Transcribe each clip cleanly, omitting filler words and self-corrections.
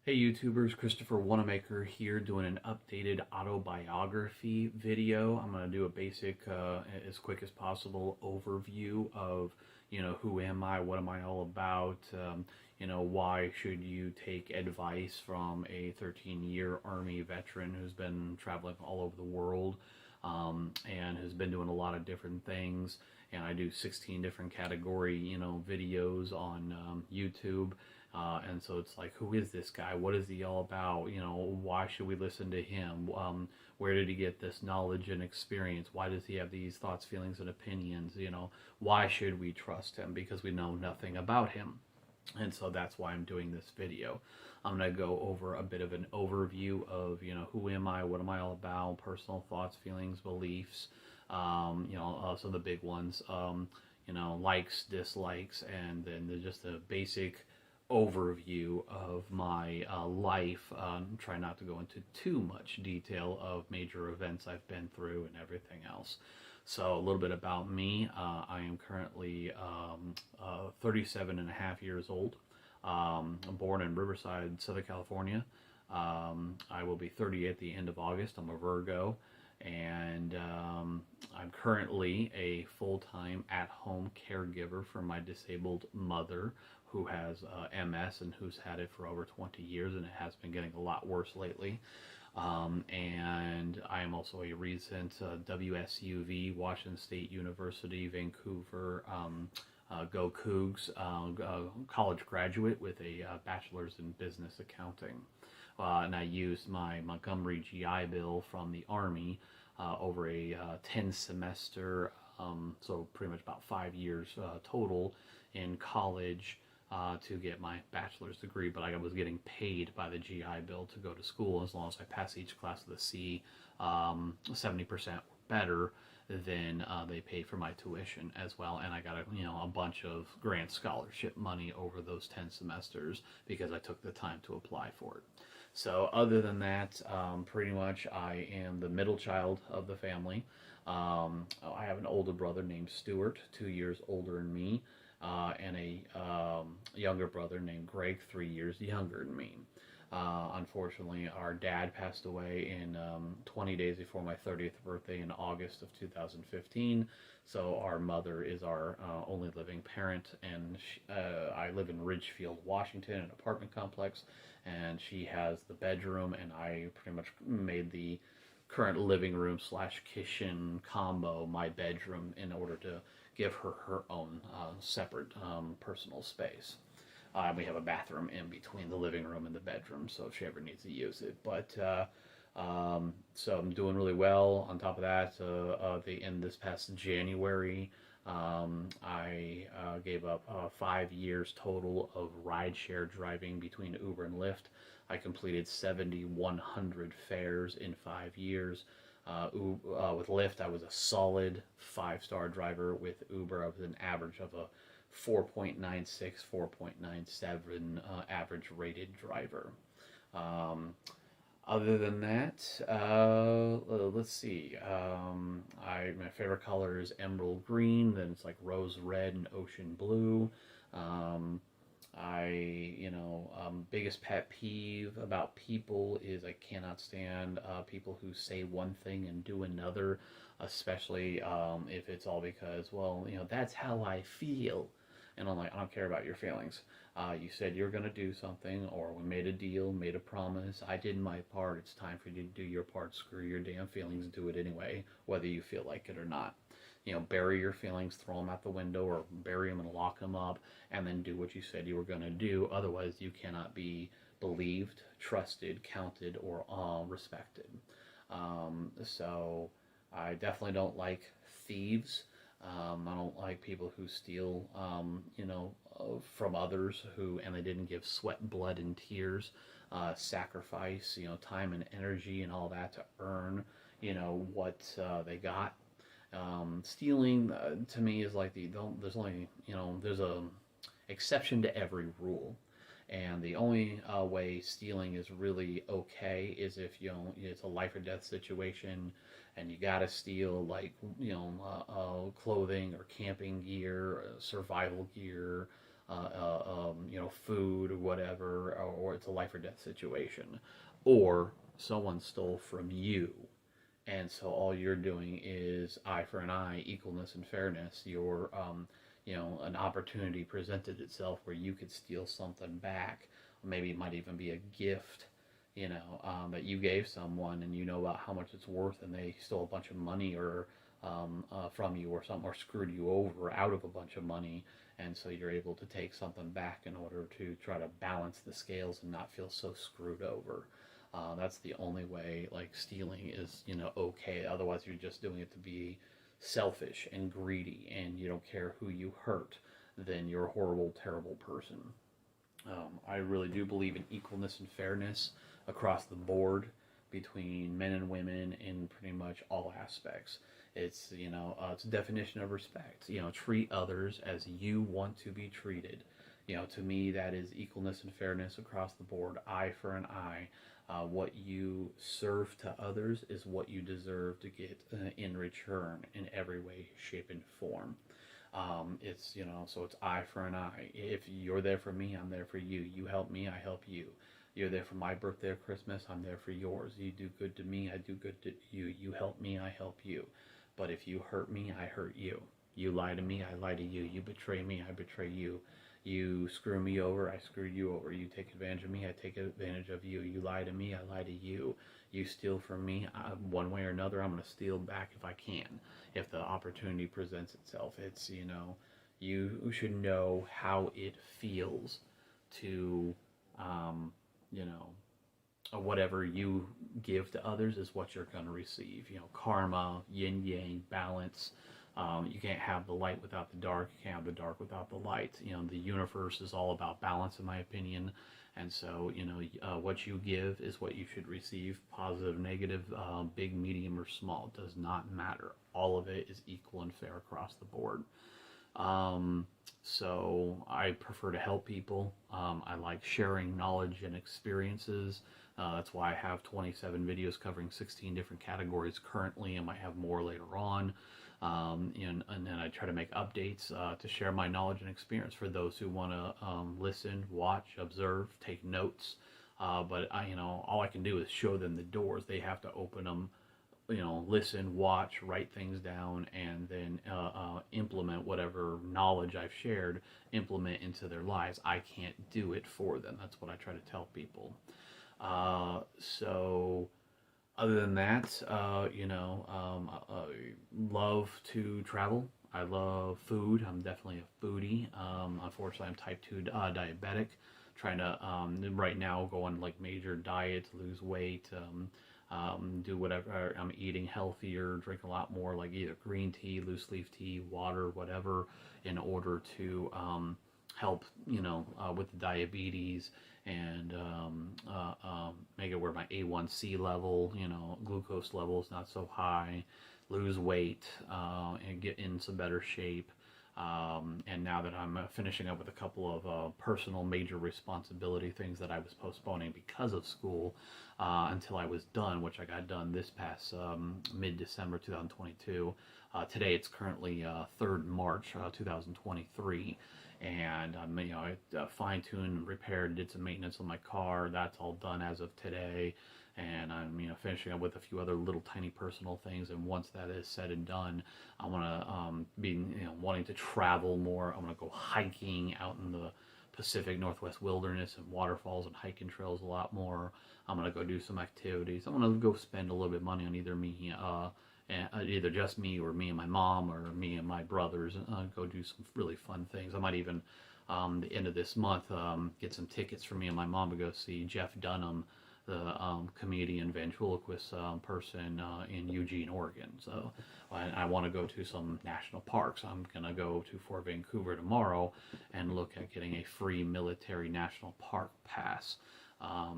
Hey YouTubers, Christopher Wanamaker here doing an updated autobiography video. I'm going to do a basic, as quick as possible overview of, who am I, what am I all about, why should you take advice from a 13-year Army veteran who's been traveling all over the world, and has been doing a lot of different things. And I do 16 different category, videos on YouTube. And so it's like, who is this guy? What is he all about? Why should we listen to him? Where did he get this knowledge and experience? Why does he have these thoughts, feelings, and opinions? Why should we trust him? Because we know nothing about him. And so that's why I'm doing this video. I'm going to go over a bit of an overview of, who am I? What am I all about? Personal thoughts, feelings, beliefs, some of the big ones, likes, dislikes, and then just a basic overview of my life. Try not to go into too much detail of major events I've been through and everything else. So a little bit about me. I am currently 37 and a half years old. I'm born in Riverside, Southern California. I will be 30 at the end of August. I'm a Virgo, and I'm currently a full-time at-home caregiver for my disabled mother, who has MS and who's had it for over 20 years, and it has been getting a lot worse lately. And I am also a recent WSUV, Washington State University, Vancouver, Go Cougs, college graduate with a bachelor's in business accounting. And I used my Montgomery GI Bill from the Army over a 10 semester, so pretty much about 5 years total in college to get my bachelor's degree, but I was getting paid by the GI Bill to go to school as long as I pass each class with a C, 70% or better. Then they paid for my tuition as well, and I got a bunch of grant scholarship money over those 10 semesters because I took the time to apply for it. So other than that, pretty much I am the middle child of the family. I have an older brother named Stuart, 2 years older than me, and a younger brother named Greg, 3 years younger than me. Unfortunately, our dad passed away in 20 days before my 30th birthday in August of 2015. So our mother is our only living parent, and I live in Ridgefield, Washington, an apartment complex, and she has the bedroom, and I pretty much made the current living room slash kitchen combo my bedroom in order to give her her own separate personal space. We have a bathroom in between the living room and the bedroom, so if she ever needs to use it. But so I'm doing really well. On top of that, the end this past January, I gave up 5 years total of rideshare driving between Uber and Lyft. I completed 7,100 fares in 5 years. With Lyft, I was a solid 5-star driver. With Uber, I was an average of a 4.96, 4.97 average rated driver. Other than that, let's see. My favorite color is emerald green. Then it's like rose red and ocean blue. Um, biggest pet peeve about people is I cannot stand people who say one thing and do another, especially if it's all because, well, that's how I feel. And I'm like, I don't care about your feelings. You said you're going to do something, or we made a deal, made a promise. I did my part. It's time for you to do your part. Screw your damn feelings. Do it anyway, whether you feel like it or not. Bury your feelings, throw them out the window, or bury them and lock them up, and then do what you said you were going to do. Otherwise, you cannot be believed, trusted, counted, or respected. So I definitely don't like thieves. I don't like people who steal, from others and they didn't give sweat, blood, and tears, sacrifice, time and energy and all that to earn, what they got. Stealing to me is like there's only, there's a exception to every rule. And the only way stealing is really okay is if it's a life or death situation, and you gotta steal like clothing or camping gear, survival gear, food or whatever, or it's a life or death situation, or someone stole from you, and so all you're doing is eye for an eye, equalness and fairness. An opportunity presented itself where you could steal something back. Maybe it might even be a gift, that you gave someone, and you know about how much it's worth, and they stole a bunch of money or from you or something, or screwed you over out of a bunch of money, and so you're able to take something back in order to try to balance the scales and not feel so screwed over. That's the only way, like, stealing is, okay. Otherwise, you're just doing it to be selfish and greedy, and you don't care who you hurt. Then you're a horrible, terrible person. I really do believe in equalness and fairness across the board between men and women in pretty much all aspects. It's a definition of respect. Treat others as you want to be treated. To me, that is equalness and fairness across the board. Eye for an eye. What you serve to others is what you deserve to get in return in every way, shape, and form. So it's eye for an eye. If you're there for me, I'm there for you. You help me, I help you. You're there for my birthday or Christmas, I'm there for yours. You do good to me, I do good to you. You help me, I help you. But if you hurt me, I hurt you. You lie to me, I lie to you. You betray me, I betray you. You screw me over, I screw you over. You take advantage of me, I take advantage of you. You lie to me, I lie to you. You steal from me, one way or another, I'm going to steal back if I can, if the opportunity presents itself. You should know how it feels to, whatever you give to others is what you're going to receive. Karma, yin yang, balance. You can't have the light without the dark. You can't have the dark without the light. The universe is all about balance, in my opinion. And so, what you give is what you should receive. Positive, negative, big, medium, or small. Does not matter. All of it is equal and fair across the board. So I prefer to help people. I like sharing knowledge and experiences. That's why I have 27 videos covering 16 different categories currently. I might have more later on. And then I try to make updates to share my knowledge and experience for those who want to listen, watch, observe, take notes. But all I can do is show them the doors. They have to open them, listen, watch, write things down, and then implement whatever knowledge I've shared, implement into their lives. I can't do it for them. That's what I try to tell people. So other than that, I love to travel. I love food. I'm definitely a foodie. Unfortunately, I'm type 2 diabetic. Trying to, right now, go on like major diets, lose weight, do whatever. I'm eating healthier, drink a lot more like either green tea, loose leaf tea, water, whatever, in order to help, with the diabetes, and make it where my A1C level, glucose level is not so high, lose weight, and get in some better shape. And now that I'm finishing up with a couple of personal major responsibility things that I was postponing because of school until I was done, which I got done this past mid-December 2022. Today it's currently 3rd March 2023. And I fine-tuned, repaired, did some maintenance on my car. That's all done as of today. And I'm finishing up with a few other little tiny personal things. And once that is said and done, I want to be wanting to travel more. I want to go hiking out in the Pacific Northwest wilderness and waterfalls and hiking trails a lot more. I'm going to go do some activities. I want to go spend a little bit of money on either just me or me and my mom or me and my brothers, go do some really fun things. I might even, the end of this month, get some tickets for me and my mom to go see Jeff Dunham, the comedian, ventriloquist person in Eugene, Oregon. So I want to go to some national parks. I'm going to go to Fort Vancouver tomorrow and look at getting a free military national park pass.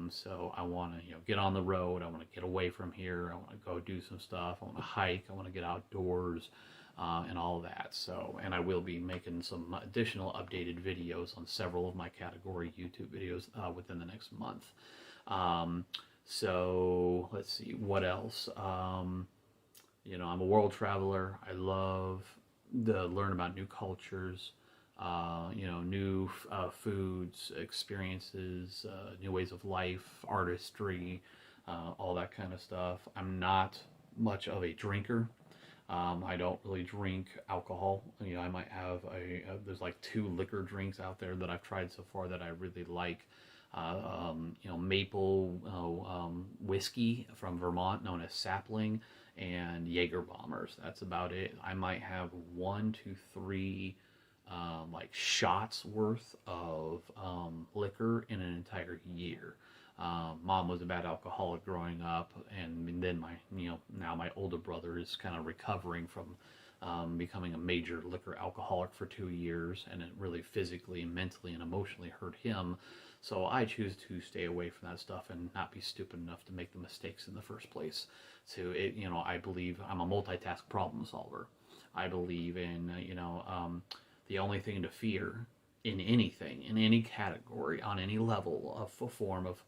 So I want to, get on the road. I want to get away from here. I want to go do some stuff. I want to hike. I want to get outdoors, and all of that. So, and I will be making some additional updated videos on several of my category YouTube videos within the next month. So let's see what else. I'm a world traveler. I love to learn about new cultures. new foods, experiences, new ways of life, artistry, all that kind of stuff. I'm not much of a drinker. I don't really drink alcohol. I might have there's like two liquor drinks out there that I've tried so far that I really like. Maple whiskey from Vermont, known as Sapling, and Jaeger bombers. That's about it. I might have one, two, three, like shots worth of liquor in an entire year. Mom was a bad alcoholic growing up, and then now my older brother is kind of recovering from becoming a major liquor alcoholic for 2 years, and it really physically, mentally, and emotionally hurt him. So I choose to stay away from that stuff and not be stupid enough to make the mistakes in the first place. I believe I'm a multitask problem solver. I believe in, the only thing to fear in anything, in any category, on any level of a form of,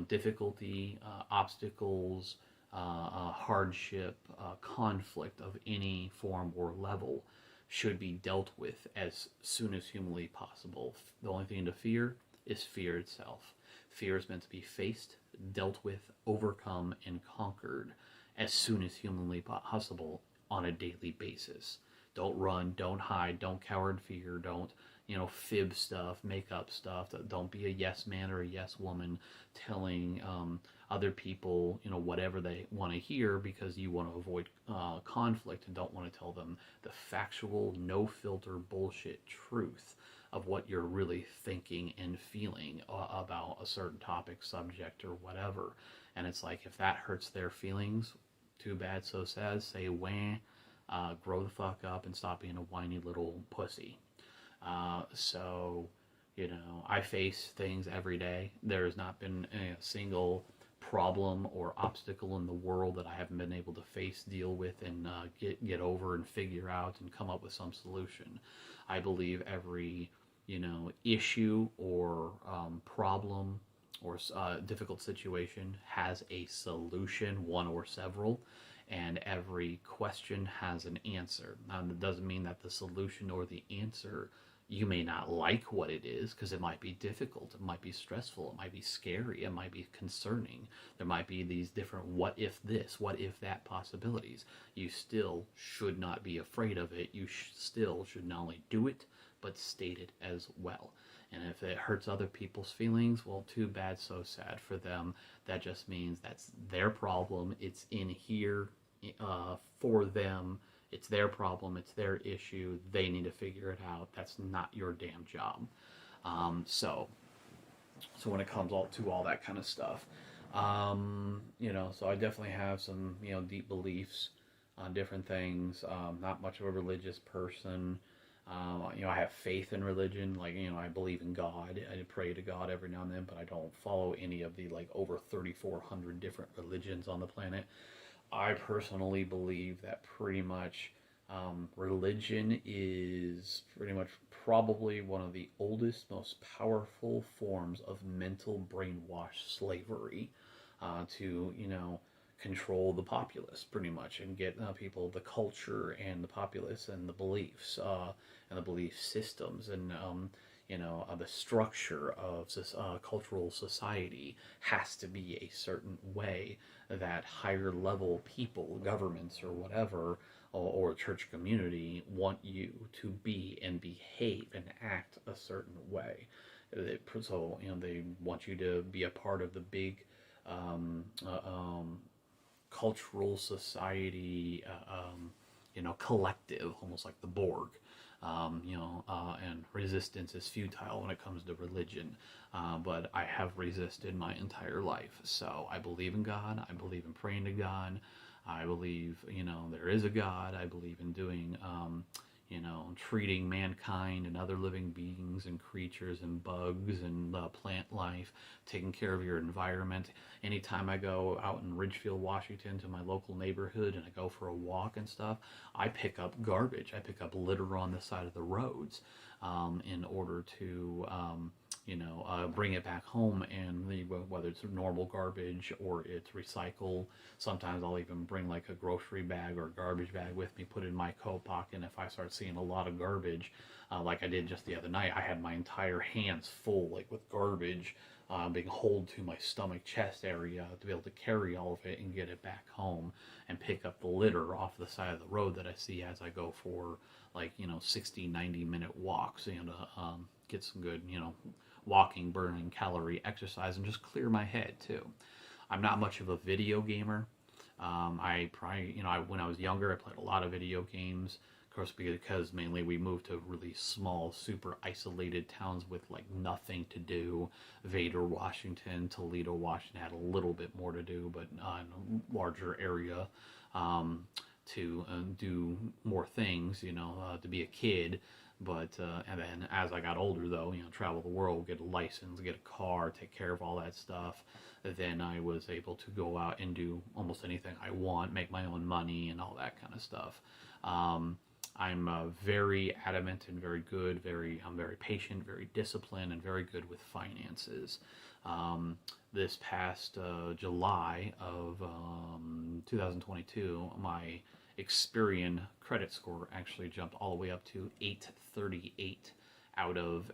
difficulty, obstacles, hardship, conflict of any form or level should be dealt with as soon as humanly possible. The only thing to fear is fear itself. Fear is meant to be faced, dealt with, overcome, and conquered as soon as humanly possible on a daily basis. Don't run, don't hide, don't cower in fear, don't, fib stuff, make up stuff. Don't be a yes man or a yes woman telling other people, whatever they want to hear because you want to avoid conflict and don't want to tell them the factual, no filter bullshit truth of what you're really thinking and feeling about a certain topic, subject, or whatever. And it's like, if that hurts their feelings, too bad, so sad. Say wah, grow the fuck up and stop being a whiny little pussy. I face things every day. There has not been a single problem or obstacle in the world that I haven't been able to face, deal with, and get over and figure out and come up with some solution. I believe every issue or problem or difficult situation has a solution, one or several, and every question has an answer. Now, that doesn't mean that the solution or the answer, you may not like what it is, because it might be difficult, it might be stressful, it might be scary, it might be concerning. There might be these different what if this, what if that possibilities. You still should not be afraid of it. You still should not only do it, but state it as well. And if it hurts other people's feelings, well, too bad, so sad for them. That just means that's their problem. It's in here for them. It's their problem. It's their issue. They need to figure it out. That's not your damn job. So when it comes to all that kind of stuff, so I definitely have some, deep beliefs on different things. Not much of a religious person. I have faith in religion. I believe in God. I pray to God every now and then, but I don't follow any of the over 3,400 different religions on the planet. I personally believe that pretty much religion is pretty much probably one of the oldest, most powerful forms of mental brainwash slavery to, control the populace pretty much and get people, the culture and the populace and the beliefs and the belief systems and the structure of cultural society has to be a certain way that higher level people, governments or whatever, or church community want you to be and behave and act a certain way. So they want you to be a part of the big cultural society, collective, almost like the Borg. And resistance is futile when it comes to religion. But I have resisted my entire life. So I believe in God. I believe in praying to God. I believe, there is a God. I believe in doing, treating mankind and other living beings and creatures and bugs and plant life, taking care of your environment. Anytime I go out in Ridgefield, Washington to my local neighborhood and I go for a walk and stuff, I pick up garbage. I pick up litter on the side of the roads in order to, bring it back home, and whether it's normal garbage or it's recycle. Sometimes I'll even bring like a grocery bag or a garbage bag with me, put it in my coat pocket. And if I start seeing a lot of garbage, like I did just the other night, I had my entire hands full, like with garbage, being hauled to my stomach, chest area to be able to carry all of it and get it back home and pick up the litter off the side of the road that I see as I go for like 60, 90-minute walks, and get some good walking, burning calorie exercise, and just clear my head too. I'm not much of a video gamer. I probably, when I was younger, I played a lot of video games. Of course, because mainly we moved to really small, super isolated towns with like nothing to do. Vader, Washington, Toledo, Washington had a little bit more to do, but in a larger area to do more things, to be a kid. But and then as I got older, though, travel the world, get a license, get a car, take care of all that stuff, then I was able to go out and do almost anything I want, make my own money and all that kind of stuff. I'm very adamant and very good. I'm very patient, very disciplined, and very good with finances. This past July of 2022, my Experian credit score actually jumped all the way up to 838 out of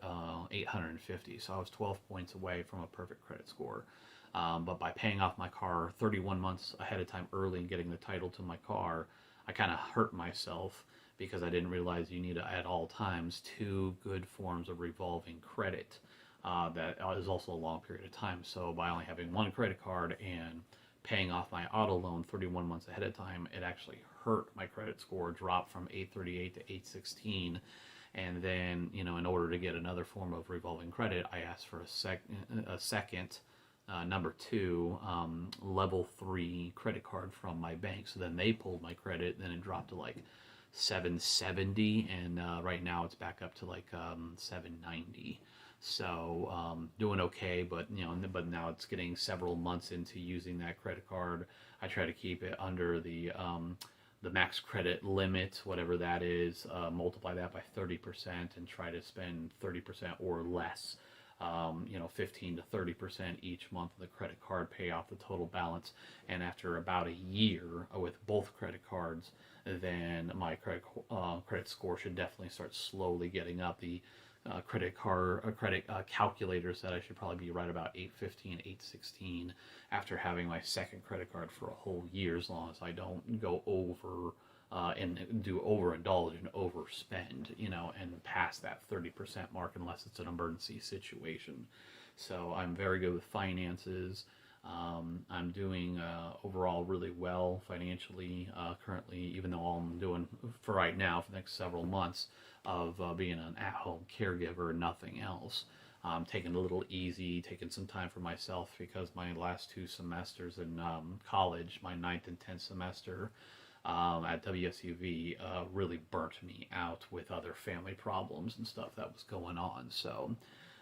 850. So I was 12 points away from a perfect credit score. But by paying off my car 31 months ahead of time early and getting the title to my car, I kind of hurt myself because I didn't realize you need at all times two good forms of revolving credit. That is also a long period of time. So by only having one credit card and paying off my auto loan 31 months ahead of time, it actually hurt my credit score, dropped from 838 to 816. And then, in order to get another form of revolving credit, I asked for a second number two, level 3 credit card from my bank. So then they pulled my credit, then it dropped to like 770, and right now it's back up to like 790. So doing okay, but but now it's getting several months into using that credit card. I try to keep it under the max credit limit, whatever that is. Multiply that by 30% and try to spend 30% or less. 15 to 30% each month of the credit card, pay off the total balance. And after about a year with both credit cards, then my credit score should definitely start slowly getting up. The credit calculator said I should probably be right about 815, 816 after having my second credit card for a whole year, as long as I don't go over and do overindulge and overspend, and pass that 30% mark unless it's an emergency situation. So I'm very good with finances. I'm doing overall really well financially currently, even though all I'm doing for right now for the next several months of being an at-home caregiver, nothing else. Taking it a little easy, taking some time for myself, because my last 2 semesters in college, my 9th and 10th semester at WSUV, really burnt me out with other family problems and stuff that was going on. So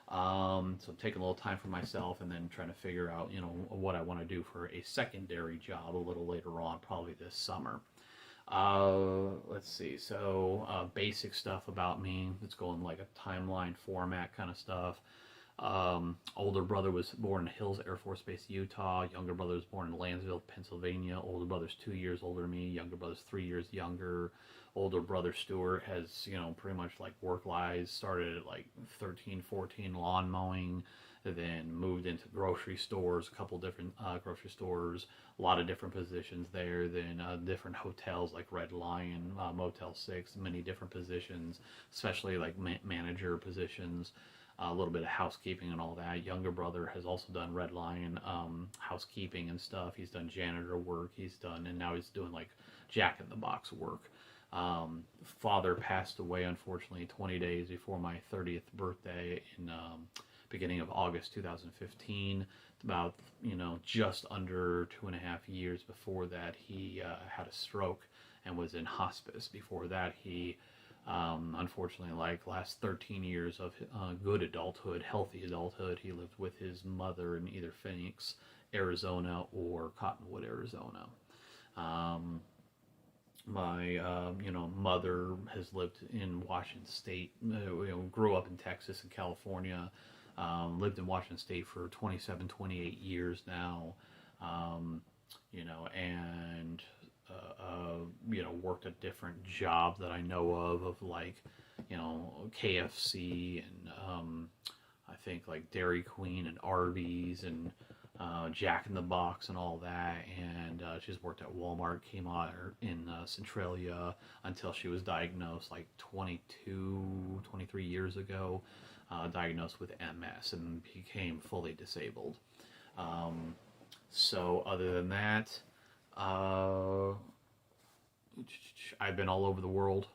I'm taking a little time for myself, and then trying to figure out, what I want to do for a secondary job a little later on, probably this summer. Let's see. So basic stuff about me. It's going like a timeline format kind of stuff. Older brother was born in Hills Air Force Base, Utah. Younger brother was born in Lansville, Pennsylvania. Older brother's 2 years older than me. Younger brother's 3 years younger. Older brother Stuart has, pretty much like work-wise, started at like 13, 14 lawn mowing, then moved into grocery stores, a couple different grocery stores, a lot of different positions there, then different hotels like Red Lion, Motel 6, many different positions, especially like manager positions. A little bit of housekeeping and all that. Younger brother has also done Red Lion housekeeping and stuff. He's done janitor work. And now he's doing like Jack in the Box work. Father passed away, unfortunately, 20 days before my 30th birthday in beginning of August 2015. About, just under 2.5 years before that, he had a stroke and was in hospice. Before that, he unfortunately, like last 13 years of good adulthood, healthy adulthood, he lived with his mother in either Phoenix, Arizona, or Cottonwood, Arizona. My mother has lived in Washington State. Grew up in Texas and California. Lived in Washington State for 27, 28 years now. Um, and worked at different jobs that I know of like, KFC and I think like Dairy Queen and Arby's and Jack in the Box and all that. And she's worked at Walmart, came out in Centralia until she was diagnosed like 22, 23 years ago, diagnosed with MS and became fully disabled. Um, so other than that, uh, I've been all over the world.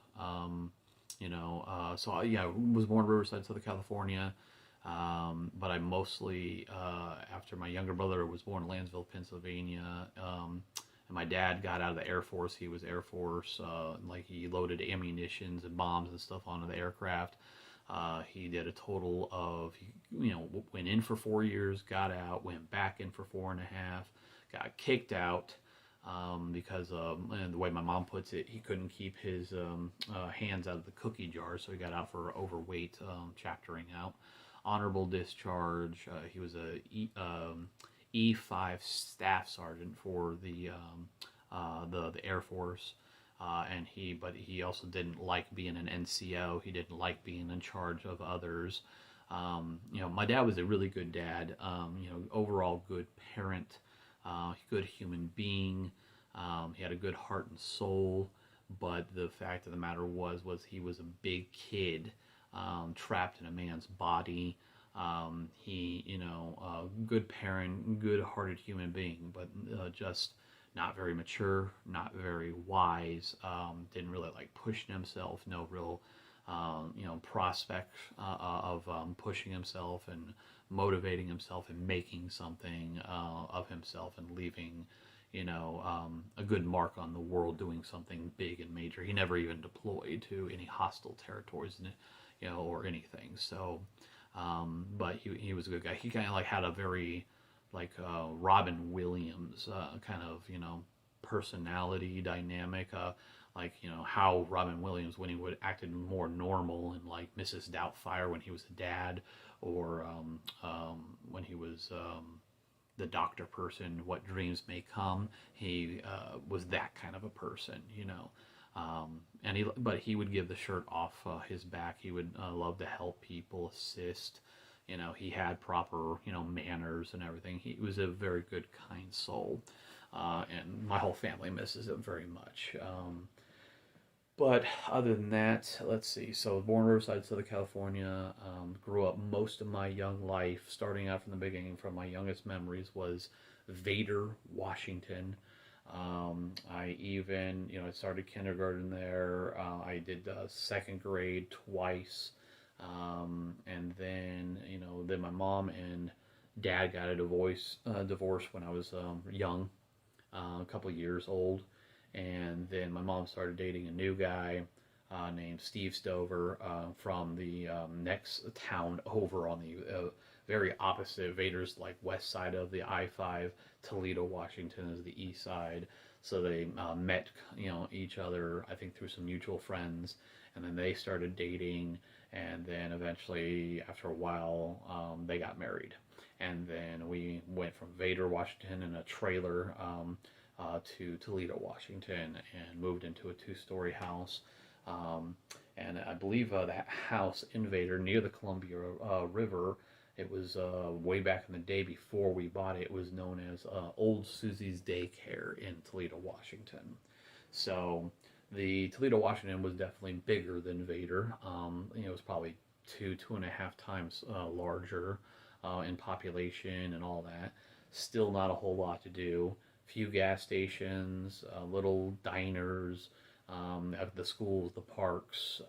So yeah, I was born in Riverside, Southern California. But I mostly, after my younger brother was born in Lansville, Pennsylvania, and my dad got out of the Air Force. He was Air Force, like he loaded ammunitions and bombs and stuff onto the aircraft. He did a total of, went in for 4 years, got out, went back in for 4.5, got kicked out because, and the way my mom puts it, he couldn't keep his hands out of the cookie jar, so he got out for overweight, chaptering out. Honorable discharge. He was a E5 staff sergeant for the Air Force. But he also didn't like being an NCO. He didn't like being in charge of others. My dad was a really good dad. Overall good parent, good human being. He had a good heart and soul. But the fact of the matter was he was a big kid, trapped in a man's body. Good parent, good-hearted human being, but just not very mature, not very wise, didn't really like pushing himself, no real, prospect of pushing himself and motivating himself and making something of himself and leaving, a good mark on the world, doing something big and major. He never even deployed to any hostile territories, or anything. So, but he was a good guy. He kind of like had a very like Robin Williams kind of personality dynamic, like how Robin Williams when he would acted more normal and like Mrs. Doubtfire when he was a dad, or when he was the doctor person, What Dreams May Come. He was that kind of a person, but he would give the shirt off his back. He would love to help people, assist. He had proper, manners and everything. He was a very good, kind soul, and my whole family misses him very much. But other than that, let's see. So born in Riverside, Southern California. Grew up most of my young life, starting out from the beginning. From my youngest memories was Vader, Washington. I even, I started kindergarten there. I did second grade twice. And then my mom and dad got a divorce when I was young, a couple years old. And then my mom started dating a new guy named Steve Stover from the next town over on the very opposite. Vader's like west side of the I-5. Toledo, Washington is the east side. So they met, each other, I think, through some mutual friends. And then they started dating. And then eventually, after a while, they got married. And then we went from Vader, Washington in a trailer to Toledo, Washington, and moved into a two-story house. And I believe that house in Vader near the Columbia River, it was way back in the day before we bought it. It was known as Old Susie's Daycare in Toledo, Washington. So the Toledo, Washington was definitely bigger than Vader. It was probably 2.5 times larger in population and all that. Still not a whole lot to do. Few gas stations, little diners, at the schools, the parks,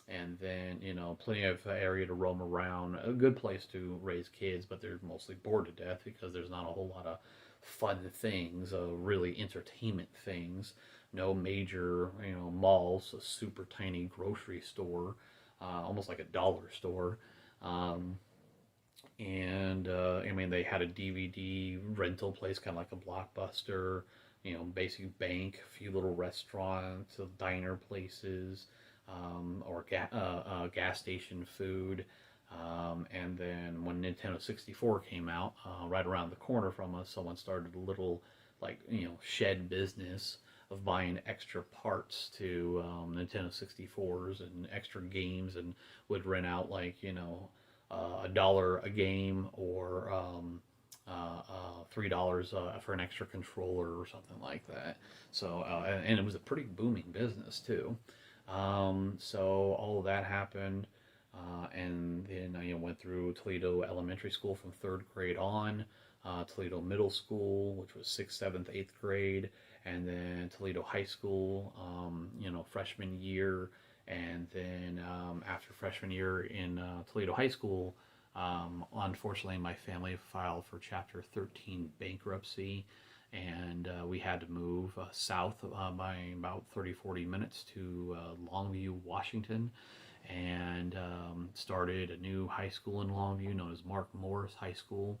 and then plenty of area to roam around. A good place to raise kids, but they're mostly bored to death because there's not a whole lot of fun things, really entertainment things. No major malls, a super tiny grocery store, almost like a dollar store. They had a DVD rental place, kind of like a Blockbuster, basic bank, a few little restaurants, diner places, or gas station food. And then when Nintendo 64 came out, right around the corner from us, someone started a little, like, shed business of buying extra parts to Nintendo 64s and extra games, and would rent out, like, $1 a game, or $3 for an extra controller or something like that. So, and it was a pretty booming business too. So all of that happened. And then I went through Toledo Elementary School from third grade on, Toledo Middle School, which was sixth, seventh, eighth grade, and then Toledo High School, freshman year. And then after freshman year in Toledo High School, unfortunately, my family filed for Chapter 13 bankruptcy, and we had to move south by about 30-40 minutes to Longview, Washington, and started a new high school in Longview known as Mark Morris High School,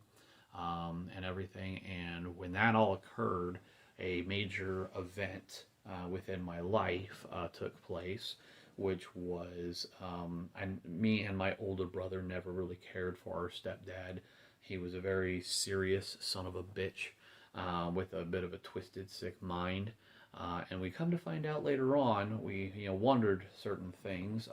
and everything. And when that all occurred, a major event within my life took place, which was me and my older brother never really cared for our stepdad. He was a very serious son of a bitch with a bit of a twisted, sick mind. And we come to find out later on, we wondered certain things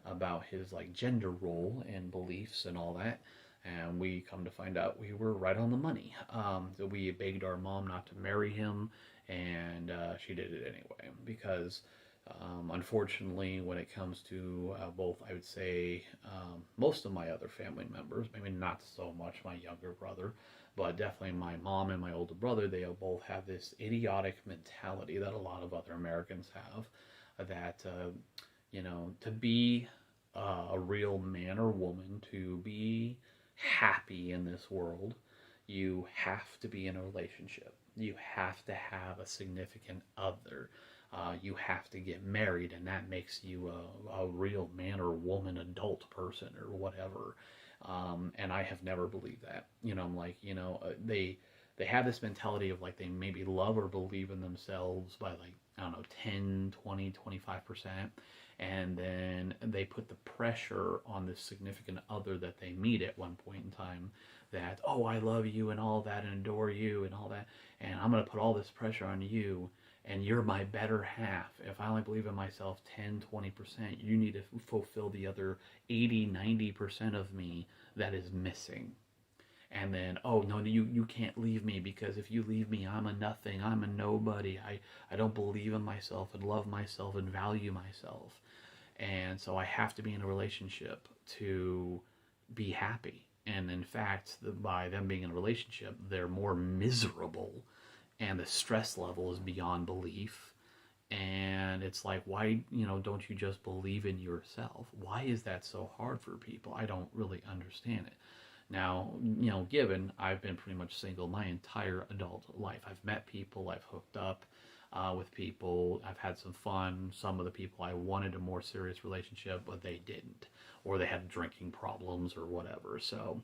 about his, like, gender role and beliefs and all that. And we come to find out we were right on the money. So we begged our mom not to marry him, and she did it anyway, because unfortunately, when it comes to both, I would say, most of my other family members, maybe not so much my younger brother, but definitely my mom and my older brother, they both have this idiotic mentality that a lot of other Americans have, that, to be a real man or woman, to be happy in this world, you have to be in a relationship. You have to have a significant other. You have to get married, and that makes you a real man or woman, adult person, or whatever. And I have never believed that. I'm like, they have this mentality of, like, they maybe love or believe in themselves by, like, I don't know, 10, 20, 25%. And then they put the pressure on this significant other that they meet at one point in time, that, oh, I love you and all that, and adore you and all that, and I'm going to put all this pressure on you, and you're my better half. If I only believe in myself 10, 20%, you need to fulfill the other 80, 90% of me that is missing. And then, oh, no, you can't leave me, because if you leave me, I'm a nothing, I'm a nobody, I don't believe in myself and love myself and value myself. And so I have to be in a relationship to be happy. And in fact, by them being in a relationship, they're more miserable, and the stress level is beyond belief. And it's like, why, don't you just believe in yourself? Why is that so hard for people? I don't really understand it. Now, given I've been pretty much single my entire adult life, I've met people, I've hooked up with people, I've had some fun. Some of the people I wanted a more serious relationship, but they didn't, or they had drinking problems or whatever. So,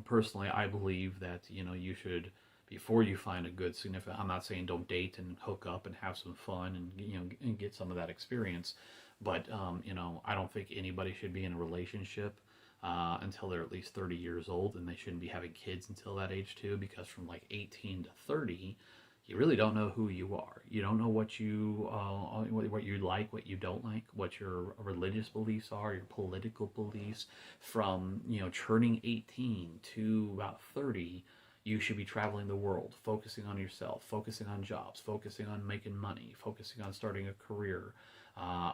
personally, I believe that, you should, before you find a good significant, I'm not saying don't date and hook up and have some fun and, and get some of that experience, but, I don't think anybody should be in a relationship until they're at least 30 years old, and they shouldn't be having kids until that age too, because from like 18 to 30, you really don't know who you are. You don't know what you like, what you don't like, what your religious beliefs are, your political beliefs. From turning 18 to about 30, you should be traveling the world, focusing on yourself, focusing on jobs, focusing on making money, focusing on starting a career,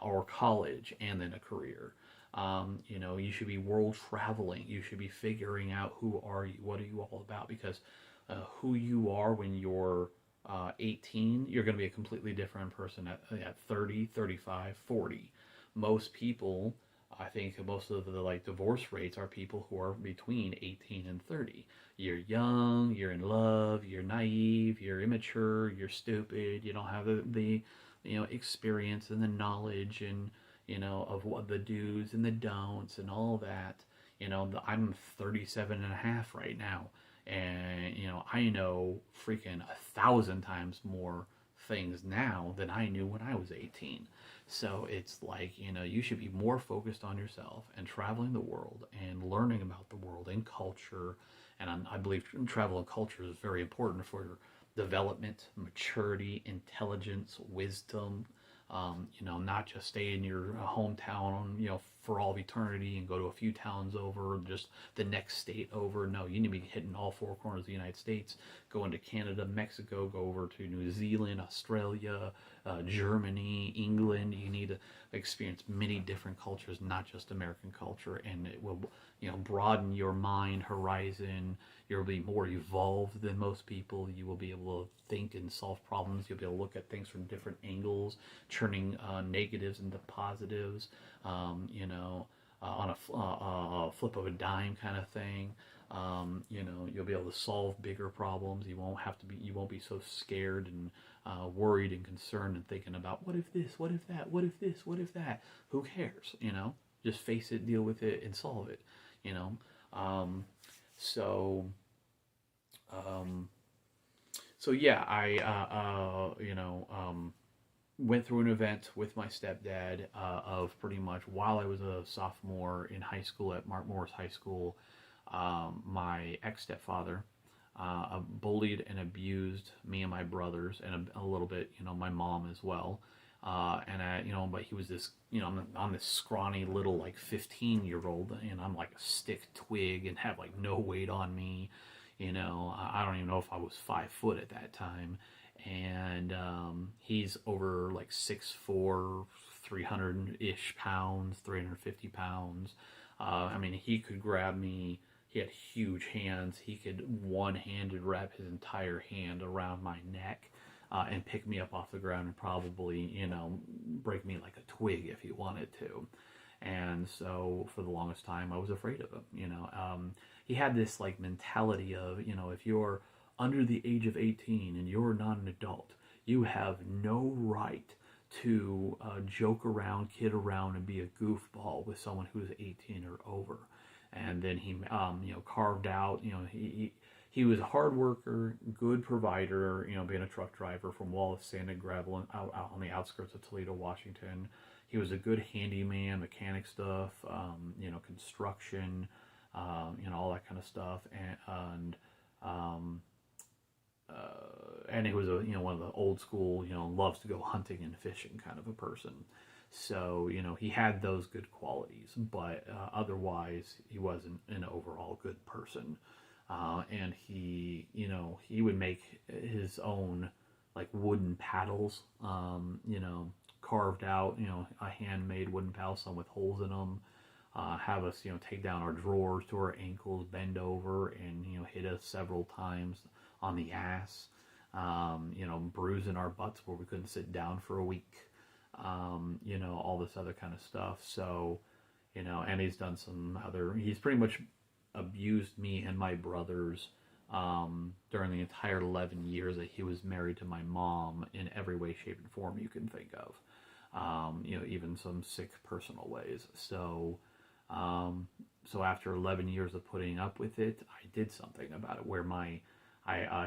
or college and then a career. You should be world traveling. You should be figuring out who are you, what are you all about, because who you are when you're 18, you're going to be a completely different person at 30, 35, 40. Most people, I think most of the like divorce rates are people who are between 18 and 30. You're young, you're in love, you're naive, you're immature, you're stupid, you don't have the experience and the knowledge and of what the do's and the don'ts and all that. I'm 37 and a half right now, and I know freaking 1,000 times more things now than I knew when I was 18. So it's like, you should be more focused on yourself and traveling the world and learning about the world and culture. And I believe travel and culture is very important for your development, maturity, intelligence, wisdom. Not just stay in your hometown, for all of eternity and go to a few towns over, just the next state over. No, you need to be hitting all four corners of the United States, go into Canada, Mexico, go over to New Zealand, Australia, Germany, England. You need to experience many different cultures, not just American culture, and it will, broaden your mind horizon. You'll be more evolved than most people. You will be able to think and solve problems. You'll be able to look at things from different angles, turning negatives into positives, on a flip of a dime kind of thing. You'll be able to solve bigger problems. You won't be so scared and worried and concerned and thinking about what if this, what if that, what if this, what if that. Who cares? Just face it, deal with it, and solve it. So yeah, I went through an event with my stepdad of pretty much while I was a sophomore in high school at Mark Morris High School. My ex-stepfather bullied and abused me and my brothers, and a little bit, my mom as well. But he was this, I'm this scrawny little like 15-year-old, and I'm like a stick twig and have like no weight on me. I don't even know if I was 5 foot at that time. And he's over like 6'4", 300-ish pounds, 350 pounds. He could grab me. He had huge hands. He could one-handed wrap his entire hand around my neck and pick me up off the ground and probably, break me like a twig if he wanted to. And so for the longest time, I was afraid of him. He had this like mentality of, if you're under the age of 18 and you're not an adult, you have no right to joke around, kid around, and be a goofball with someone who's 18 or over. And then he, carved out, he was a hard worker, good provider, being a truck driver from Wallace Sand and Gravel out on the outskirts of Toledo, Washington. He was a good handyman, mechanic stuff, construction, all that kind of stuff. And he was one of the old school, loves to go hunting and fishing kind of a person. So, he had those good qualities, but otherwise he wasn't an overall good person. And he would make his own like wooden paddles, carved out, a handmade wooden paddle, some with holes in them. Have us, take down our drawers to our ankles, bend over, and hit us several times on the ass. Bruising our butts where we couldn't sit down for a week. All this other kind of stuff. So, and he's done he's pretty much abused me and my brothers during the entire 11 years that he was married to my mom in every way, shape, and form you can think of. Even some sick personal ways. So after 11 years of putting up with it, I did something about it where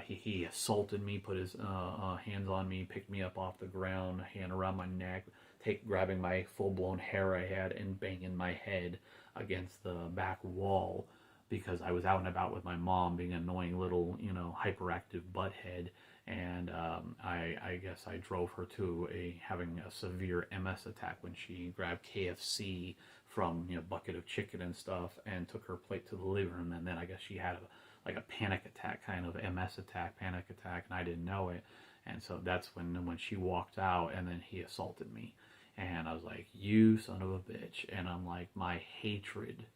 he assaulted me, put his hands on me, picked me up off the ground, hand around my neck, grabbing my full-blown hair I had and banging my head against the back wall because I was out and about with my mom being an annoying little, hyperactive butthead. And I guess I drove her to having a severe MS attack when she grabbed KFC from bucket of chicken and stuff and took her plate to the living room. And then I guess she had a panic attack, kind of MS attack, panic attack, and I didn't know it. And so that's when she walked out, and then he assaulted me. And I was like, you son of a bitch. And I'm like, my hatred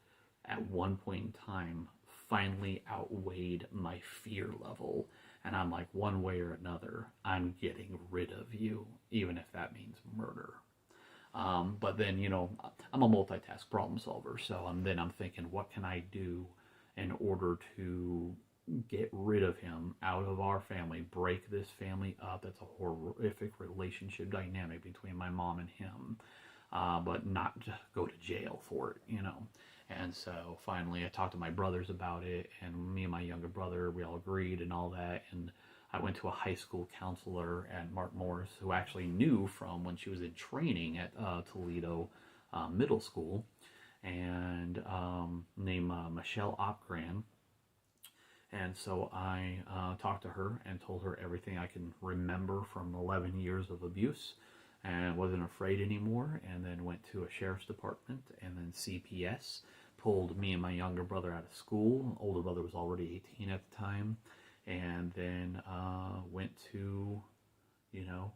at one point in time finally outweighed my fear level. And I'm like, one way or another, I'm getting rid of you, even if that means murder. But then, I'm a multitask problem solver. So I'm thinking, what can I do in order to get rid of him out of our family, break this family up? That's a horrific relationship dynamic between my mom and him, but not just go to jail for it, And so finally I talked to my brothers about it, and me and my younger brother, we all agreed and all that. And I went to a high school counselor at Mark Morris who actually knew from when she was in training at Toledo Middle School, and named Michelle Opgran. And so I talked to her and told her everything I can remember from 11 years of abuse, and wasn't afraid anymore. And then went to a sheriff's department, and then CPS pulled me and my younger brother out of school. Older brother was already 18 at the time. And then went to, you know,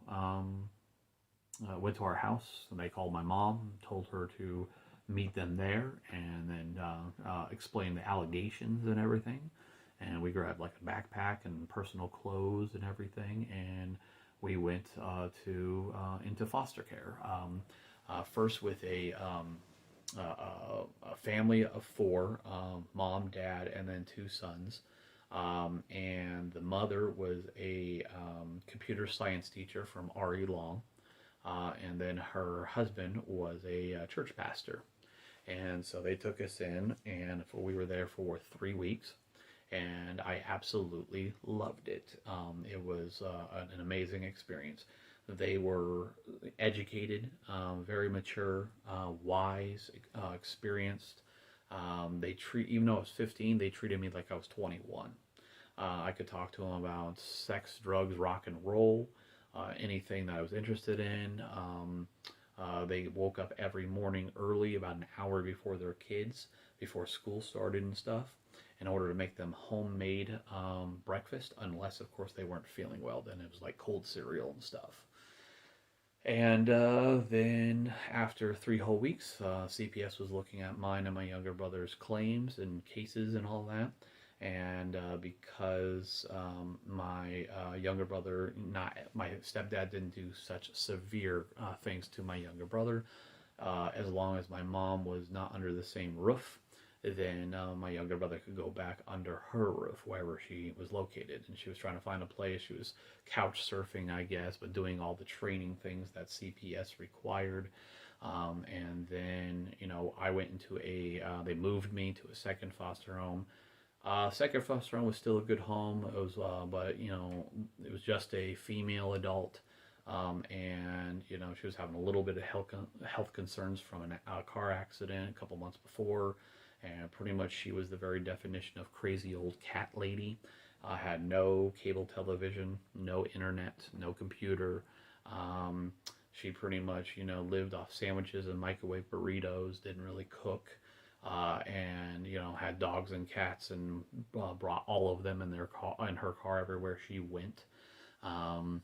went to our house, and they called my mom, told her to meet them there, and then explain the allegations and everything. And we grabbed like a backpack and personal clothes and everything, and we went to into foster care. First with a family of four, mom, dad, and then two sons. And the mother was a computer science teacher from R.E. Long, and then her husband was a church pastor. And so they took us in, and we were there for 3 weeks, and I absolutely loved it. It was an amazing experience. They were educated, very mature, wise, experienced. Even though I was 15, they treated me like I was 21. I could talk to them about sex, drugs, rock and roll, anything that I was interested in. They woke up every morning early, about an hour before their kids, before school started and stuff, in order to make them homemade breakfast, unless, of course, they weren't feeling well. Then it was like cold cereal and stuff. And then after 3 whole weeks, CPS was looking at mine and my younger brother's claims and cases and all that. And because my younger brother, my stepdad didn't do such severe things to my younger brother, as long as my mom was not under the same roof, then my younger brother could go back under her roof, wherever she was located. And she was trying to find a place. She was couch surfing, I guess, but doing all the training things that CPS required. And then, I went into they moved me to a second foster home. Second foster home was still a good home. It was, but it was just a female adult, and she was having a little bit of health concerns from a car accident a couple months before, and pretty much she was the very definition of crazy old cat lady. Had no cable television, no internet, no computer. She pretty much lived off sandwiches and microwave burritos. Didn't really cook. And had dogs and cats, and brought all of them in her car everywhere she went. And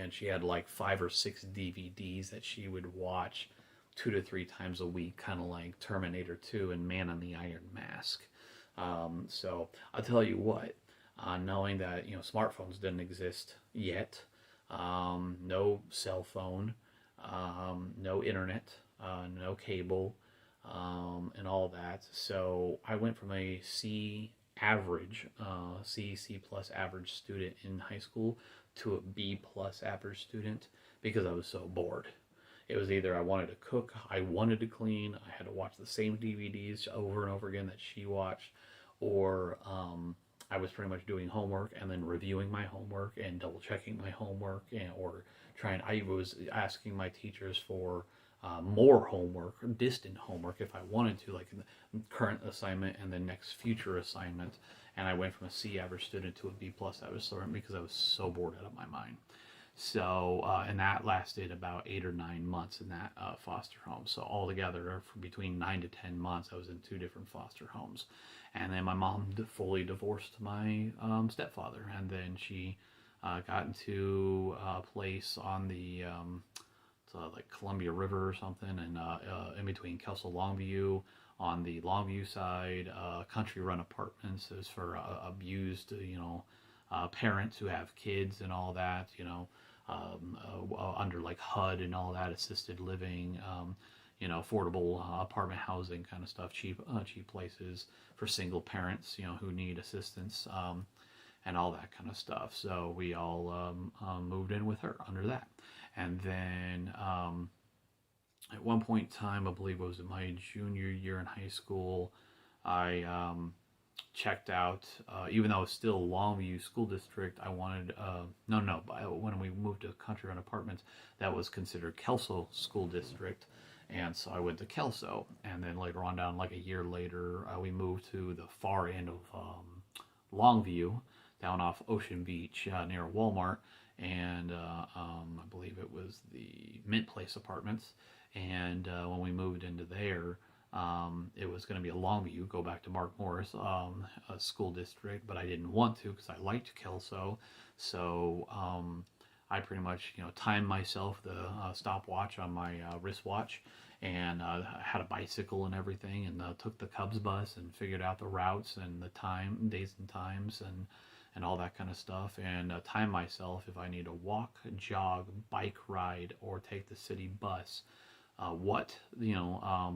she had like 5 or 6 DVDs that she would watch 2 to 3 times a week, kind of like Terminator 2 and Man in the Iron Mask. So I'll tell you what, knowing that smartphones didn't exist yet, no cell phone, no internet, no cable. And all that. So I went from a C plus average student in high school to a B plus average student because I was so bored. It was either I wanted to cook, I wanted to clean, I had to watch the same DVDs over and over again that she watched, or I was pretty much doing homework and then reviewing my homework and double checking my homework, or I was asking my teachers for more homework, distant homework, if I wanted to, like the current assignment and the next future assignment. And I went from a C average student to a B plus average student because I was so bored out of my mind. So, and that lasted about 8 or 9 months in that foster home. So altogether, for between 9 to 10 months, I was in 2 different foster homes. And then my mom fully divorced my stepfather. And then she got into a place on the like Columbia River or something, and in between Kelso Longview, on the Longview side, country run apartments is for abused, parents who have kids and all that, under like HUD and all that, assisted living, affordable apartment housing kind of stuff, cheap places for single parents, who need assistance, and all that kind of stuff. So we all moved in with her under that. And then at one point in time, I believe it was in my junior year in high school, I checked out, even though it's still Longview School District, I wanted, no, when we moved to Country Run Apartments, that was considered Kelso School District. And so I went to Kelso. And then later on, down like a year later, we moved to the far end of Longview, down off Ocean Beach near Walmart. And I believe it was the Mint Place Apartments. And when we moved into there, it was going to be a Longview, go back to Mark Morris school district, but I didn't want to because I liked Kelso. So I pretty much, timed myself the stopwatch on my wristwatch, and had a bicycle and everything, and took the Cubs bus and figured out the routes and the days and times, and all that kind of stuff, and time myself if I need to walk, jog, bike ride, or take the city bus. What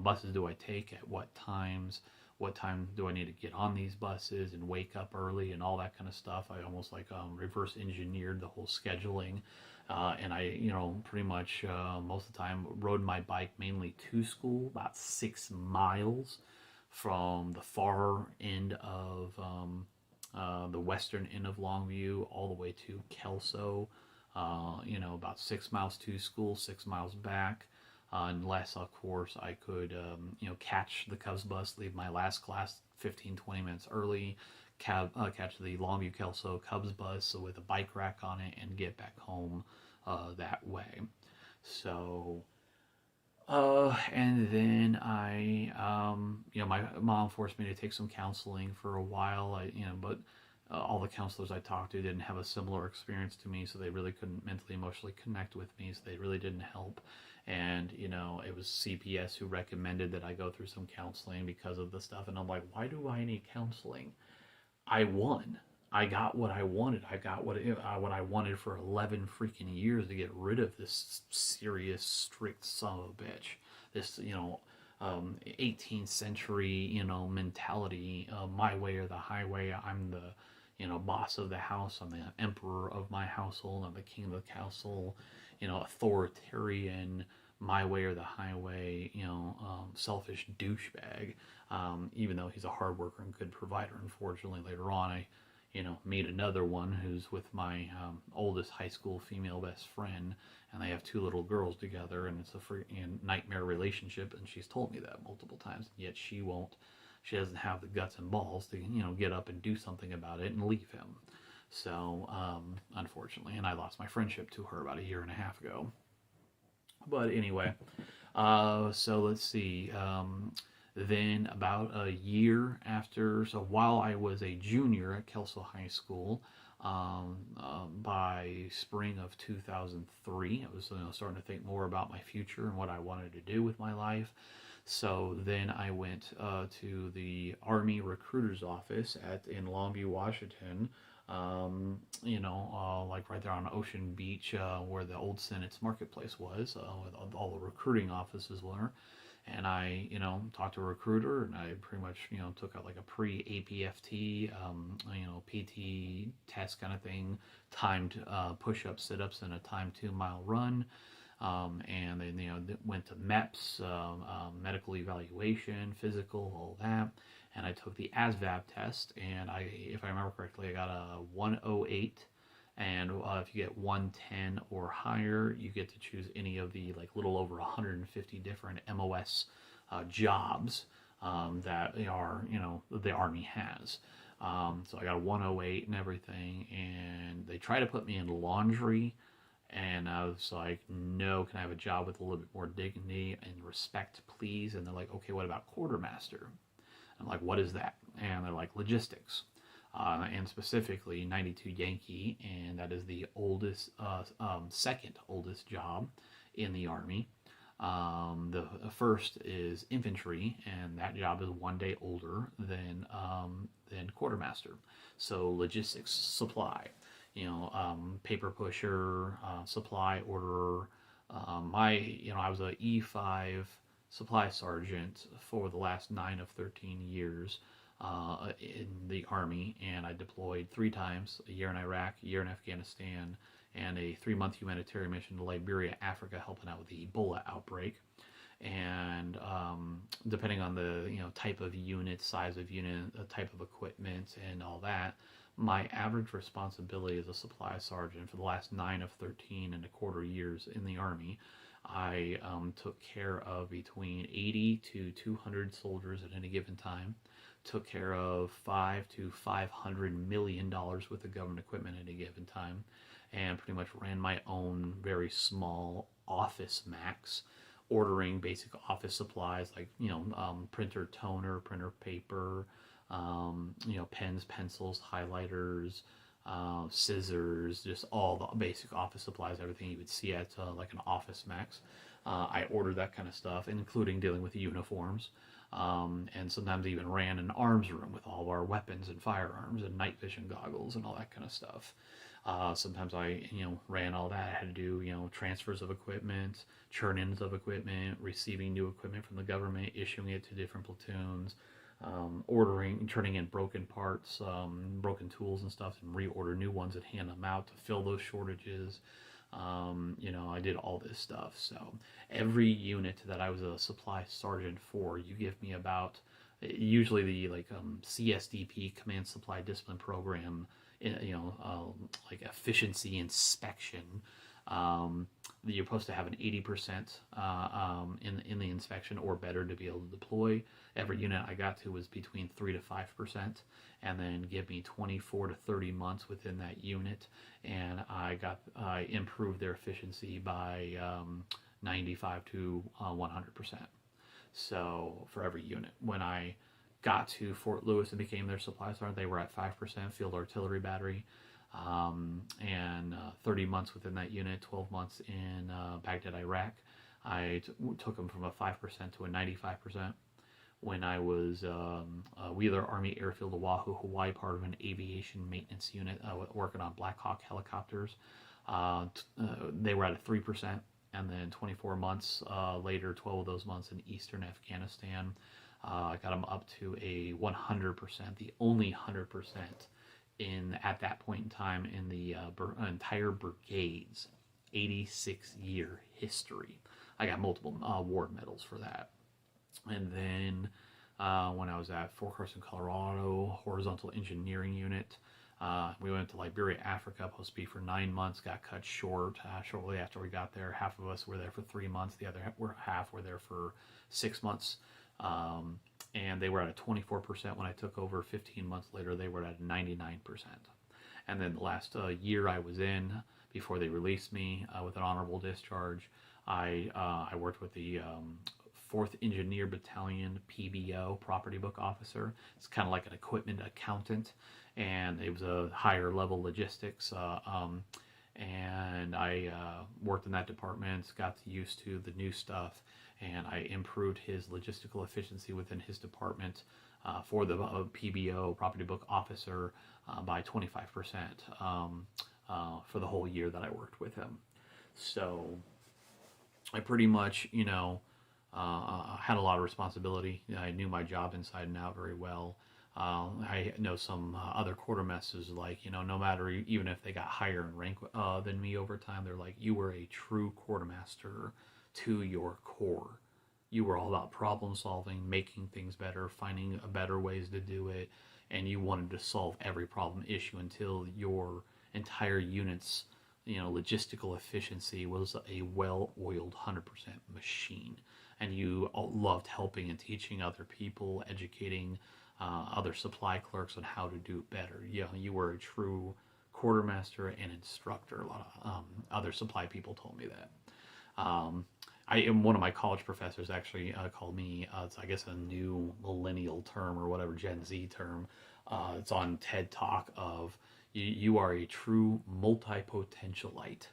buses do I take at what times? What time do I need to get on these buses and wake up early and all that kind of stuff? I almost like reverse engineered the whole scheduling, and I pretty much most of the time rode my bike mainly to school, about 6 miles from the far end of the western end of Longview all the way to Kelso. About 6 miles to school, 6 miles back. Unless, of course, I could, catch the Cubs bus, leave my last class 15, 20 minutes early, catch the Longview Kelso Cubs bus with a bike rack on it, and get back home that way. So, and then my mom forced me to take some counseling for a while. But all the counselors I talked to didn't have a similar experience to me, so they really couldn't mentally, emotionally connect with me, so they really didn't help. And, it was CPS who recommended that I go through some counseling because of the stuff. And I'm like, why do I need counseling? I won. I got what I wanted. I got what I wanted for 11 freaking years, to get rid of this serious, strict son of a bitch. This, 18th century, mentality, my way or the highway. I'm the, boss of the house. I'm the emperor of my household. I'm the king of the castle. Authoritarian, my way or the highway, selfish douchebag. Even though he's a hard worker and good provider, unfortunately, later on I, meet another one who's with my oldest high school female best friend, and they have two little girls together, and it's a freaking nightmare relationship, and she's told me that multiple times, and yet she doesn't have the guts and balls to, get up and do something about it and leave him. So, unfortunately, and I lost my friendship to her about a year and a half ago. But anyway, so let's see. Then about a year after, so while I was a junior at Kelso High School, by spring of 2003, I was starting to think more about my future and what I wanted to do with my life. So then I went to the Army recruiter's office in Longview, Washington, like right there on Ocean Beach, where the old Senate's Marketplace was, with all the recruiting offices were. And I, talked to a recruiter, and I pretty much, took out like a pre-APFT, PT test kind of thing, timed push-ups, sit-ups, and a timed 2-mile run. And then, went to MEPS, medical evaluation, physical, all that. And I took the ASVAB test, and if I remember correctly, I got a 108. And if you get 110 or higher, you get to choose any of the little over 150 different MOS jobs that the Army has. So I got a 108 and everything, and they try to put me in laundry. And I was like, no, can I have a job with a little bit more dignity and respect, please? And they're like, okay, what about quartermaster? I'm like, what is that? And they're like, logistics. And specifically 92 Yankee, and that is the oldest, second oldest job in the Army. The first is infantry, and that job is one day older than quartermaster. So logistics, supply, paper pusher, supply orderer. I was a E5 supply sergeant for the last 9 of 13 years in the Army, and I deployed 3 times, a year in Iraq, a year in Afghanistan, and a 3-month humanitarian mission to Liberia, Africa, helping out with the Ebola outbreak. And depending on the type of unit, size of unit, the type of equipment, and all that, my average responsibility as a supply sergeant for the last 9 of 13 and a quarter years in the Army, I took care of between 80 to 200 soldiers at any given time, took care of $5 to $500 million worth of government equipment at any given time, and pretty much ran my own very small office max, ordering basic office supplies like printer toner, printer paper, pens, pencils, highlighters, scissors, just all the basic office supplies, everything you would see at like an Office Max. I ordered that kind of stuff, including dealing with uniforms. And sometimes even ran an arms room with all of our weapons and firearms and night vision goggles and all that kind of stuff. Sometimes I, ran all that. I had to do, transfers of equipment, churn-ins of equipment, receiving new equipment from the government, issuing it to different platoons, ordering, turning in broken parts, broken tools and stuff, and reorder new ones and hand them out to fill those shortages. I did all this stuff. So every unit that I was a supply sergeant for, you give me about, usually the CSDP, Command Supply Discipline Program, like efficiency inspection. You're supposed to have an 80% in the inspection or better to be able to deploy. Every unit I got to was between 3 to 5%, and then give me 24 to 30 months within that unit, and I improved their efficiency by 95 to 100%. So for every unit, when I got to Fort Lewis and became their supply sergeant, they were at 5% field artillery battery. And 30 months within that unit, 12 months in Baghdad, Iraq. I took them from a 5% to a 95%. When I was Wheeler Army Airfield, Oahu, Hawaii, part of an aviation maintenance unit working on Black Hawk helicopters, they were at a 3%. And then 24 months later, 12 of those months in Eastern Afghanistan, I got them up to a 100%, the only 100% at that point in time in the entire brigade's 86-year history. I got multiple war medals for that. And then when I was at Fort Carson, Colorado, Horizontal Engineering Unit, we went to Liberia, Africa, supposed to be for 9 months, got cut short shortly after we got there. Half of us were there for 3 months, the other half were there for 6 months. And they were at a 24% when I took over. 15 months later, they were at 99%. And then the last year I was in, before they released me with an honorable discharge, I worked with the 4th Engineer Battalion PBO, Property Book Officer. It's kind of like an equipment accountant, and it was a higher level logistics. And I worked in that department, got used to the new stuff, and I improved his logistical efficiency within his department for the PBO, Property Book Officer, by 25% for the whole year that I worked with him. So I pretty much, had a lot of responsibility. I knew my job inside and out very well. I know some other quartermasters, no matter, even if they got higher in rank than me over time, they're like, you were a true quartermaster to your core. You were all about problem solving, making things better, finding better ways to do it, and you wanted to solve every problem issue until your entire unit's logistical efficiency was a well-oiled 100% machine. And you loved helping and teaching other people, educating other supply clerks on how to do it better. You were a true quartermaster and instructor. A lot of other supply people told me that. One of my college professors actually called me, it's I guess a new millennial term or whatever, Gen Z term. It's on TED Talk of you are a true multi-potentialite.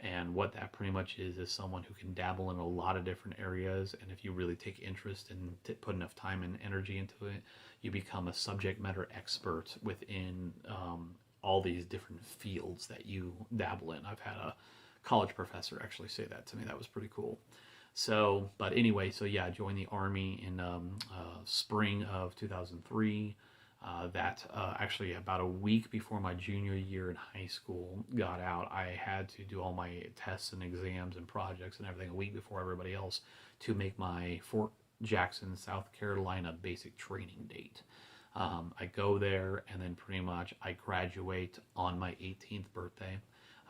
And what that pretty much is someone who can dabble in a lot of different areas. And if you really take interest and put enough time and energy into it, you become a subject matter expert within all these different fields that you dabble in. I've had a college professor actually say that to me. That was pretty cool. So, but anyway, I joined the Army in spring of 2003. Actually about a week before my junior year in high school got out, I had to do all my tests and exams and projects and everything a week before everybody else to make my Fort Jackson, South Carolina basic training date. I go there, and then pretty much I graduate on my 18th birthday.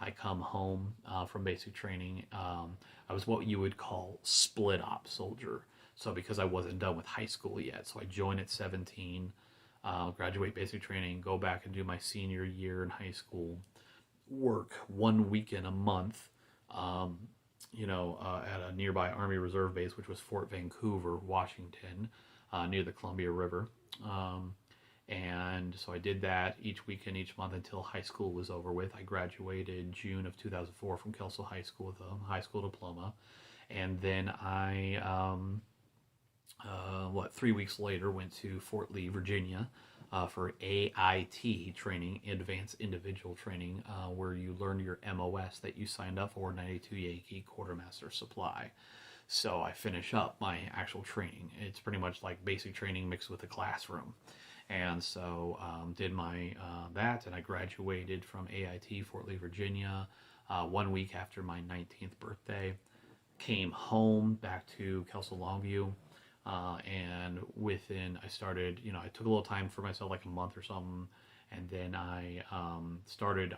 I come home from basic training. I was what you would call split op soldier. So because I wasn't done with high school yet, so I join at 17, graduate basic training, go back and do my senior year in high school, work 1 weekend a month, at a nearby Army Reserve base, which was Fort Vancouver, Washington, near the Columbia River. And so I did that each weekend, each month until high school was over with. I graduated June of 2004 from Kelso High School with a high school diploma. And then I, 3 weeks later, went to Fort Lee, Virginia for AIT training, Advanced Individual Training, where you learn your MOS that you signed up for, 92 Yankee Quartermaster Supply. So I finish up my actual training. It's pretty much like basic training mixed with a classroom. And so did my that, and I graduated from AIT, Fort Lee, Virginia, 1 week after my 19th birthday. Came home back to Kelso Longview, and I started, I took a little time for myself, like a month or something, and then I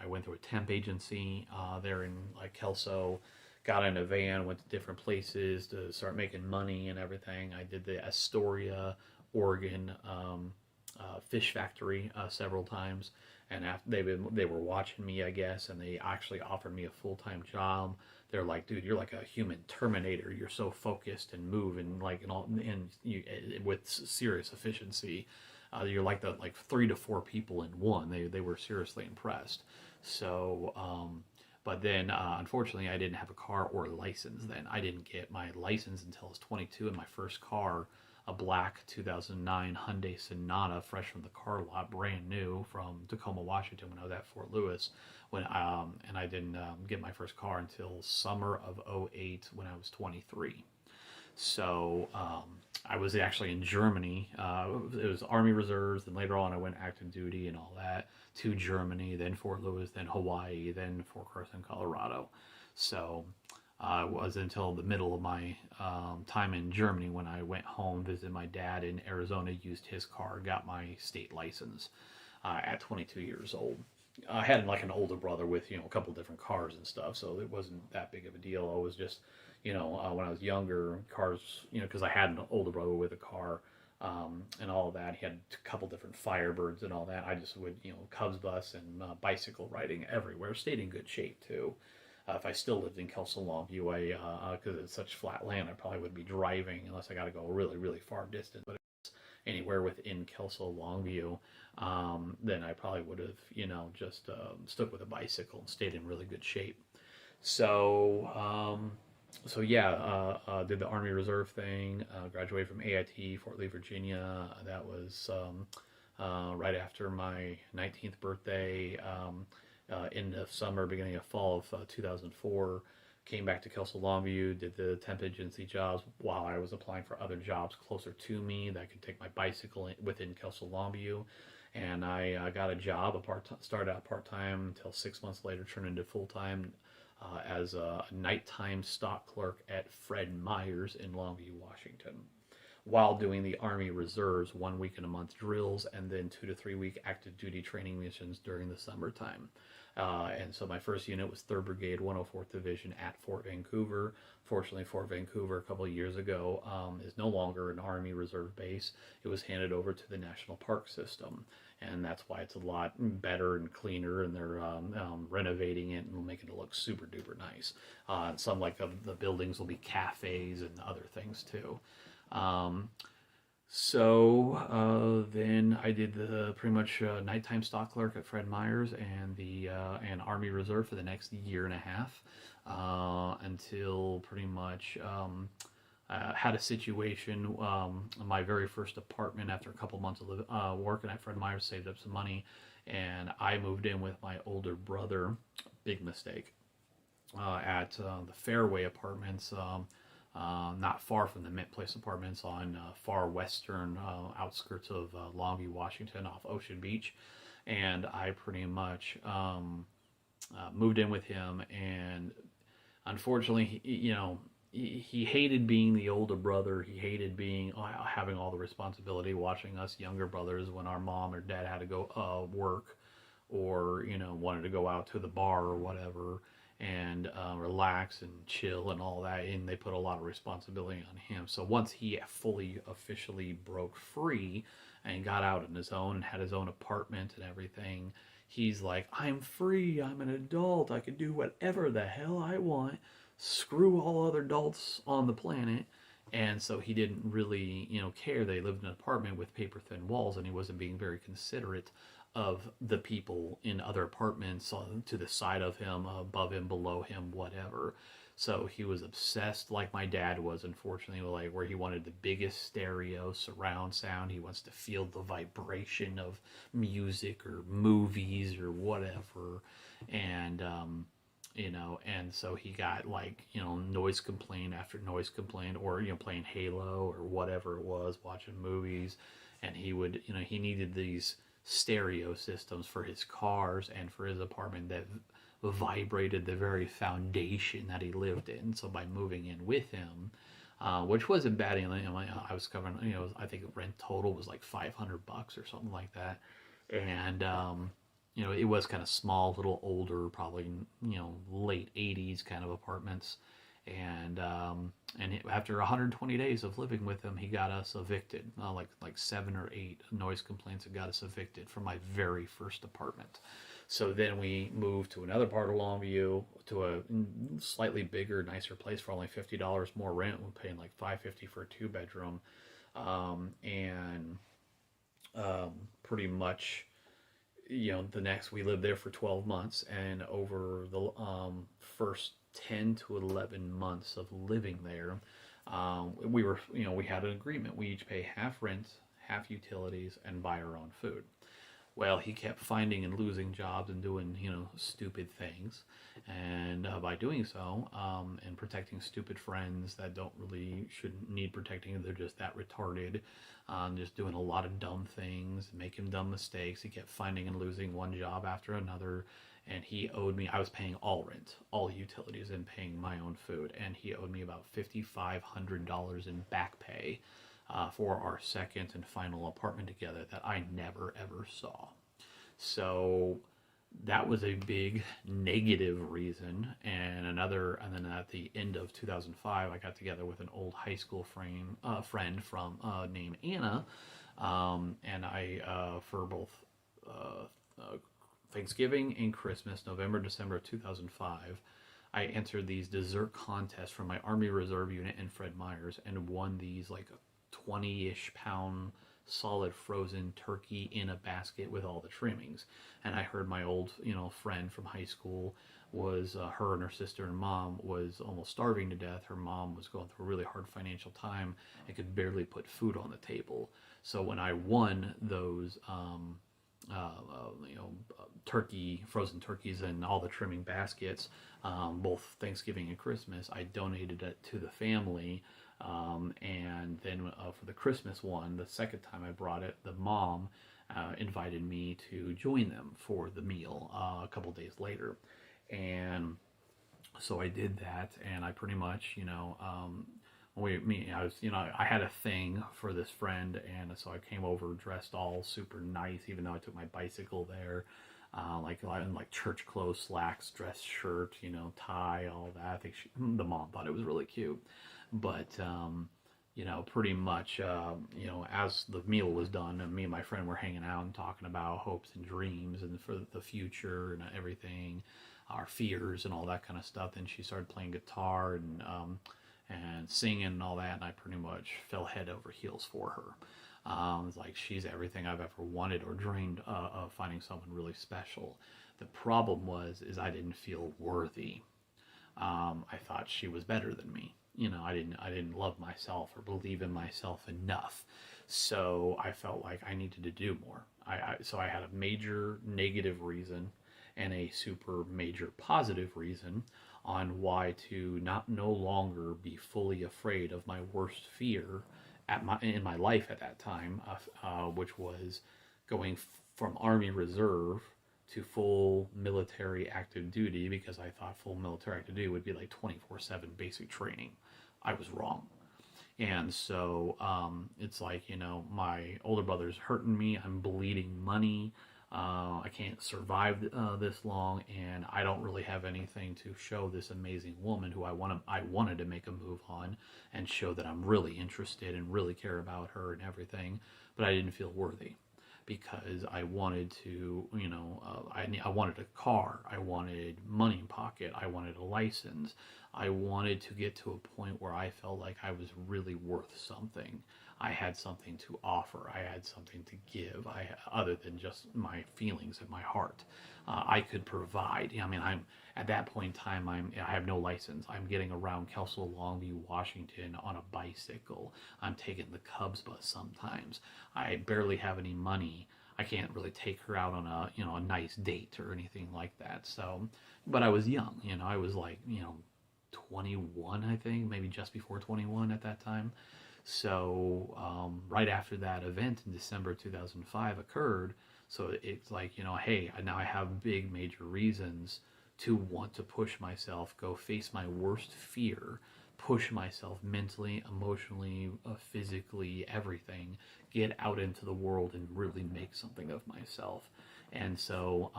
went through a temp agency there in like Kelso, got in a van, went to different places to start making money and everything. I did the Astoria, Oregon fish factory several times, and after they were watching me, I guess, and they actually offered me a full-time job. They're like, dude, you're like a human Terminator. You're so focused and move and with serious efficiency. You're like 3 to 4 people in one. They were seriously impressed. So, but then unfortunately, I didn't have a car or a license. Then I didn't get my license until I was 22, and my first car, a black 2009 Hyundai Sonata, fresh from the car lot, brand new from Tacoma, Washington, when I was at Fort Lewis. And I didn't get my first car until summer of '08 when I was 23. So I was actually in Germany. It was Army Reserves, and later on I went active duty and all that to Germany, then Fort Lewis, then Hawaii, then Fort Carson, Colorado. So it was until the middle of my time in Germany when I went home, visited my dad in Arizona, used his car, got my state license at 22 years old. I had like an older brother with, a couple different cars and stuff, so it wasn't that big of a deal. I was just, when I was younger, cars, because I had an older brother with a car and all of that. He had a couple different Firebirds and all that. I just would, Cubs bus and bicycle riding everywhere. Stayed in good shape too. If I still lived in Kelso Longview, because it's such flat land, I probably would be driving unless I got to go a really, really far distance. But if it's anywhere within Kelso Longview, then I probably would have, just stuck with a bicycle and stayed in really good shape. So, did the Army Reserve thing, graduated from AIT, Fort Lee, Virginia. That was right after my 19th birthday. In the summer, beginning of fall of 2004, came back to Kelso Longview, did the temp agency jobs while I was applying for other jobs closer to me that could take my bicycle within Kelso Longview. And I got a job, started out part-time until 6 months later turned into full-time as a nighttime stock clerk at Fred Meyer's in Longview, Washington, while doing the Army Reserves 1 week in a month drills and then 2 to 3 week active duty training missions during the summertime. And so my first unit was 3rd Brigade, 104th Division at Fort Vancouver. Fortunately, Fort Vancouver a couple of years ago is no longer an Army Reserve base. It was handed over to the National Park System, and that's why it's a lot better and cleaner, and they're renovating it and making it look super duper nice. And some the buildings will be cafes and other things too. Then I did the pretty much nighttime stock clerk at Fred Meyer's and Army Reserve for the next year and a half until pretty much had a situation. My very first apartment after a couple months of working at Fred Meyer's, saved up some money, and I moved in with my older brother. Big mistake. At the Fairway Apartments. not far from the Mint Place Apartments on far western outskirts of Longview, Washington, off Ocean Beach. And I pretty much moved in with him. And unfortunately, he hated being the older brother. He hated being having all the responsibility, watching us younger brothers when our mom or dad had to go work, or wanted to go out to the bar or whatever, and relax and chill and all that. And they put a lot of responsibility on him. So once he fully officially broke free and got out on his own and had his own apartment and everything, he's like, I'm free. I'm an adult. I can do whatever the hell I want. Screw all other adults on the planet. And so he didn't really, care. They lived in an apartment with paper thin walls, and he wasn't being very considerate of the people in other apartments to the side of him, above him, below him, whatever. So he was obsessed, like my dad was, unfortunately, like where he wanted the biggest stereo surround sound. He wants to feel the vibration of music or movies or whatever. And and so he got noise complaint after noise complaint, or playing Halo or whatever it was, watching movies. And he would, he needed these stereo systems for his cars and for his apartment that vibrated the very foundation that he lived in. So by moving in with him, which wasn't bad, I was covering, I think rent total was like $500 or something like that. And it was kind of small, little older, probably late 80s kind of apartments. And after 120 days of living with him, he got us evicted. Like 7 or 8 noise complaints that got us evicted from my very first apartment. So then we moved to another part of Longview, to a slightly bigger, nicer place for only $50 more rent. We're paying like $550 for a 2-bedroom, and pretty much, we lived there for 12 months, and over the first 10 to 11 months of living there, we had an agreement. We each pay half rent, half utilities, and buy our own food. Well, he kept finding and losing jobs and doing, stupid things. And by doing so, and protecting stupid friends that shouldn't need protecting, they're just that retarded, just doing a lot of dumb things, making dumb mistakes. He kept finding and losing one job after another. And he owed me, I was paying all rent, all utilities, and paying my own food. And he owed me about $5,500 in back pay for our second and final apartment together that I never ever saw. So that was a big negative reason. And then at the end of 2005, I got together with an old high school friend from named Anna, and I for both Thanksgiving and Christmas, November, December of 2005, I entered these dessert contests from my Army Reserve unit and Fred Meyer's, and won these like 20-ish pound solid frozen turkey in a basket with all the trimmings. And I heard my old friend from high school was her and her sister and mom was almost starving to death. Her mom was going through a really hard financial time and could barely put food on the table. So when I won those frozen turkeys and all the trimming baskets, both Thanksgiving and Christmas, I donated it to the family. And then for the Christmas one, the second time I brought it, the mom invited me to join them for the meal a couple days later. And so I did that, and I pretty much, I had a thing for this friend, and so I came over dressed all super nice, even though I took my bicycle there, like church clothes, slacks, dress shirt, tie, all that. I think the mom thought it was really cute. But, pretty much, as the meal was done, and me and my friend were hanging out and talking about hopes and dreams and for the future and everything, our fears and all that kind of stuff. Then she started playing guitar and singing and all that, and I pretty much fell head over heels for her. It's like she's everything I've ever wanted or dreamed of, finding someone really special. The problem is I didn't feel worthy. I thought she was better than me. I didn't love myself or believe in myself enough. So I felt like I needed to do more. So I had a major negative reason and a super major positive reason on why to not no longer be fully afraid of my worst fear in my life at that time, which was going from Army Reserve to full military active duty, because I thought full military active duty would be like 24/7 basic training. I was wrong. And so it's like, my older brother's hurting me. I'm bleeding money. I can't survive this long, and I don't really have anything to show this amazing woman who I wanted to make a move on and show that I'm really interested and really care about her and everything, but I didn't feel worthy because I wanted to, I wanted a car, I wanted money in pocket, I wanted a license, I wanted to get to a point where I felt like I was really worth something. I had something to offer. I had something to give. Other than just my feelings and my heart, I could provide. I mean, I'm at that point in time. I have no license. I'm getting around Kelso Longview, Washington on a bicycle. I'm taking the Cubs bus sometimes. I barely have any money. I can't really take her out on a nice date or anything like that. So, but I was young. I was like 21, I think, maybe just before 21 at that time. So right after that event in December 2005 occurred, so it's like, hey, now I have big major reasons to want to push myself, go face my worst fear, push myself mentally, emotionally, physically, everything, get out into the world and really make something of myself. And so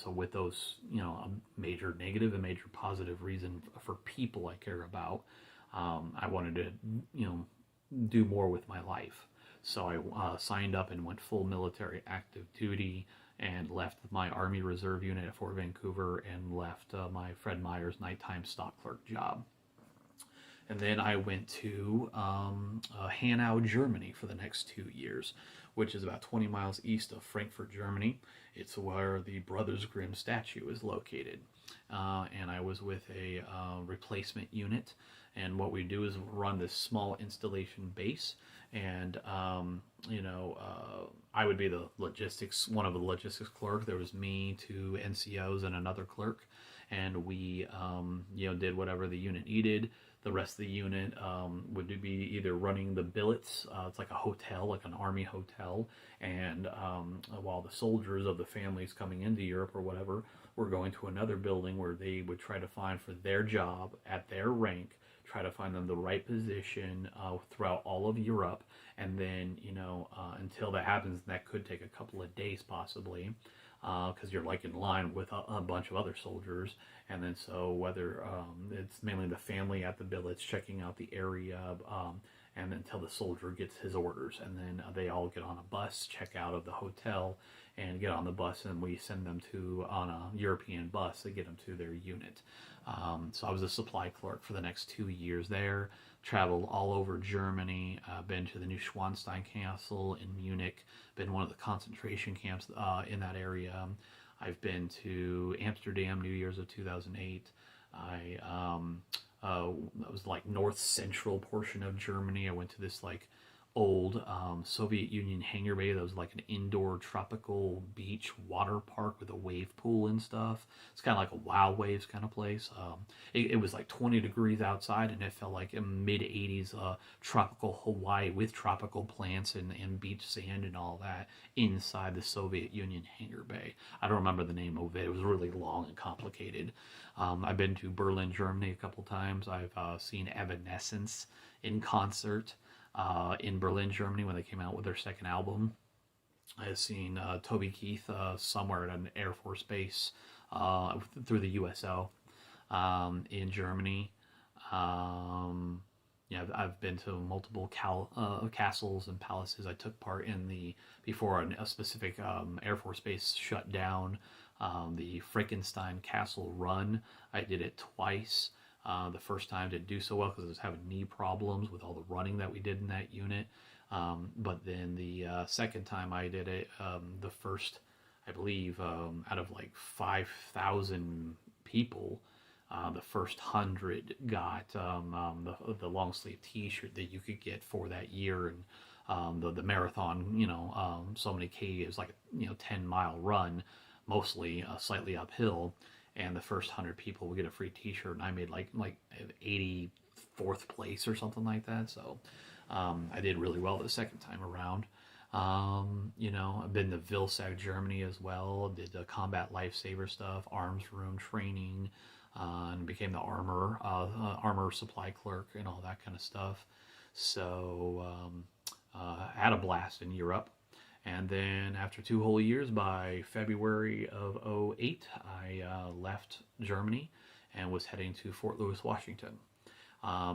with those, a major negative and major positive reason for people I care about, I wanted to, do more with my life. So I signed up and went full military active duty and left my Army Reserve unit at Fort Vancouver and left my Fred Meyer's nighttime stock clerk job. And then I went to Hanau, Germany for the next 2 years, which is about 20 miles east of Frankfurt, Germany. It's where the Brothers Grimm statue is located. And I was with a replacement unit. And what we do is run this small installation base. And, I would be one of the logistics clerk. There was me, 2 NCOs, and another clerk. And we, did whatever the unit needed. The rest of the unit would be either running the billets. It's like a hotel, like an army hotel. And while the soldiers of the families coming into Europe or whatever were going to another building where they would try to find for their job at their rank, try to find them the right position throughout all of Europe. And then, until that happens, that could take a couple of days possibly. Because you're like in line with a bunch of other soldiers, and then so whether it's mainly the family at the billets checking out the area, and until the soldier gets his orders, and then they all get on a bus, check out of the hotel, and get on the bus, and we send them on a European bus to get them to their unit. So I was a supply clerk for the next 2 years there. Traveled all over Germany, been to the Neuschwanstein Castle in Munich, been one of the concentration camps in that area. I've been to Amsterdam, New Year's of 2008. That was like north central portion of Germany. I went to this like old Soviet Union hangar bay that was like an indoor tropical beach water park with a wave pool and stuff. It's kind of like a Wild Waves kind of place. It was like 20 degrees outside, and it felt like a mid-80s tropical Hawaii with tropical plants and beach sand and all that inside the Soviet Union hangar bay. I don't remember the name of it. It was really long and complicated. I've been to Berlin, Germany a couple times. I've seen Evanescence in concert. In Berlin, Germany, when they came out with their second album. I've seen Toby Keith somewhere at an Air Force base through the USO in Germany. I've been to multiple castles and palaces. I took part in before a specific Air Force base shut down, the Frankenstein Castle run. I did it twice. The first time didn't do so well because I was having knee problems with all the running that we did in that unit. But then the second time I did it, the first, I believe, out of like 5,000 people, the first 100 got the long sleeve T-shirt that you could get for that year, and the marathon. So many K. It was like a 10-mile run, mostly slightly uphill. and the first 100 people will get a free T-shirt. And I made like 84th place or something like that. So I did really well the second time around. I've been to Vilsack, Germany as well. Did the combat lifesaver stuff, arms room training, and became the armor supply clerk and all that kind of stuff. So had a blast in Europe. And then after 2 whole years, by February of '08, I left Germany and was heading to Fort Lewis, Washington.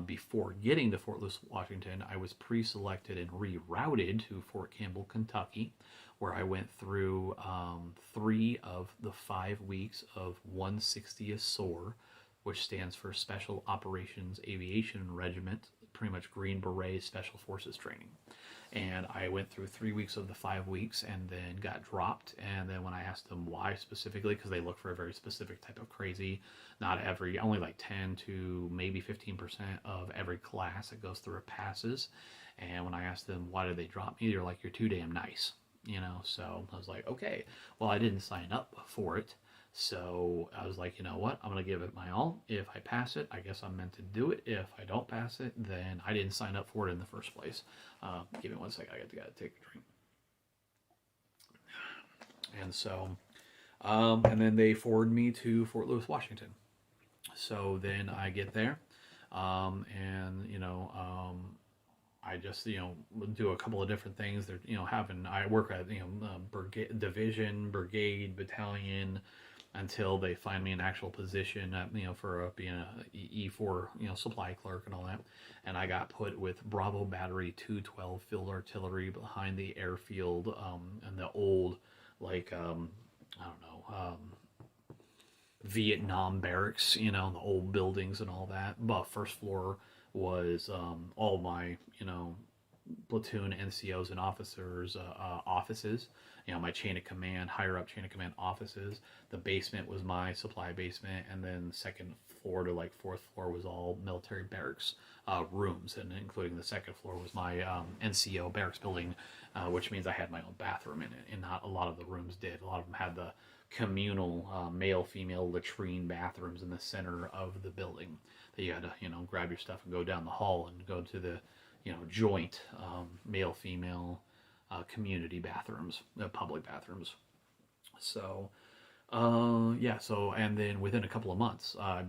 Before getting to Fort Lewis, Washington, I was pre-selected and rerouted to Fort Campbell, Kentucky, where I went through 3 of the 5 weeks of 160th SOAR, which stands for Special Operations Aviation Regiment, pretty much Green Beret Special Forces training. And I went through 3 weeks of the 5 weeks and then got dropped. And then when I asked them why specifically, because they look for a very specific type of crazy, only like 10 to maybe 15% of every class that goes through it passes. And when I asked them why did they drop me, they're like, you're too damn nice. So I was like, okay, well, I didn't sign up for it. So I was like, you know what? I'm going to give it my all. If I pass it, I guess I'm meant to do it. If I don't pass it, then I didn't sign up for it in the first place. Give me 1 second. I got to take a drink. And so, and then they forwarded me to Fort Lewis, Washington. So then I get there, I just, do a couple of different things. They're, I work at, brigade, battalion, until they find me an actual position, for being a E4, supply clerk and all that. And I got put with Bravo Battery 212 Field Artillery behind the airfield, and the old, Vietnam barracks, the old buildings and all that. But first floor was all my, platoon NCOs and officers' offices. My chain of command, higher up chain of command offices. The basement was my supply basement, and then second floor to fourth floor was all military barracks rooms, and including the second floor was my NCO barracks building, which means I had my own bathroom in it, and not a lot of the rooms did. A lot of them had the communal male-female latrine bathrooms in the center of the building that you had to, grab your stuff and go down the hall and go to the, joint male-female community bathrooms, public bathrooms. So, and then within a couple of months, I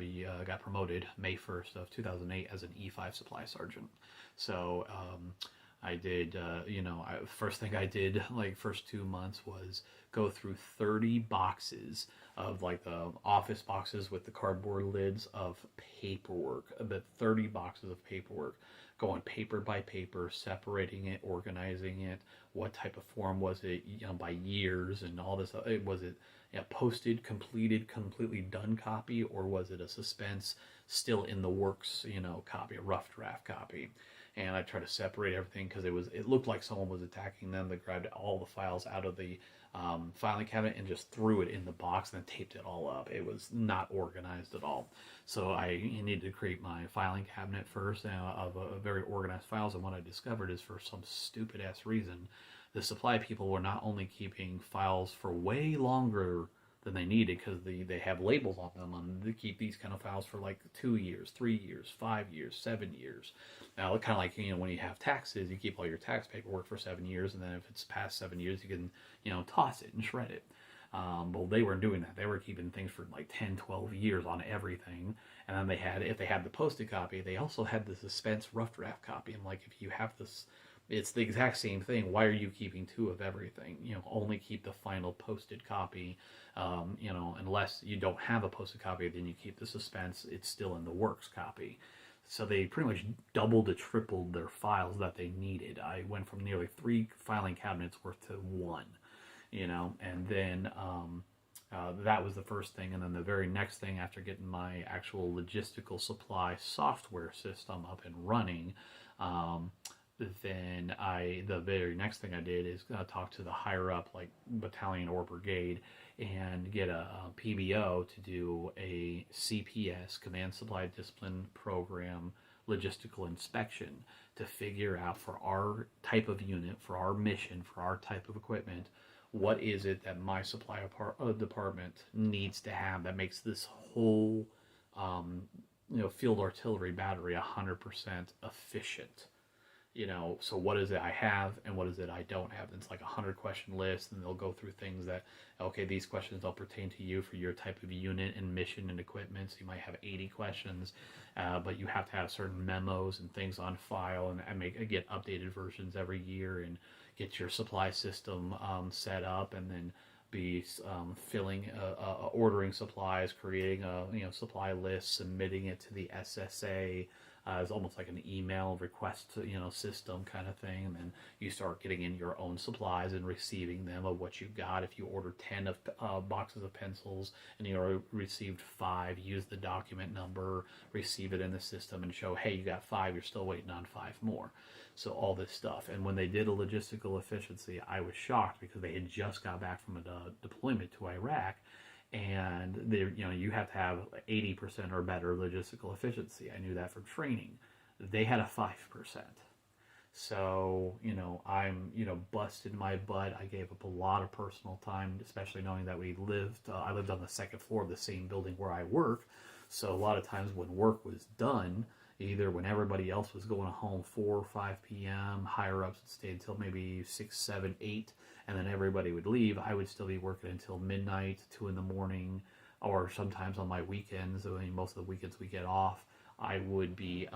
got promoted May 1st of 2008 as an E5 supply sergeant. So, I did, first thing I did, first 2 months was go through 30 boxes of the office boxes with the cardboard lids of paperwork, about 30 boxes of paperwork, going paper by paper, separating it, organizing it, what type of form was it, by years and all this. Was it posted, completed, completely done copy, or was it a suspense, still in the works, copy, a rough draft copy? And I tried to separate everything because it looked like someone was attacking them. They grabbed all the files out of the filing cabinet and just threw it in the box and then taped it all up. It was not organized at all. So I needed to create my filing cabinet first of a very organized files. And what I discovered is, for some stupid ass reason, the supply people were not only keeping files for way longer than they needed, because they have labels on them, and they keep these kind of files for 2 years, 3 years, 5 years, 7 years. Now, kind of like, when you have taxes, you keep all your tax paperwork for 7 years, and then if it's past 7 years, you can, toss it and shred it. Well, they weren't doing that. They were keeping things for 10, 12 years on everything. And then if they had the posted copy, they also had the suspense rough draft copy. And if you have this, it's the exact same thing. Why are you keeping 2 of everything? Only keep the final posted copy. Unless you don't have a posted copy, then you keep the suspense. It's still in the works copy. So they pretty much doubled to tripled their files that they needed. I went from nearly 3 filing cabinets worth to 1, and then that was the first thing. And then the very next thing, after getting my actual logistical supply software system up and running, then the very next thing I did is talk to the higher up, battalion or brigade, and get a PBO to do a CPS, Command Supply Discipline Program, logistical inspection, to figure out, for our type of unit, for our mission, for our type of equipment, what is it that my department needs to have that makes this whole um, field artillery battery 100% efficient. So what is it I have and what is it I don't have? It's like 100 question list, and they'll go through things that, okay, these questions don't pertain to you for your type of unit and mission and equipment. So you might have 80 questions, but you have to have certain memos and things on file, and get updated versions every year, and get your supply system set up, and then be filling, ordering supplies, creating a supply list, submitting it to the SSA. It's almost like an email request, system kind of thing. And then you start getting in your own supplies and receiving them of what you got. If you order 10 of boxes of pencils and you received 5, use the document number, receive it in the system, and show, hey, you got 5. You're still waiting on 5 more. So all this stuff. And when they did a logistical efficiency, I was shocked because they had just got back from a deployment to Iraq. And you have to have 80% or better logistical efficiency. I knew that from training. They had a 5%. So, I'm, busted my butt. I gave up a lot of personal time, especially knowing that I lived on the second floor of the same building where I work. So a lot of times when work was done, either when everybody else was going home 4 or 5 p.m., higher ups would stay until maybe 6, 7, 8, and then everybody would leave. I would still be working until midnight, 2 in the morning, or sometimes on my weekends. I mean, most of the weekends we get off, I would be,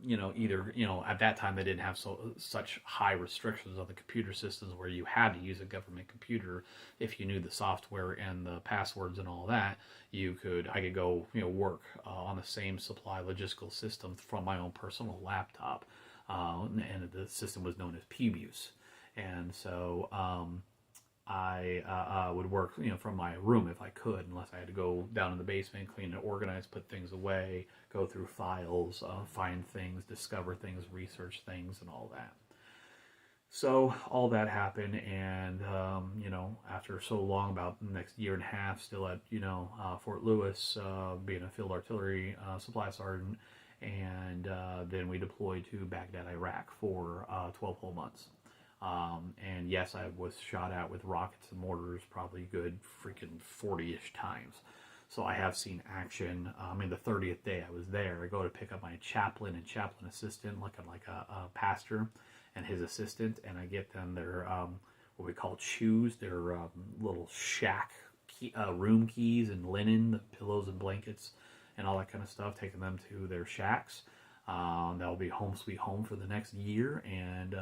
either, at that time they didn't have such high restrictions on the computer systems where you had to use a government computer. If you knew the software and the passwords and all that, I could go, work on the same supply logistical system from my own personal laptop. And the system was known as PBUS. And so I would work, from my room if I could, unless I had to go down in the basement, clean and organize, put things away, go through files, find things, discover things, research things, and all that. So all that happened, and after so long, about the next year and a half, still at Fort Lewis, being a field artillery supply sergeant, and then we deployed to Baghdad, Iraq for 12 whole months. And yes, I was shot at with rockets and mortars probably good freaking 40-ish times. So I have seen action. The 30th day I was there, I go to pick up my chaplain and chaplain assistant, looking like a pastor, and his assistant, and I get them their what we call chews, their little shack room keys and linen, the pillows and blankets, and all that kind of stuff, taking them to their shacks. That'll be home sweet home for the next year. And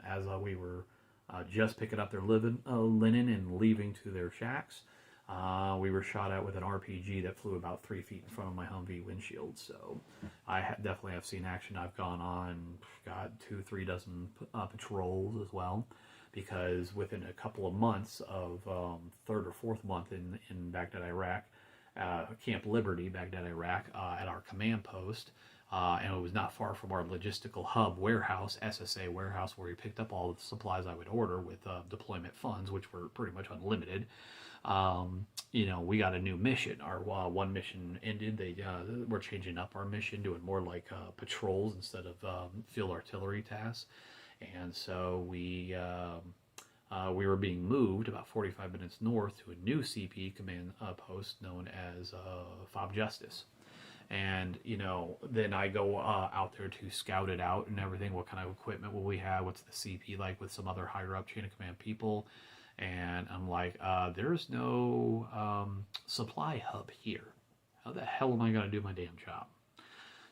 as we were just picking up their linen and leaving to their shacks, we were shot at with an RPG that flew about 3 feet in front of my Humvee windshield. So I definitely have seen action. I've gone on, 2-3 dozen patrols as well, because within a couple of months of third or fourth month in Baghdad, Iraq, Camp Liberty, Baghdad, Iraq, at our command post, and it was not far from our logistical hub warehouse, SSA warehouse, where we picked up all of the supplies I would order with deployment funds, which were pretty much unlimited. We got a new mission. Our one mission ended. They were changing up our mission, doing more like patrols instead of field artillery tasks. And so we were being moved about 45 minutes north to a new CP command post known as FOB Justice. And, then I go out there to scout it out and everything. What kind of equipment will we have? What's the CP like with some other higher up chain of command people? And I'm like, there's no supply hub here. How the hell am I going to do my damn job?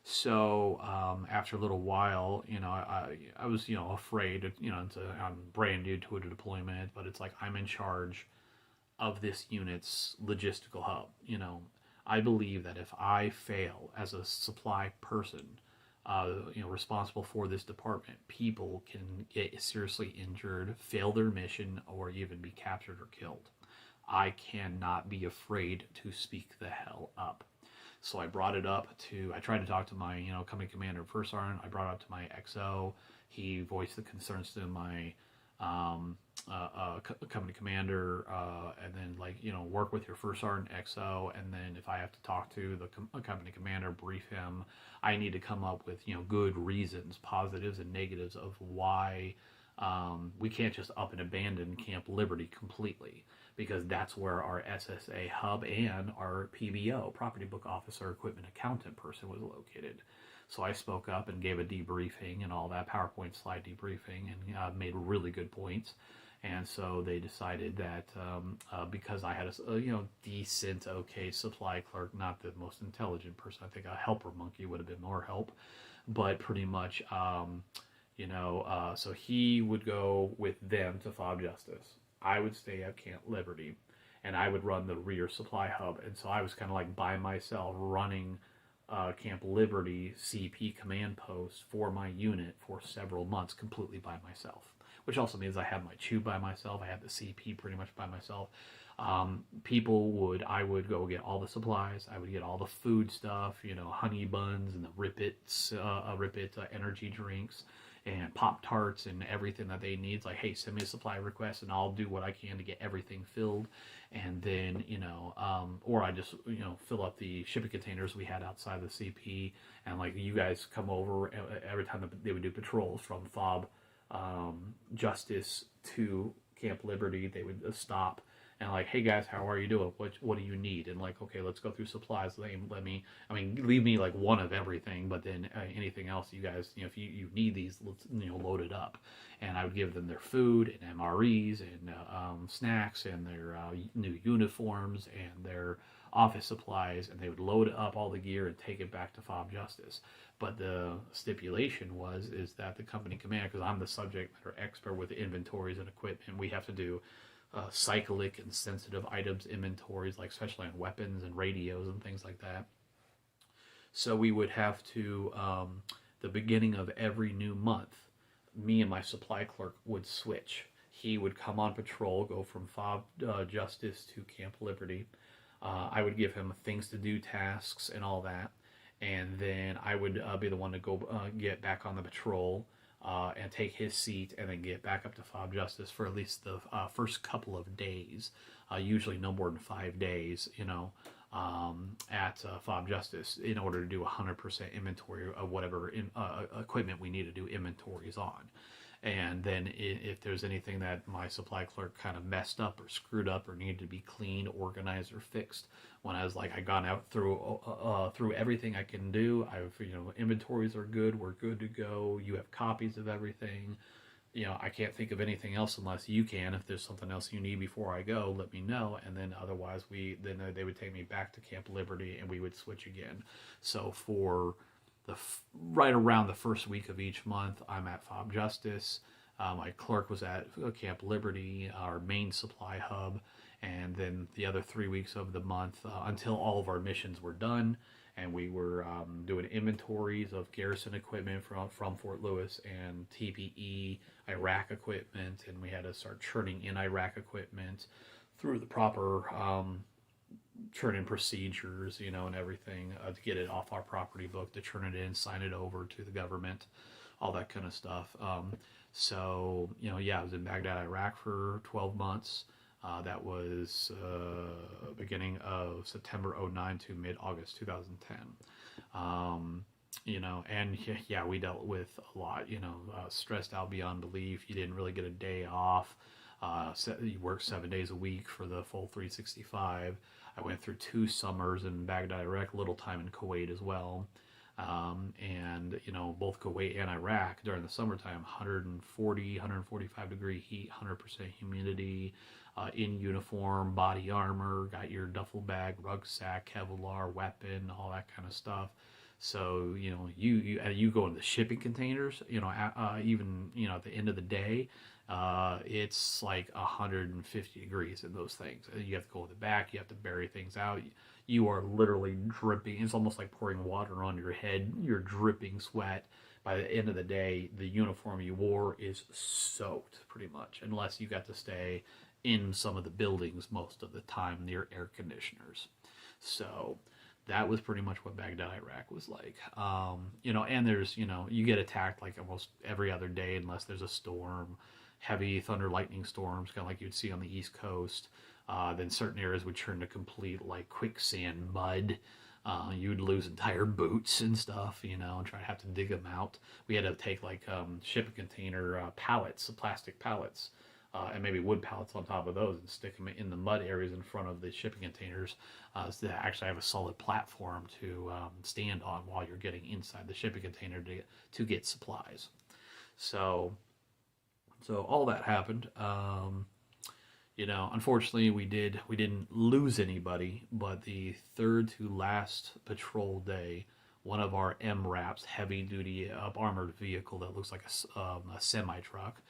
So after a little while, I was, afraid. I'm brand new to a deployment, but it's like I'm in charge of this unit's logistical hub. I believe that if I fail as a supply person, responsible for this department, people can get seriously injured, fail their mission, or even be captured or killed. I cannot be afraid to speak the hell up. So I brought it up I tried to talk to my, company commander, first sergeant. I brought it up to my XO. He voiced the concerns to my company commander, and then work with your first sergeant XO, and then if I have to talk to the company commander, brief him. I need to come up with good reasons, positives and negatives of why we can't just up and abandon Camp Liberty completely, because that's where our SSA hub and our PBO, property book officer equipment accountant person, was located. So I spoke up and gave a debriefing and all that, PowerPoint slide debriefing, and made really good points. And so they decided that because I had a decent, okay supply clerk, not the most intelligent person, I think a helper monkey would have been more help, but pretty much, so he would go with them to Fob Justice. I would stay at Camp Liberty, and I would run the rear supply hub. And so I was kind of like by myself running Camp Liberty CP command post for my unit for several months, completely by myself. Which also means I had my chew by myself. I had the CP pretty much by myself. I would go get all the supplies. I would get all the food stuff, honey buns and the Rip It energy drinks and Pop Tarts and everything that they need. It's like, hey, send me a supply request and I'll do what I can to get everything filled. And then, or I just, fill up the shipping containers we had outside the CP. And like, you guys come over every time they would do patrols from Fob Justice to Camp Liberty. They would stop and like, hey guys, how are you doing? What do you need? And like, okay, let's go through supplies. Leave me like one of everything, but then anything else you guys, if you need these, let's load it up. And I would give them their food and MREs and snacks and their new uniforms and their office supplies, and they would load up all the gear and take it back to Fob Justice. But the stipulation is that the company commander, because I'm the subject matter expert with inventories and equipment, we have to do cyclic and sensitive items inventories, like especially on weapons and radios and things like that. So we would have to, the beginning of every new month, me and my supply clerk would switch. He would come on patrol, go from Fob Justice to Camp Liberty. I would give him things to do, tasks, and all that. And then I would be the one to go get back on the patrol and take his seat and then get back up to Fob Justice for at least the first couple of days, usually no more than 5 days, at Fob Justice, in order to do 100% inventory of whatever equipment we need to do inventories on. And then if there's anything that my supply clerk kind of messed up or screwed up or needed to be cleaned, organized, or fixed, when I was like, I gone out through everything I can do. Inventories are good. We're good to go. You have copies of everything. I can't think of anything else unless you can. If there's something else you need before I go, let me know. And then otherwise, they would take me back to Camp Liberty and we would switch again. So for right around the first week of each month, I'm at Fob Justice. My clerk was at Camp Liberty, our main supply hub, and then the other 3 weeks of the month until all of our missions were done, and we were doing inventories of garrison equipment from Fort Lewis and TPE Iraq equipment, and we had to start churning in Iraq equipment through the proper churn-in procedures, and everything to get it off our property book, to churn it in, sign it over to the government, all that kind of stuff. So, I was in Baghdad, Iraq for 12 months. That was beginning of September 2009 to mid-August 2010. And we dealt with a lot, stressed out beyond belief. You didn't really get a day off. You worked 7 days a week for the full 365. I went through 2 summers in Baghdad, Iraq, a little time in Kuwait as well. Both Kuwait and Iraq during the summertime, 140, 145 degree heat, 100% humidity, in uniform, body armor, got your duffel bag, rucksack, Kevlar, weapon, all that kind of stuff. So, you go in the shipping containers, even, at the end of the day, it's like 150 degrees in those things. You have to go in the back, you have to bury things out. You are literally dripping. It's almost like pouring water on your head. You're dripping sweat. By the end of the day, the uniform you wore is soaked pretty much, unless you got to stay in some of the buildings most of the time near air conditioners. So that was pretty much what Baghdad, Iraq was like. And there's, you get attacked like almost every other day unless there's a storm, heavy thunder, lightning storms, kind of like you'd see on the East Coast. Then certain areas would turn to complete like quicksand mud. You'd lose entire boots and stuff, and try to have to dig them out. We had to take like shipping container pallets, plastic pallets, and maybe wood pallets on top of those, and stick them in the mud areas in front of the shipping containers, so that actually have a solid platform to stand on while you're getting inside the shipping container to get supplies. So all that happened. Unfortunately, we didn't lose anybody, but the third to last patrol day, one of our MRAPs, heavy duty armored vehicle that looks like a semi truck,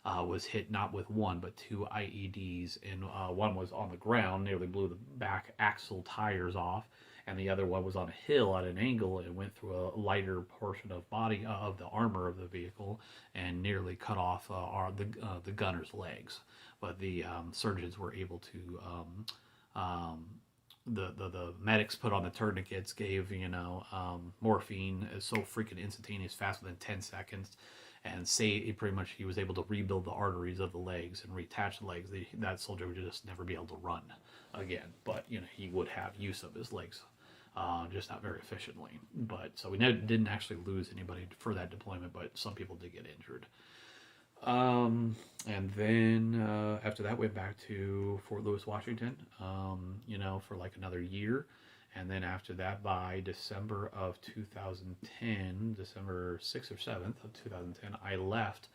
was hit not with one but two IEDs, and one was on the ground, nearly blew the back axle tires off, and the other one was on a hill at an angle and went through a lighter portion of body of the armor of the vehicle and nearly cut off the gunner's legs. But the surgeons were able to. The medics put on the tourniquets, gave morphine, so freaking instantaneous, fast within 10 seconds, and pretty much he was able to rebuild the arteries of the legs and reattach the legs. That soldier would just never be able to run again, but he would have use of his legs, just not very efficiently. But so we didn't actually lose anybody for that deployment, but some people did get injured. And then after that, went back to Fort Lewis, Washington, for like another year. And then after that, by December of 2010, December 6th or 7th of 2010, I left.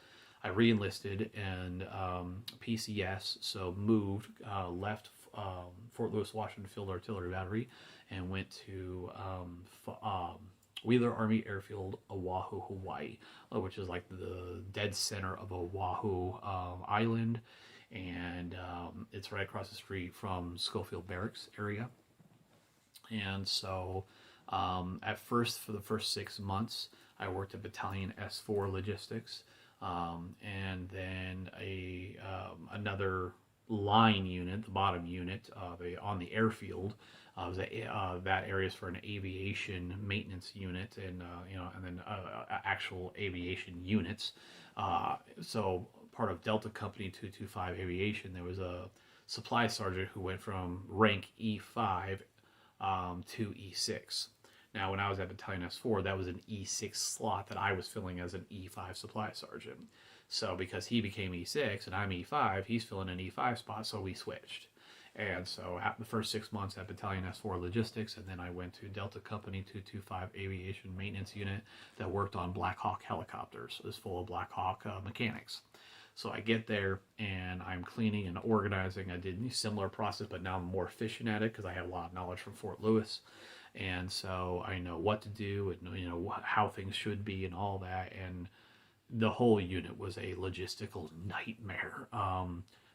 I re-enlisted in PCS, so left Fort Lewis, Washington Field Artillery Battery, and went to Wheeler Army Airfield, Oahu, Hawaii, which is like the dead center of Oahu Island, and it's right across the street from Schofield Barracks area. And so at first, for the first 6 months, I worked at Battalion S4 Logistics, and then another line unit, the bottom unit, on the airfield. That area is for an aviation maintenance unit, and then actual aviation units. So part of Delta Company 225 Aviation, there was a supply sergeant who went from rank E5 to E6. Now, when I was at Battalion S4, that was an E6 slot that I was filling as an E5 supply sergeant. So because he became E6 and I'm E5, he's filling an E5 spot, so we switched. And so the first 6 months at Battalion S4 Logistics, and then I went to Delta Company 225 Aviation Maintenance Unit that worked on Black Hawk helicopters. It was full of Black Hawk mechanics. So I get there, and I'm cleaning and organizing. I did a similar process, but now I'm more efficient at it because I have a lot of knowledge from Fort Lewis. And so I know what to do and how things should be and all that. And the whole unit was a logistical nightmare.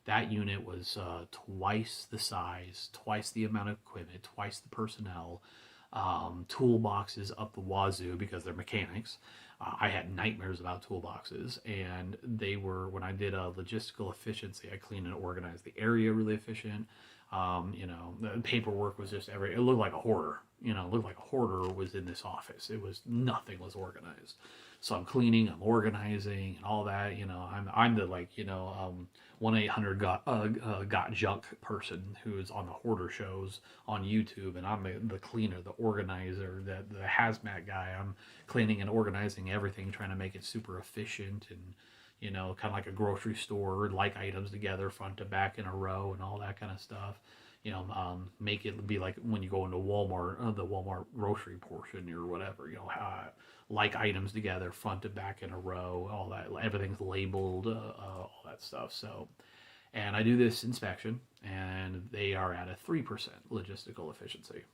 That unit was twice the size, twice the amount of equipment, twice the personnel, toolboxes up the wazoo because they're mechanics. I had nightmares about toolboxes, and they were, when I did logistical efficiency, I cleaned and organized the area really efficient. The paperwork was just it looked like a hoarder. It looked like a hoarder was in this office. Nothing was organized. So I'm cleaning, I'm organizing, and all that. I'm the 1-800 got junk person who's on the hoarder shows on YouTube, and I'm the cleaner, the organizer, the hazmat guy. I'm cleaning and organizing everything, trying to make it super efficient and kind of like a grocery store, like items together front to back in a row and all that kind of stuff. Make it be like when you go into Walmart, the Walmart grocery portion or whatever, like items together front to back in a row, all that, everything's labeled, all that stuff. So, and I do this inspection, and they are at a 3% logistical efficiency.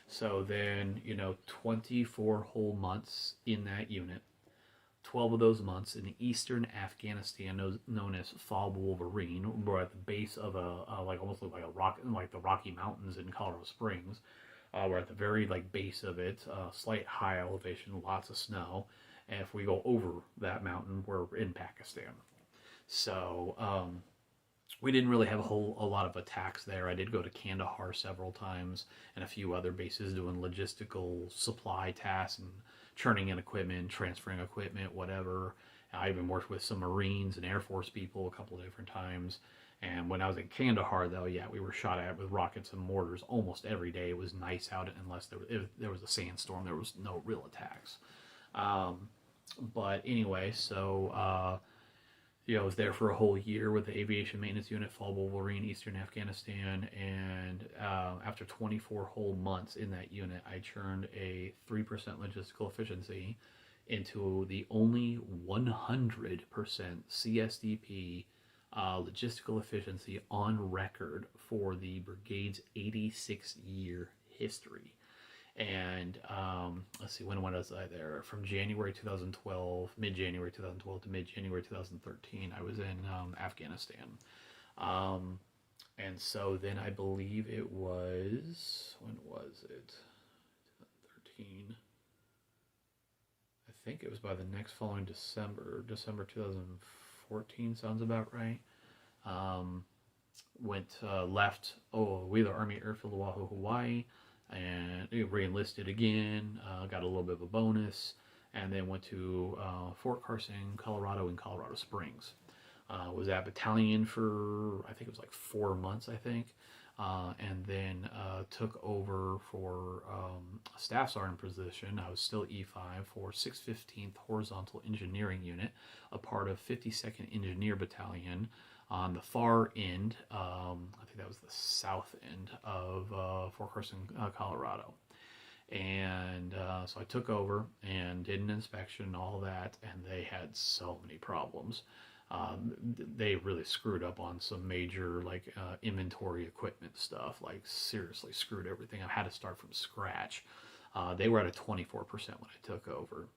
So then, 24 whole months in that unit, 12 of those months in eastern Afghanistan, known as Fob Wolverine. We're at the base of almost look like a rock, like the Rocky Mountains in Colorado Springs. We're at the very base of it, slight high elevation, lots of snow. And if we go over that mountain, we're in Pakistan. So we didn't really have a lot of attacks there. I did go to Kandahar several times and a few other bases doing logistical supply tasks and churning in equipment, transferring equipment, whatever. I even worked with some Marines and Air Force people a couple of different times. And when I was in Kandahar, though, yeah, we were shot at with rockets and mortars almost every day. It was nice out unless there was a sandstorm. There was no real attacks. Um, but anyway, so I was there for a whole year with the Aviation Maintenance Unit, Fall Wolverine, Eastern Afghanistan, and after 24 whole months in that unit, I turned a 3% logistical efficiency into the only 100% CSDP logistical efficiency on record for the brigade's 86-year history. And let's see, when was I there? From January 2012, mid-January 2012 to mid-January 2013, I was in Afghanistan. And so then I believe it was, when was it? 2013. I think it was by the next following December 2014 sounds about right. Left Wheeler Army Airfield, Oahu, Hawaii, and re-enlisted again, got a little bit of a bonus, and then went to Fort Carson, Colorado, and Colorado Springs. Was at battalion for, I think it was like 4 months, I think, and then took over for a staff sergeant position. I was still E5 for 615th Horizontal Engineering Unit, a part of 52nd Engineer Battalion, on the far end, I think that was the south end of Fort Carson, Colorado. And so I took over and did an inspection and all that, and they had so many problems. They really screwed up on some major inventory equipment stuff, like seriously screwed everything. I had to start from scratch. They were at a 24% when I took over.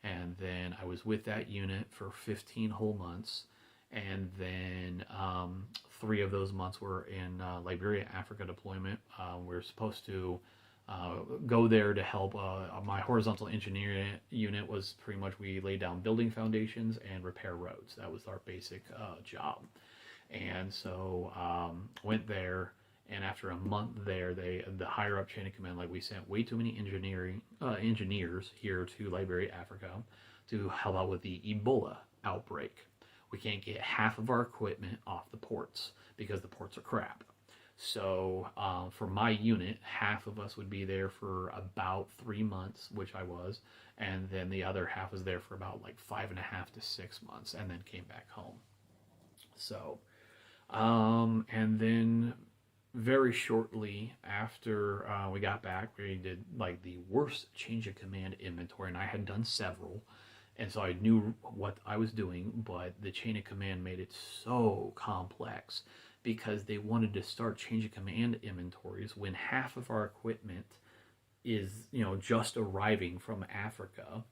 And then I was with that unit for 15 whole months. And then 3 of those months were in Liberia, Africa deployment. We were supposed to go there to help. My horizontal engineering unit was pretty much, we laid down building foundations and repair roads. That was our basic job. And so went there, and after a month there, the higher up chain of command, we sent way too many engineers here to Liberia, Africa, to help out with the Ebola outbreak. We can't get half of our equipment off the ports because the ports are crap. So for my unit, half of us would be there for about 3 months, which I was, and then the other half was there for about 5.5 to 6 months, and then came back home. So, and then very shortly after we got back, we did the worst change of command inventory, and I had done several. And so I knew what I was doing, but the chain of command made it so complex because they wanted to start change of command inventories when half of our equipment is, just arriving from Africa,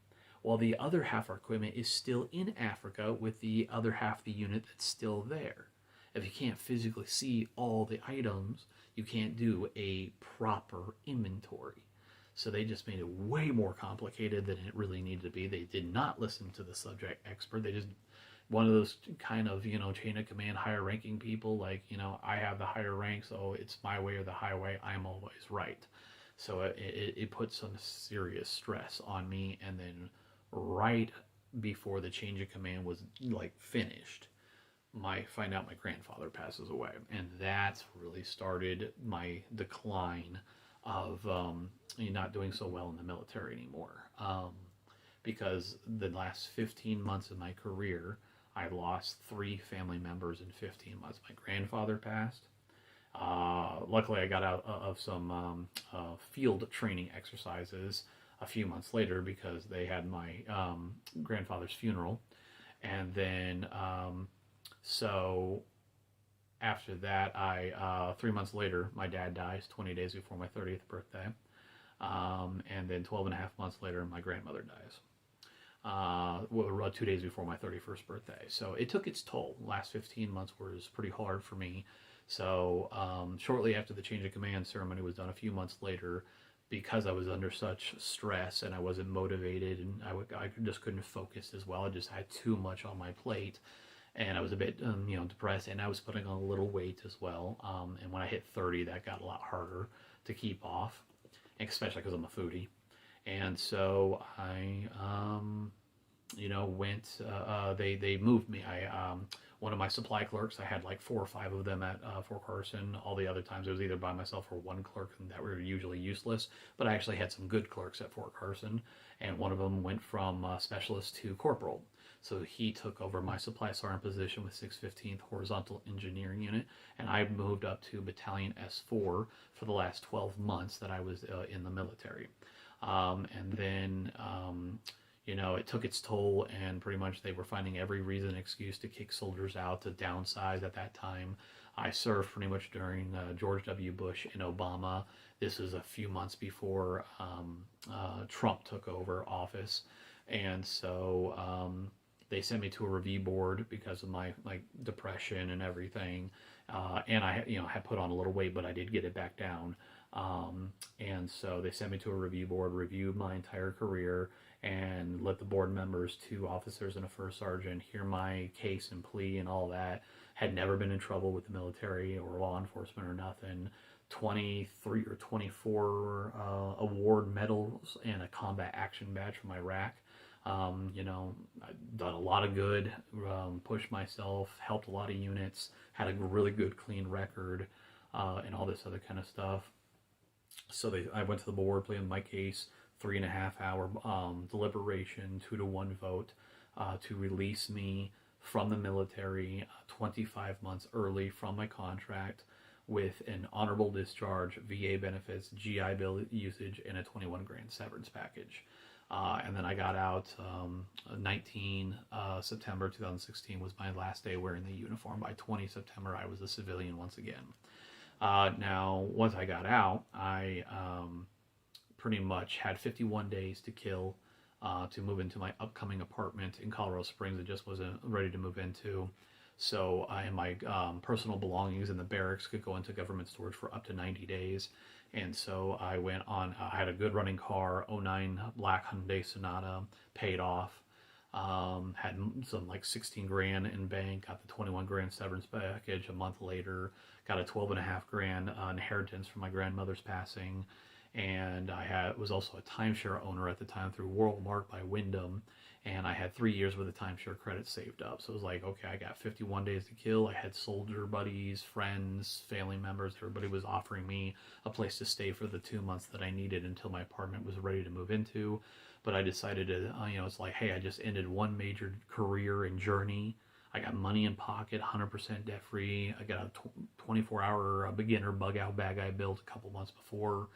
while the other half of our equipment is still in Africa with the other half of the unit that's still there. If you can't physically see all the items, you can't do a proper inventory. So they just made it way more complicated than it really needed to be. They did not listen to the subject expert. They just, one of those kind of, chain of command, higher ranking people, I have the higher rank, so it's my way or the highway. I'm always right. So it put some serious stress on me. And then right before the change of command was finished, find out my grandfather passes away. And that's really started my decline of not doing so well in the military anymore, because the last 15 months of my career, I lost 3 family members in 15 months. My grandfather passed. Luckily, I got out of some field training exercises a few months later because they had my grandfather's funeral. And then, so after that, 3 months later, my dad dies, 20 days before my 30th birthday. And then 12 and a half months later, my grandmother dies. 2 days before my 31st birthday. So it took its toll. The last 15 months was pretty hard for me. So shortly after the change of command ceremony was done, a few months later, because I was under such stress and I wasn't motivated and I just couldn't focus as well. I just had too much on my plate. And I was a bit, depressed, and I was putting on a little weight as well. And when I hit 30, that got a lot harder to keep off, especially because I'm a foodie. And so I went. They moved me. One of my supply clerks, I had like 4 or 5 of them at Fort Carson. All the other times it was either by myself or one clerk, and that were usually useless. But I actually had some good clerks at Fort Carson, and one of them went from specialist to corporal. So he took over my supply sergeant position with 615th Horizontal Engineering Unit, and I moved up to Battalion S4 for the last 12 months that I was in the military. And then it took its toll, and pretty much they were finding every reason and excuse to kick soldiers out, to downsize at that time. I served pretty much during George W. Bush and Obama. This is a few months before Trump took over office. And so they sent me to a review board because of my depression and everything. And I had put on a little weight, but I did get it back down. And so they sent me to a review board, reviewed my entire career, and let the board members, 2 officers and a first sergeant, hear my case and plea and all that. Had never been in trouble with the military or law enforcement or nothing. 23 or 24 award medals and a combat action badge from Iraq. I've done a lot of good, pushed myself, helped a lot of units, had a really good clean record, and all this other kind of stuff. So I went to the board, pleaded my case, 3.5 hour deliberation, 2-to-1 vote to release me from the military 25 months early from my contract with an honorable discharge, VA benefits, GI Bill usage, and a 21 grand severance package. And then I got out 19 September 2016 was my last day wearing the uniform. By 20 September, I was a civilian once again. Now, once I got out, I pretty much had 51 days to kill to move into my upcoming apartment in Colorado Springs. It just wasn't ready to move into. So and my personal belongings in the barracks could go into government storage for up to 90 days. And so I went on, I had a good running car, '09 black Hyundai Sonata, paid off. Had some 16 grand in bank, got the 21 grand severance package a month later, got a 12.5 grand inheritance from my grandmother's passing. And I was also a timeshare owner at the time through Worldmark by Wyndham, and I had 3 years worth of timeshare credits saved up. So it was like, okay, I got 51 days to kill. I had soldier buddies, friends, family members. Everybody was offering me a place to stay for the 2 months that I needed until my apartment was ready to move into. But I decided to, it's like, hey, I just ended one major career and journey. I got money in pocket, 100% debt free. I got a 24-hour beginner bug out bag I built a couple months before.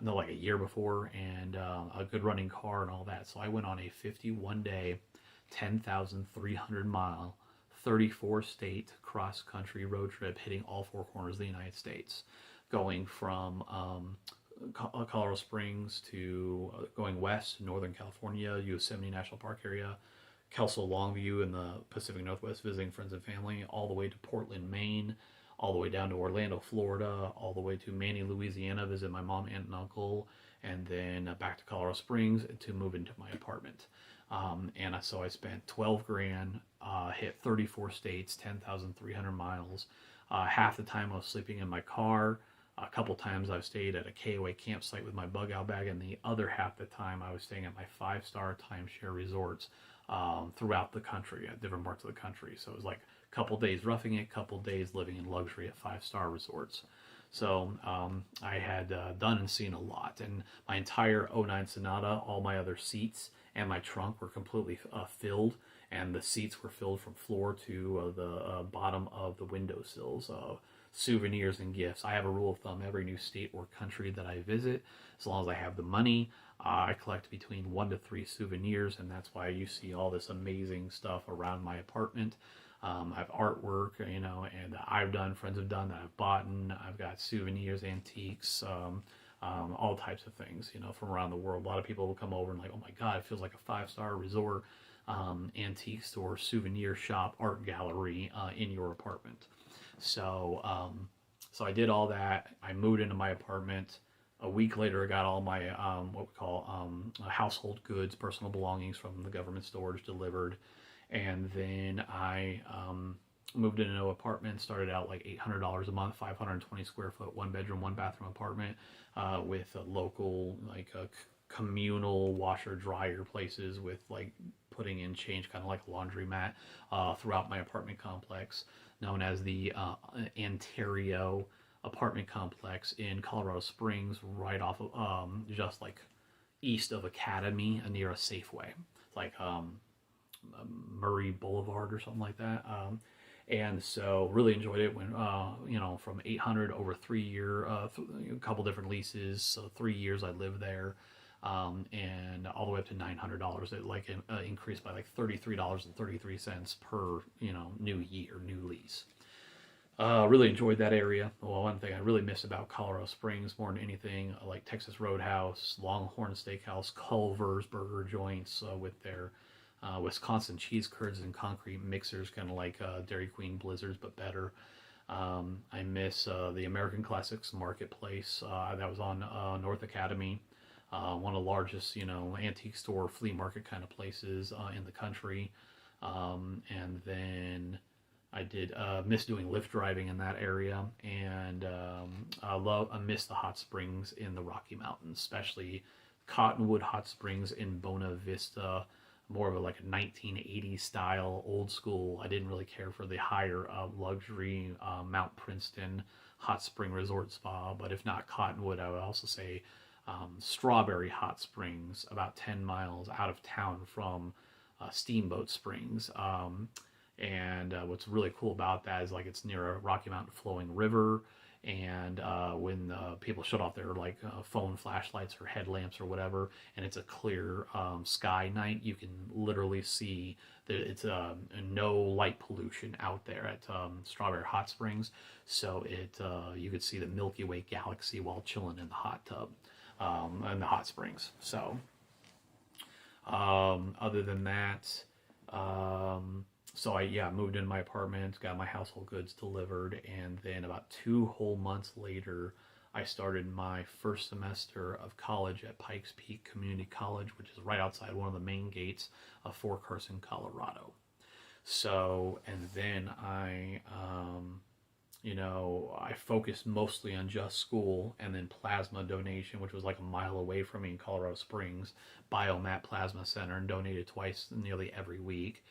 Like a year before, and a good running car and all that. So I went on a 51-day, 10,300 mile, 34 state cross country road trip, hitting all 4 corners of the United States, going from Colorado Springs to going west to Northern California, Yosemite National Park area, Kelso Longview in the Pacific Northwest, visiting friends and family, all the way to Portland, Maine, all the way down to Orlando, Florida, all the way to Manny, Louisiana, visit my mom, aunt, and uncle, and then back to Colorado Springs to move into my apartment. So I spent 12 grand, hit 34 states, 10,300 miles. Half the time I was sleeping in my car. A couple times I've stayed at a KOA campsite with my bug out bag, and the other half the time I was staying at my 5-star timeshare resorts throughout the country, at different parts of the country. So it was like couple days roughing it, couple days living in luxury at 5-star resorts. So I had done and seen a lot, and my entire '09 Sonata, all my other seats and my trunk were completely filled, and the seats were filled from floor to the bottom of the windowsills. Souvenirs and gifts. I have a rule of thumb: every new state or country that I visit, as long as I have the money, I collect between 1 to 3 souvenirs, and that's why you see all this amazing stuff around my apartment. I have artwork, and I've done, friends have done, that I've bought, and I've got souvenirs, antiques, all types of things, from around the world. A lot of people will come over and like, oh my God, it feels like a 5-star resort, antique store, souvenir shop, art gallery in your apartment. So I did all that. I moved into my apartment. A week later, I got all my what we call household goods, personal belongings from the government storage delivered. And then I moved into an apartment, started out like $800 a month, 520 square foot, 1-bedroom, 1-bathroom apartment with a local, a communal washer dryer places with putting in change, kind of like a laundromat, throughout my apartment complex, known as the Ontario apartment complex in Colorado Springs, right off of just like east of Academy, near a Safeway, like Murray Boulevard or something like that. And so really enjoyed it when from 800 over 3 year, a couple different leases, so 3 years I lived there, and all the way up to $900. It like increased by like $33.33 per new lease. Really enjoyed that area. Well, one thing I really miss about Colorado Springs more than anything, like Texas Roadhouse, Longhorn Steakhouse, Culver's Burger Joints, with their Wisconsin cheese curds and concrete mixers, kind of like Dairy Queen Blizzards, but better. I miss the American Classics Marketplace that was on North Academy, one of the largest, antique store, flea market kind of places in the country. And then I did miss doing Lyft driving in that area, and I miss the hot springs in the Rocky Mountains, especially Cottonwood Hot Springs in Bona Vista. More of a like a 1980s style, old school. I didn't really care for the higher luxury Mount Princeton hot spring resort spa, but if not Cottonwood, I would also say Strawberry Hot Springs, about 10 miles out of town from Steamboat Springs. And what's really cool about that is like it's near a Rocky Mountain flowing river, and when people shut off their like phone flashlights or headlamps or whatever, and it's a clear sky night, you can literally see that it's no light pollution out there at Strawberry Hot Springs. So you could see the Milky Way galaxy while chilling in the hot tub in the hot springs. So other than that, so I moved into my apartment, got my household goods delivered, and then about 2 whole months later, I started my first semester of college at Pikes Peak Community College, which is right outside one of the main gates of Fort Carson, Colorado. So, and then I focused mostly on just school, and then plasma donation, which was like a mile away from me in Colorado Springs, Biomat Plasma Center, and donated twice nearly every week.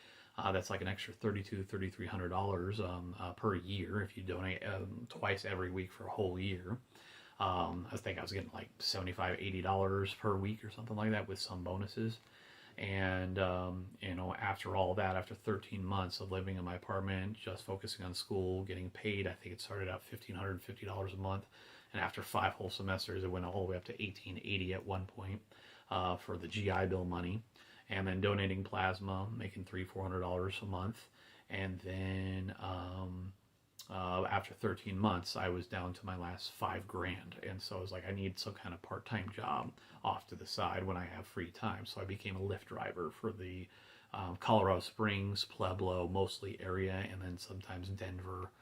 That's like an extra $3,300 per year if you donate twice every week for a whole year. I think I was getting like $75, $80 per week or something like that with some bonuses. And, after all that, after 13 months of living in my apartment, just focusing on school, getting paid, I think it started out $1,550 a month. And after 5 whole semesters, it went all the way up to $1,880 at one point for the GI Bill money. And then donating plasma, making $300-400 a month. And then after 13 months, I was down to my last $5,000. And so I was like, I need some kind of part-time job off to the side when I have free time. So I became a Lyft driver for the Colorado Springs, Pueblo, mostly area, and then sometimes Denver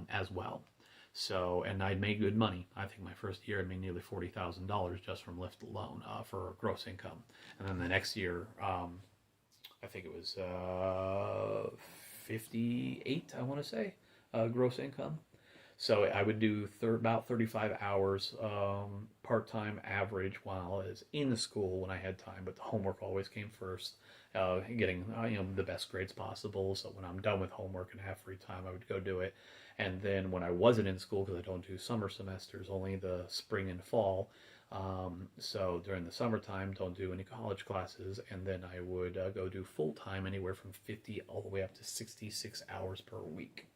as well. So, and I made good money. I think my first year I made nearly $40,000 just from Lyft alone for gross income. And then the next year, I think it was 58, I want to say, gross income. So I would do about 35 hours part-time average while I was in the school when I had time, but the homework always came first, getting the best grades possible. So when I'm done with homework and have free time, I would go do it. And then when I wasn't in school, because I don't do summer semesters, only the spring and fall, so during the summertime, don't do any college classes, and then I would go do full-time, anywhere from 50 all the way up to 66 hours per week.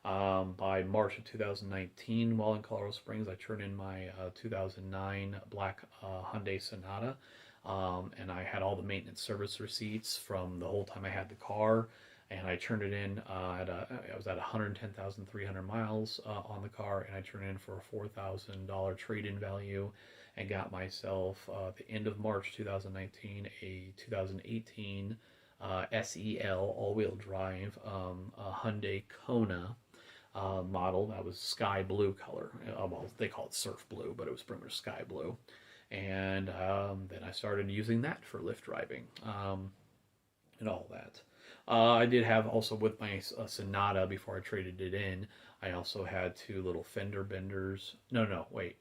By March of 2019, while in Colorado Springs, I turned in my 2009 black Hyundai Sonata, and I had all the maintenance service receipts from the whole time I had the car, and I turned it in I was at 110,300 miles on the car, and I turned it in for a $4,000 trade-in value, and got myself at the end of March 2019 a 2018 SEL all-wheel drive Hyundai Kona model that was sky blue color. Well, they call it surf blue, but it was pretty much sky blue. And then I started using that for Lyft driving and all that. I did have also with my Sonata, before I traded it in, I also had 2 little fender benders. No, wait.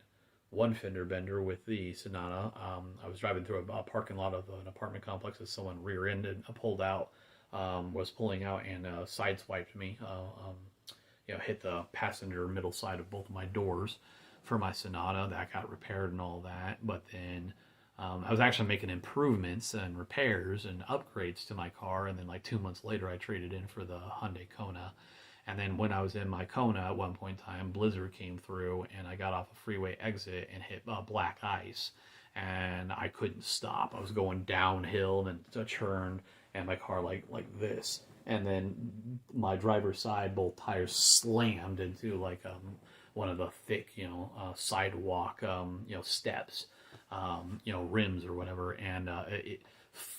one fender bender with the Sonata. I was driving through a parking lot of an apartment complex as someone rear-ended, pulled out, was pulling out and sideswiped me. Hit the passenger middle side of both of my doors for my Sonata. That got repaired and all that. But then I was actually making improvements and repairs and upgrades to my car. And then like 2 months later, I traded in for the Hyundai Kona. And then when I was in my Kona at one point in time, blizzard came through and I got off a freeway exit and hit black ice. And I couldn't stop. I was going downhill and a churn, and my car like this. And then my driver's side, both tires slammed into like one of the thick, sidewalk, steps, rims or whatever, and it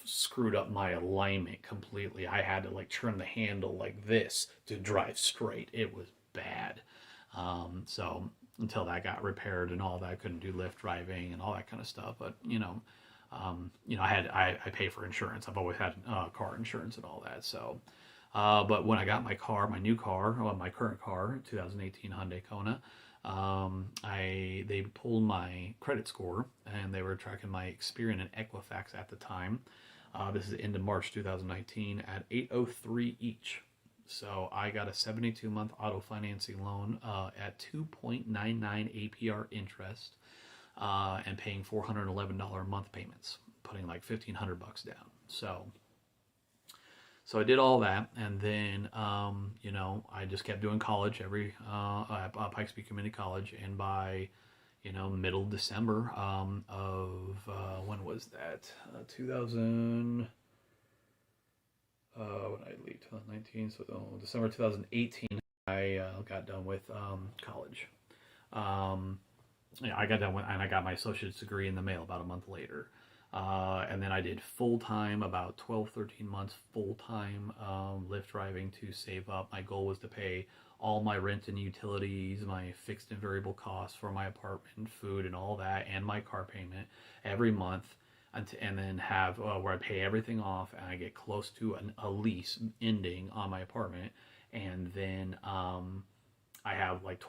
screwed up my alignment completely. I had to like turn the handle like this to drive straight. It was bad. So until that got repaired and all that, I couldn't do lift driving and all that kind of stuff. But I pay for insurance. I've always had car insurance and all that. So, but when I got my car, my new car, well, my current car, 2018 Hyundai Kona, they pulled my credit score and they were tracking my Experian and Equifax at the time. This is the end of March 2019 at 803 each. So I got a 72-month auto financing loan at 2.99 APR interest and paying $411 a month payments, putting like $1,500 down. So I did all that, and then I just kept doing college at Pikes Peak Community College, and by middle December of when was that? 2000. When I leave 2019, so December 2018, I got done with college. I got done with, and I got my associate's degree in the mail about a month later. And then I did full-time, about 12, 13 months full-time Lyft driving to save up. My goal was to pay all my rent and utilities, my fixed and variable costs for my apartment, food and all that, and my car payment every month. And then have where I pay everything off and I get close to a lease ending on my apartment. And then I have like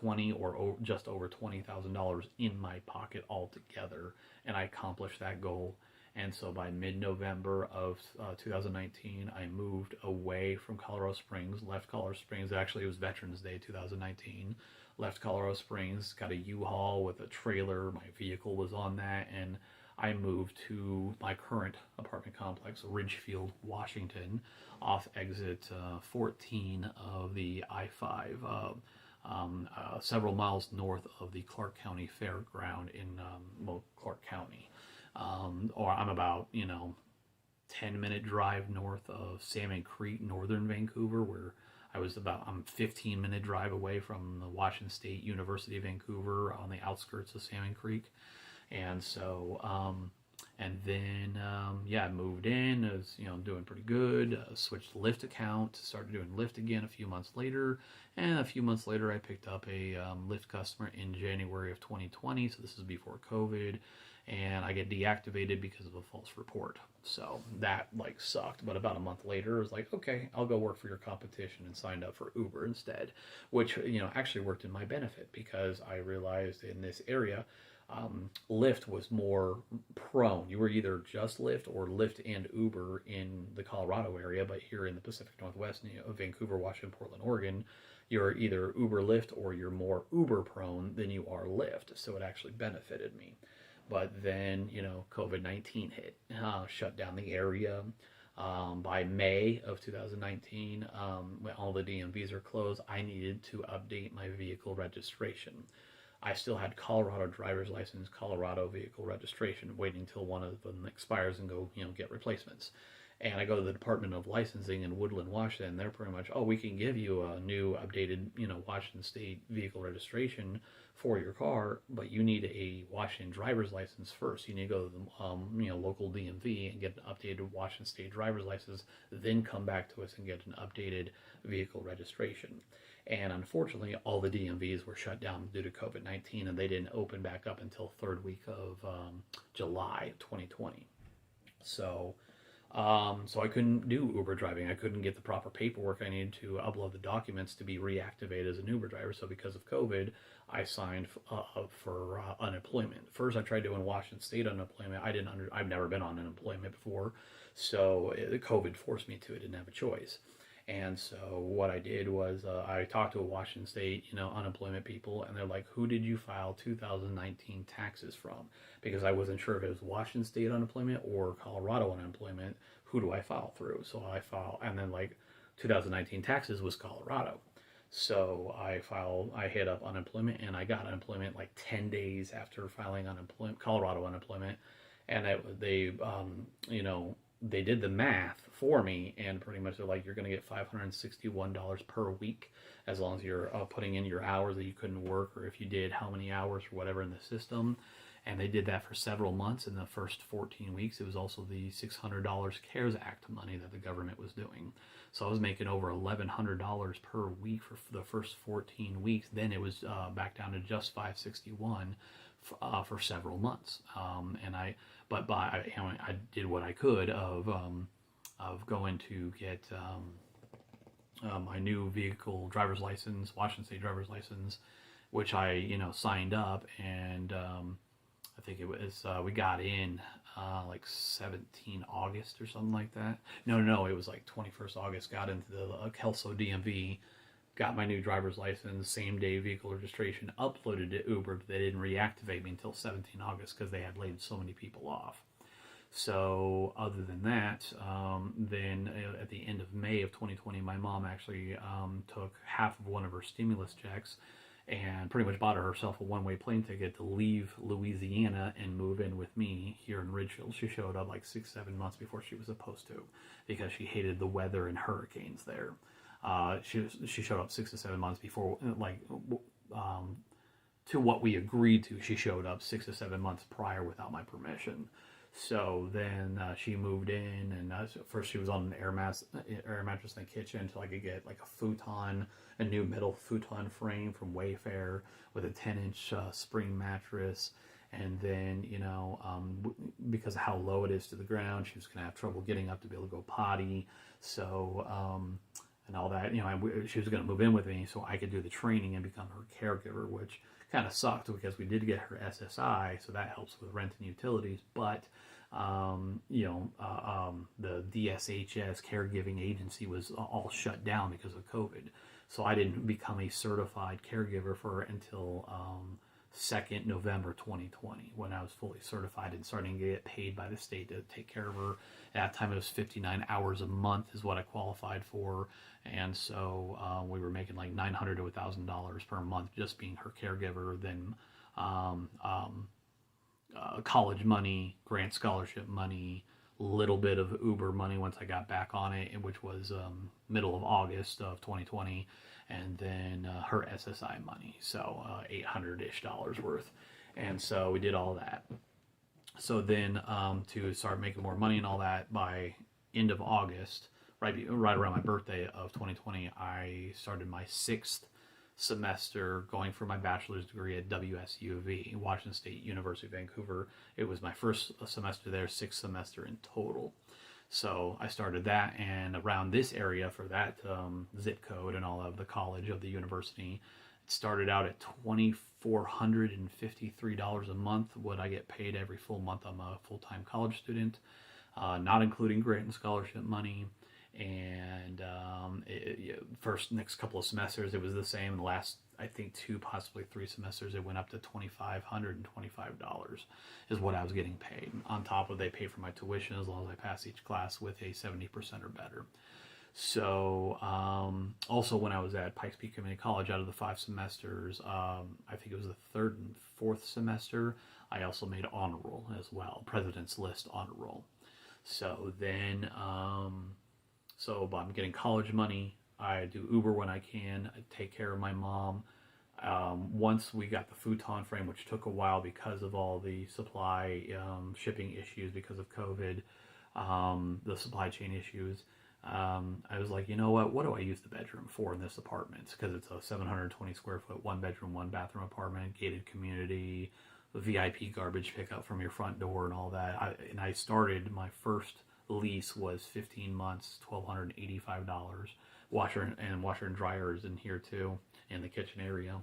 just over $20,000 in my pocket altogether. And I accomplished that goal. And so by mid-November of 2019, I moved away from Colorado Springs, left Colorado Springs. Actually, it was Veterans Day 2019. Left Colorado Springs, got a U-Haul with a trailer. My vehicle was on that. And I moved to my current apartment complex, Ridgefield, Washington, off exit 14 of the I-5, several miles north of the Clark County Fairground in Clark County. Or I'm about 10-minute drive north of Salmon Creek, northern Vancouver, where I'm 15-minute drive away from the Washington State University of Vancouver on the outskirts of Salmon Creek. And so, I moved in. I was, doing pretty good. Switched Lyft account, started doing Lyft again a few months later. And a few months later, I picked up a Lyft customer in January of 2020. So this is before COVID. And I get deactivated because of a false report. So that sucked. But about a month later, I was like, okay, I'll go work for your competition, and signed up for Uber instead, which, actually worked in my benefit because I realized in this area, Lyft was more prone. You were either just Lyft or Lyft and Uber in the Colorado area, but here in the Pacific Northwest, Vancouver, Washington, Portland, Oregon, you're either Uber Lyft or you're more Uber prone than you are Lyft. So it actually benefited me. But then, COVID-19 hit, shut down the area. By May of 2019, when all the DMVs are closed, I needed to update my vehicle registration. I still had Colorado driver's license, Colorado vehicle registration, waiting until one of them expires and go, get replacements. And I go to the Department of Licensing in Woodland, Washington. They're pretty much, we can give you a new updated, Washington State vehicle registration for your car, but you need a Washington driver's license first. You need to go to the, local DMV and get an updated Washington State driver's license, then come back to us and get an updated vehicle registration. And unfortunately, all the DMVs were shut down due to COVID-19, and they didn't open back up until third week of July 2020. So So I couldn't do Uber driving. I couldn't get the proper paperwork I needed to upload the documents to be reactivated as an Uber driver. So because of COVID, I signed up for unemployment. First, I tried doing Washington State unemployment. I've never been on unemployment before, so COVID forced me to. I didn't have a choice. And so what I did was I talked to a Washington State, unemployment people, and they're like, "Who did you file 2019 taxes from?" Because I wasn't sure if it was Washington State unemployment or Colorado unemployment. Who do I file through? So I file, and then like 2019 taxes was Colorado. So I hit up unemployment, and I got unemployment like 10 days after filing unemployment, Colorado unemployment, and they did the math for me, and pretty much they're like, you're going to get $561 per week as long as you're putting in your hours that you couldn't work, or if you did how many hours or whatever in the system. And they did that for several months. In the first 14 weeks, it was also the $600 CARES Act money that the government was doing. So I was making over $1,100 per week for the first 14 weeks. Then it was back down to just $561 for several months. I did what I could of going to get my new vehicle driver's license, Washington State driver's license, which I signed up, and I think it was we got in like 17 August or something like that. No, it was like 21st August. Got into the Kelso DMV, got my new driver's license, same day vehicle registration, uploaded to Uber, but they didn't reactivate me until 17 August because they had laid so many people off. So other than that, then at the end of May of 2020, my mom actually took half of one of her stimulus checks and pretty much bought herself a one-way plane ticket to leave Louisiana and move in with me here in Ridgefield. She showed up like 6-7 months before she was supposed to because she hated the weather and hurricanes there. She showed up 6 to 7 months before, to what we agreed to. She showed up 6 to 7 months prior without my permission. So then she moved in, and first she was on an air mattress in the kitchen until I could get like a futon, a new metal futon frame from Wayfair with a 10-inch spring mattress. And then, because of how low it is to the ground, she was going to have trouble getting up to be able to go potty. So, and all that, she was going to move in with me so I could do the training and become her caregiver, which kind of sucked because we did get her SSI, so that helps with rent and utilities. But the DSHS caregiving agency was all shut down because of COVID, so I didn't become a certified caregiver for until 2nd November 2020, when I was fully certified and starting to get paid by the state to take care of her. At that time, it was 59 hours a month is what I qualified for, and so we were making like $900 to $1,000 per month just being her caregiver. Then college money, grant scholarship money, little bit of Uber money once I got back on it, which was middle of August of 2020, and then her SSI money, so $800-ish worth. And so we did all that. So then to start making more money and all that, by end of August, right around my birthday of 2020, I started my 6th semester going for my bachelor's degree at WSUV, Washington State University, Vancouver. It was my first semester there, 6th semester in total. So I started that, and around this area for that zip code and all of the college of the university, it started out at $2,453 a month, what I get paid every full month. I'm a full-time college student, not including grant and scholarship money. And first next couple of semesters it was the same. The last, I think, 2, possibly 3 semesters, it went up to $2,525 is what I was getting paid. On top of, they pay for my tuition as long as I pass each class with a 70% or better. So also when I was at Pikes Peak Community College, out of the 5 semesters, I think it was the 3rd and 4th semester, I also made honor roll as well, President's List honor roll. So then so I'm getting college money. I do Uber when I can. I take care of my mom. Once we got the futon frame, which took a while because of all the supply shipping issues because of COVID, the supply chain issues, I was like, you know what do I use the bedroom for in this apartment? Because it's a 720 square foot, 1 bedroom, 1 bathroom apartment, gated community, VIP garbage pickup from your front door and all that. I started my first lease was 15 months, $1,285. Washer and dryer is in here too, in the kitchen area,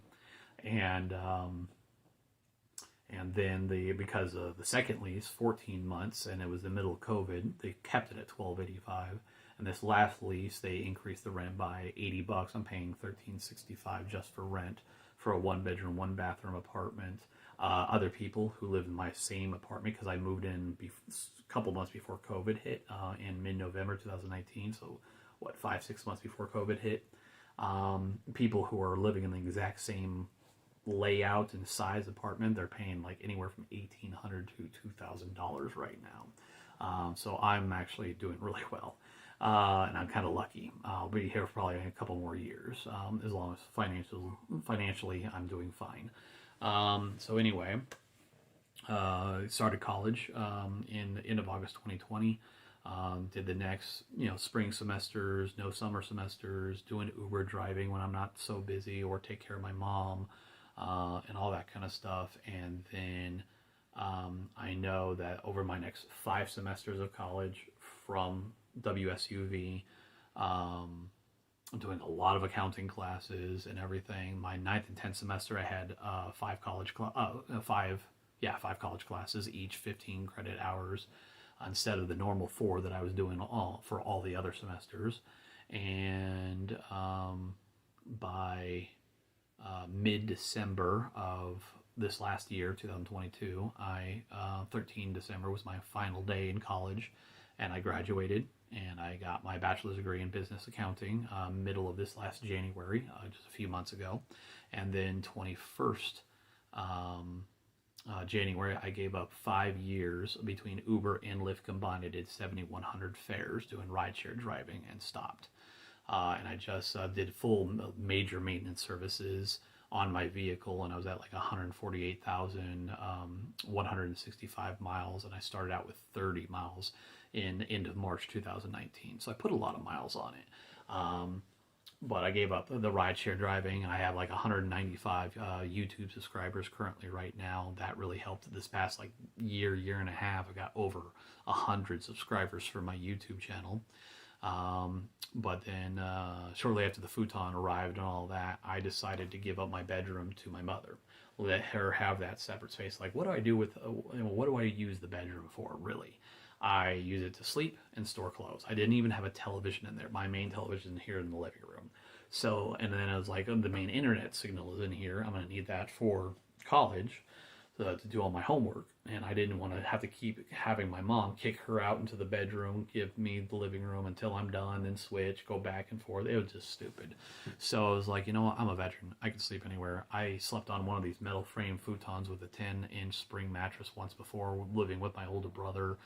and then because of the second lease, 14 months, and it was the middle of COVID, they kept it at $1,285. And this last lease, they increased the rent by $80. I'm paying $1,365 just for rent for a 1-bedroom, 1-bathroom apartment. Other people who live in my same apartment, because I moved in a couple months before COVID hit, in mid-November 2019. So, 5-6 months before COVID hit. People who are living in the exact same layout and size apartment, they're paying like anywhere from $1,800 to $2,000 right now. So I'm actually doing really well. And I'm kind of lucky. I'll be here for probably a couple more years, as long as financially I'm doing fine. So anyway, started college in the end of August 2020. Did the next, spring semesters, no summer semesters, doing Uber driving when I'm not so busy, or take care of my mom, and all that kind of stuff. And then I know that over my next 5 semesters of college from WSUV, I'm doing a lot of accounting classes and everything. My 9th and 10th semester, I had 5 college classes, each 15 credit hours, instead of the normal 4 that I was doing for all the other semesters. And by mid-December of this last year, 2022, 13 December was my final day in college, and I graduated, and I got my bachelor's degree in business accounting middle of this last January, just a few months ago. And then 21st January, I gave up 5 years between Uber and Lyft combined. I did 7,100 fares doing rideshare driving and stopped. And I just did full major maintenance services on my vehicle, and I was at like 148,165 miles, and I started out with 30 miles in end of March 2019. So I put a lot of miles on it. But I gave up the rideshare driving. I have like 195 YouTube subscribers currently right now. That really helped this past like year and a half. I got over 100 subscribers for my YouTube channel. But then shortly after the futon arrived and all that, I decided to give up my bedroom to my mother. Let her have that separate space. Like, what do I do with, what do I use the bedroom for, really? I use it to sleep and store clothes. I didn't even have a television in there. My main television is here in the living room. So, and then I was like, oh, the main internet signal is in here. I'm going to need that for college to do all my homework. And I didn't want to have to keep having my mom kick her out into the bedroom, give me the living room until I'm done, then switch, go back and forth. It was just stupid. So I was like, you know what? I'm a veteran. I can sleep anywhere. I slept on one of these metal frame futons with a 10-inch spring mattress once before, living with my older brother.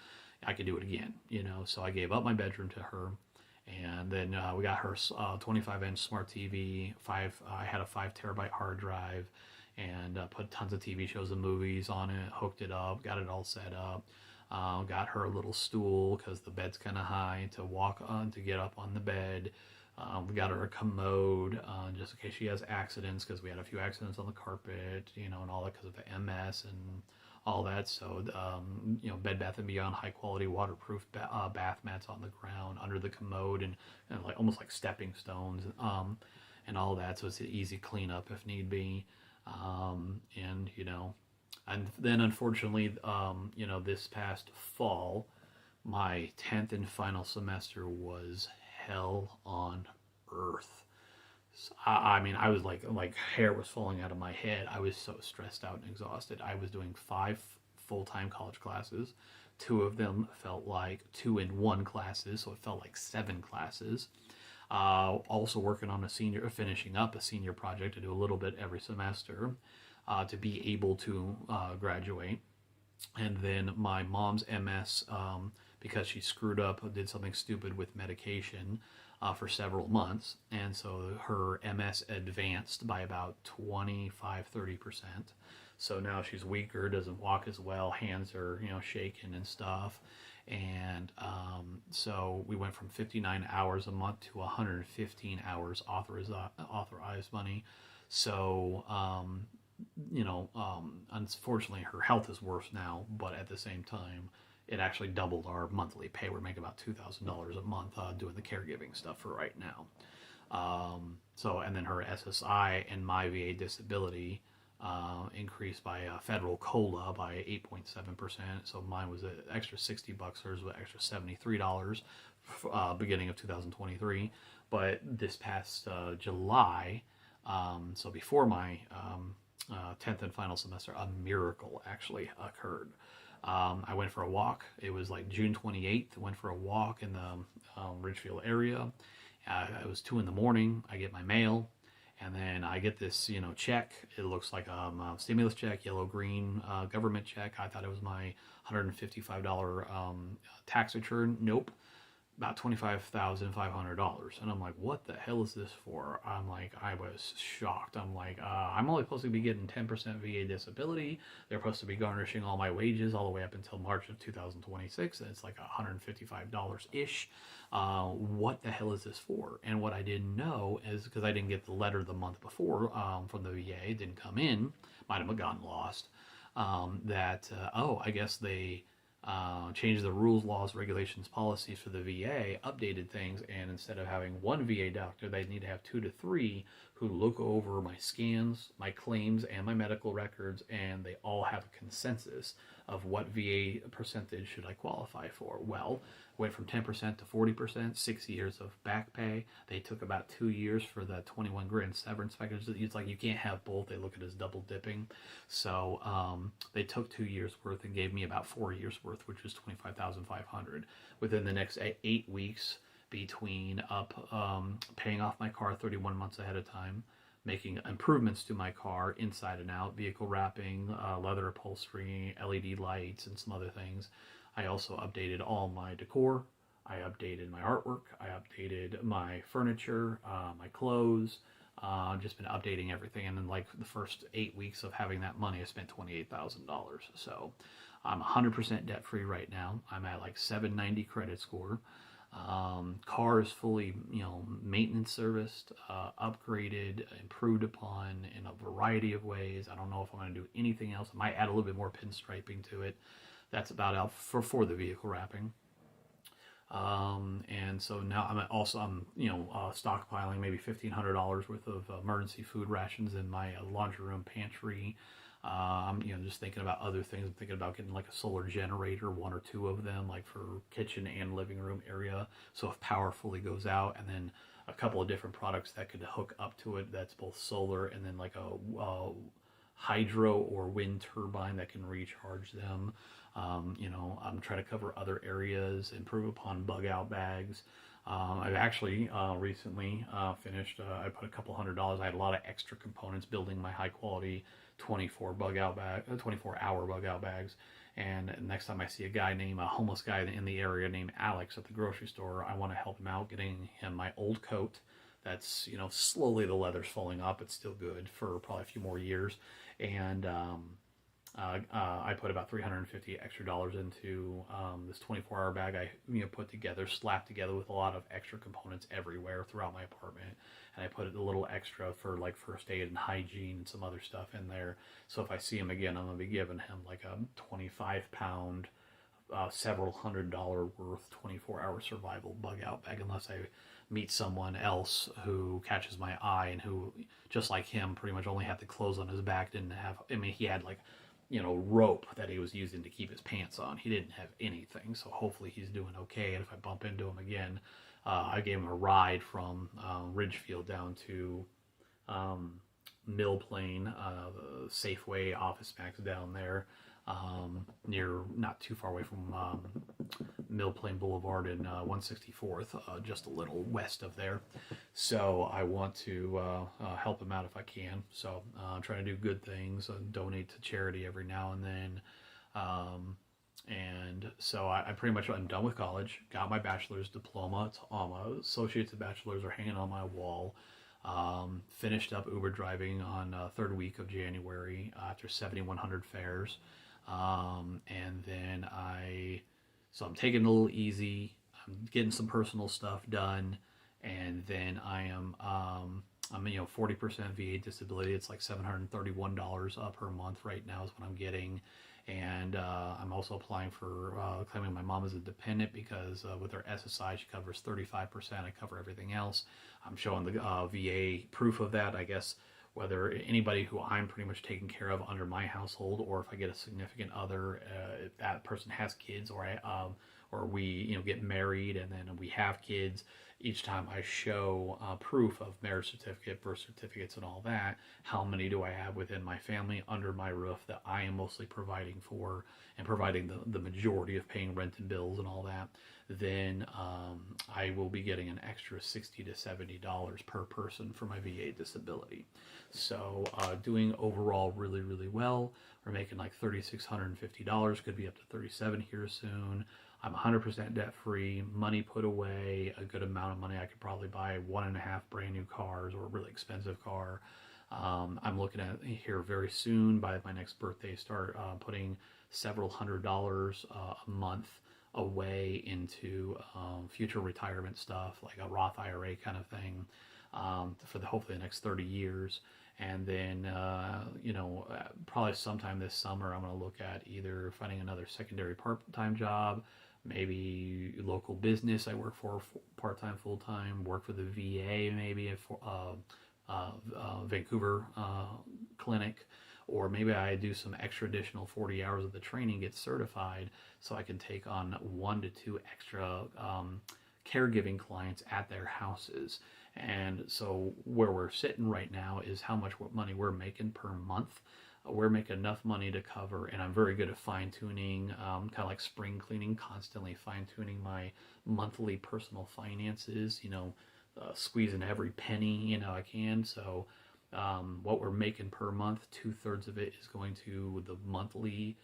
I could do it again, So I gave up my bedroom to her, and then we got her 25-inch smart TV. I had a 5 terabyte hard drive, and put tons of TV shows and movies on it. Hooked it up, got it all set up. Got her a little stool because the bed's kind of high to walk on to get up on the bed. We got her a commode just in case she has accidents, because we had a few accidents on the carpet, and all that because of the MS and all that. So, Bed Bath & Beyond high quality waterproof bath mats on the ground under the commode, and like almost like stepping stones, and all that. So it's an easy cleanup if need be. And then unfortunately, this past fall, my 10th and final semester was hell on earth. I was like hair was falling out of my head. I was so stressed out and exhausted. I was doing 5 full-time college classes. 2 of them felt like 2-in-1 classes, so it felt like 7 classes. Also working on finishing up a senior project to do a little bit every semester to be able to graduate. And then my mom's MS, because she screwed up, did something stupid with medication for several months, and so her MS advanced by about 25-30%. So now she's weaker, doesn't walk as well, hands are shaking and stuff. And so we went from 59 hours a month to 115 hours authorized money. So unfortunately her health is worse now, but at the same time it actually doubled our monthly pay. We're making about $2,000 a month doing the caregiving stuff for right now. So, and then her SSI and my VA disability increased by federal COLA by 8.7%. So mine was an extra $60, hers was extra $73 beginning of 2023. But this past July, so before my 10th and final semester, a miracle actually occurred. I went for a walk. It was like June 28th. I went for a walk in the Ridgefield area. It was 2 in the morning. I get my mail, and then I get this, check. It looks like a stimulus check, yellow, green government check. I thought it was my $155 tax return. Nope, about $25,500. And I'm like, what the hell is this for? I'm like, I was shocked. I'm like, I'm only supposed to be getting 10% VA disability. They're supposed to be garnishing all my wages all the way up until March of 2026. And it's like $155-ish. What the hell is this for? And what I didn't know is, because I didn't get the letter the month before from the VA, it didn't come in, might have gotten lost, I guess they changed the rules, laws, regulations, policies for the VA, updated things, and instead of having one VA doctor, they need to have 2 to 3 who look over my scans, my claims, and my medical records, and they all have a consensus of what VA percentage should I qualify for. Well, went from 10% to 40%, 6 years of back pay. They took about 2 years for the 21 grand severance package. It's like you can't have both. They look at it as double dipping. So they took 2 years worth and gave me about 4 years worth, which was $25,500. Within the next 8 weeks, between paying off my car 31 months ahead of time, making improvements to my car inside and out, vehicle wrapping, leather upholstery, LED lights, and some other things. I also updated all my decor. I updated my artwork. I updated my furniture, my clothes. Just been updating everything. And then like the first 8 weeks of having that money, I spent $28,000. So I'm 100% debt free right now. I'm at like 790 credit score. Car is fully, maintenance serviced, upgraded, improved upon in a variety of ways. I don't know if I'm going to do anything else. I might add a little bit more pinstriping to it. That's about out for the vehicle wrapping. And so now I'm stockpiling maybe $1,500 worth of emergency food rations in my laundry room pantry. I'm just thinking about other things. I'm thinking about getting like a solar generator, 1 or 2 of them, like for kitchen and living room area. So if power fully goes out, and then a couple of different products that could hook up to it. That's both solar and then like a hydro or wind turbine that can recharge them. I'm trying to cover other areas, improve upon bug out bags. I've actually recently finished, I put a couple $100. I had a lot of extra components building my high quality 24 hour bug out bags. And next time I see a homeless guy in the area named Alex at the grocery store, I want to help him out, getting him my old coat. That's, slowly the leather's falling off. It's still good for probably a few more years. And I put about $350 extra into this 24-hour bag I put together, slapped together with a lot of extra components everywhere throughout my apartment. And I put a little extra for like first aid and hygiene and some other stuff in there. So if I see him again, I'm going to be giving him like a 25-pound, several $100 worth 24-hour survival bug out bag, unless I meet someone else who catches my eye and who, just like him, pretty much only had the clothes on his back, he had like rope that he was using to keep his pants on. He didn't have anything, so hopefully he's doing okay. And if I bump into him again, I gave him a ride from Ridgefield down to Mill Plain, the Safeway, Office Max down there, not too far away from Mill Plain Boulevard and 164th, just a little west of there. So I want to help him out if I can. So I'm trying to do good things, donate to charity every now and then. And so I pretty much, I'm done with college, got my bachelor's diploma. My associates and bachelor's are hanging on my wall. Finished up Uber driving on third week of January after 7,100 fares. And then I'm taking it a little easy. I'm getting some personal stuff done. And then I am I'm 40% VA disability. It's like $731 per month right now is what I'm getting. And I'm also applying for claiming my mom as a dependent because with her SSI, she covers 35%. I cover everything else. I'm showing the VA proof of that, I guess, whether anybody who I'm pretty much taking care of under my household, or if I get a significant other, if that person has kids, or we get married and then we have kids, each time I show proof of marriage certificate, birth certificates, and all that, how many do I have within my family under my roof that I am mostly providing for and providing the majority of paying rent and bills and all that, then I will be getting an extra $60 to $70 per person for my VA disability. So doing overall really, really well. We're making like $3,650, could be up to $37 here soon. I'm 100% debt free, money put away, a good amount of money. I could probably buy 1.5 brand new cars or a really expensive car. I'm looking at here very soon by my next birthday, start putting several $100s a month away into future retirement stuff, like a Roth IRA kind of thing, for hopefully the next 30 years. And then, probably sometime this summer, I'm going to look at either finding another secondary part-time job, maybe local business I work for part-time, full-time, work for the VA, maybe Vancouver clinic, or maybe I do some extra additional 40 hours of the training, get certified, so I can take on 1 to 2 extra caregiving clients at their houses. And so where we're sitting right now is how much money we're making per month. We're making enough money to cover, and I'm very good at fine-tuning, kind of like spring cleaning, constantly fine-tuning my monthly personal finances, squeezing every penny, I can. So what we're making per month, 2/3 of it is going to the monthly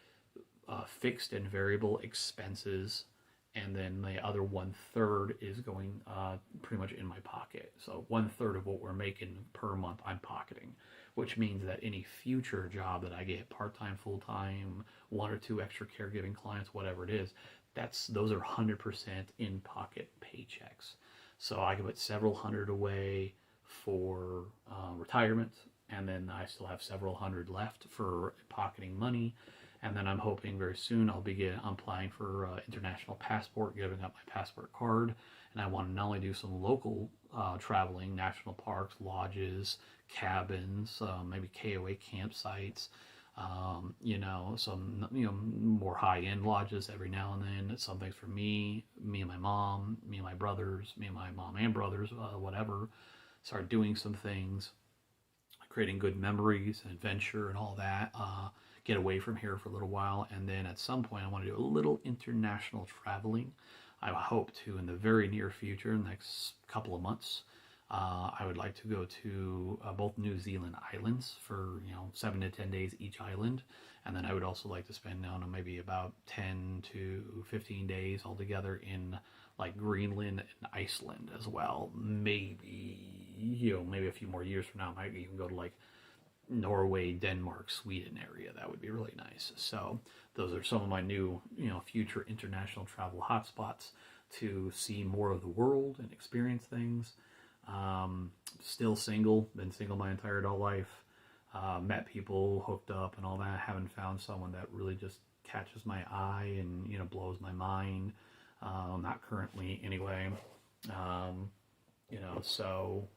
fixed and variable expenses, and then the other 1/3 is going pretty much in my pocket. So 1/3 of what we're making per month I'm pocketing, which means that any future job that I get, part-time, full-time, 1 or 2 extra caregiving clients, whatever it is, those are 100% in-pocket paychecks. So I can put several hundred away for retirement, and then I still have several hundred left for pocketing money. And then I'm hoping very soon I'll begin applying for international passport, giving up my passport card. And I want to not only do some local traveling, national parks, lodges, cabins, maybe KOA campsites, some more high-end lodges every now and then. Some things for me and my mom, me and my brothers, me and my mom and brothers, whatever. Start doing some things, creating good memories and adventure and all that. Get away from here for a little while, and then at some point I want to do a little international traveling. I hope to, in the very near future, in the next couple of months, I would like to go to both New Zealand islands for 7 to 10 days each island, and then I would also like to spend maybe about 10 to 15 days altogether in like Greenland and Iceland as well. Maybe a few more years from now, I might even go to like Norway, Denmark, Sweden area. That would be really nice. So those are some of my new, future international travel hotspots to see more of the world and experience things. Still single, been single my entire adult life. Met people, hooked up and all that. Haven't found someone that really just catches my eye and, blows my mind. Not currently anyway. So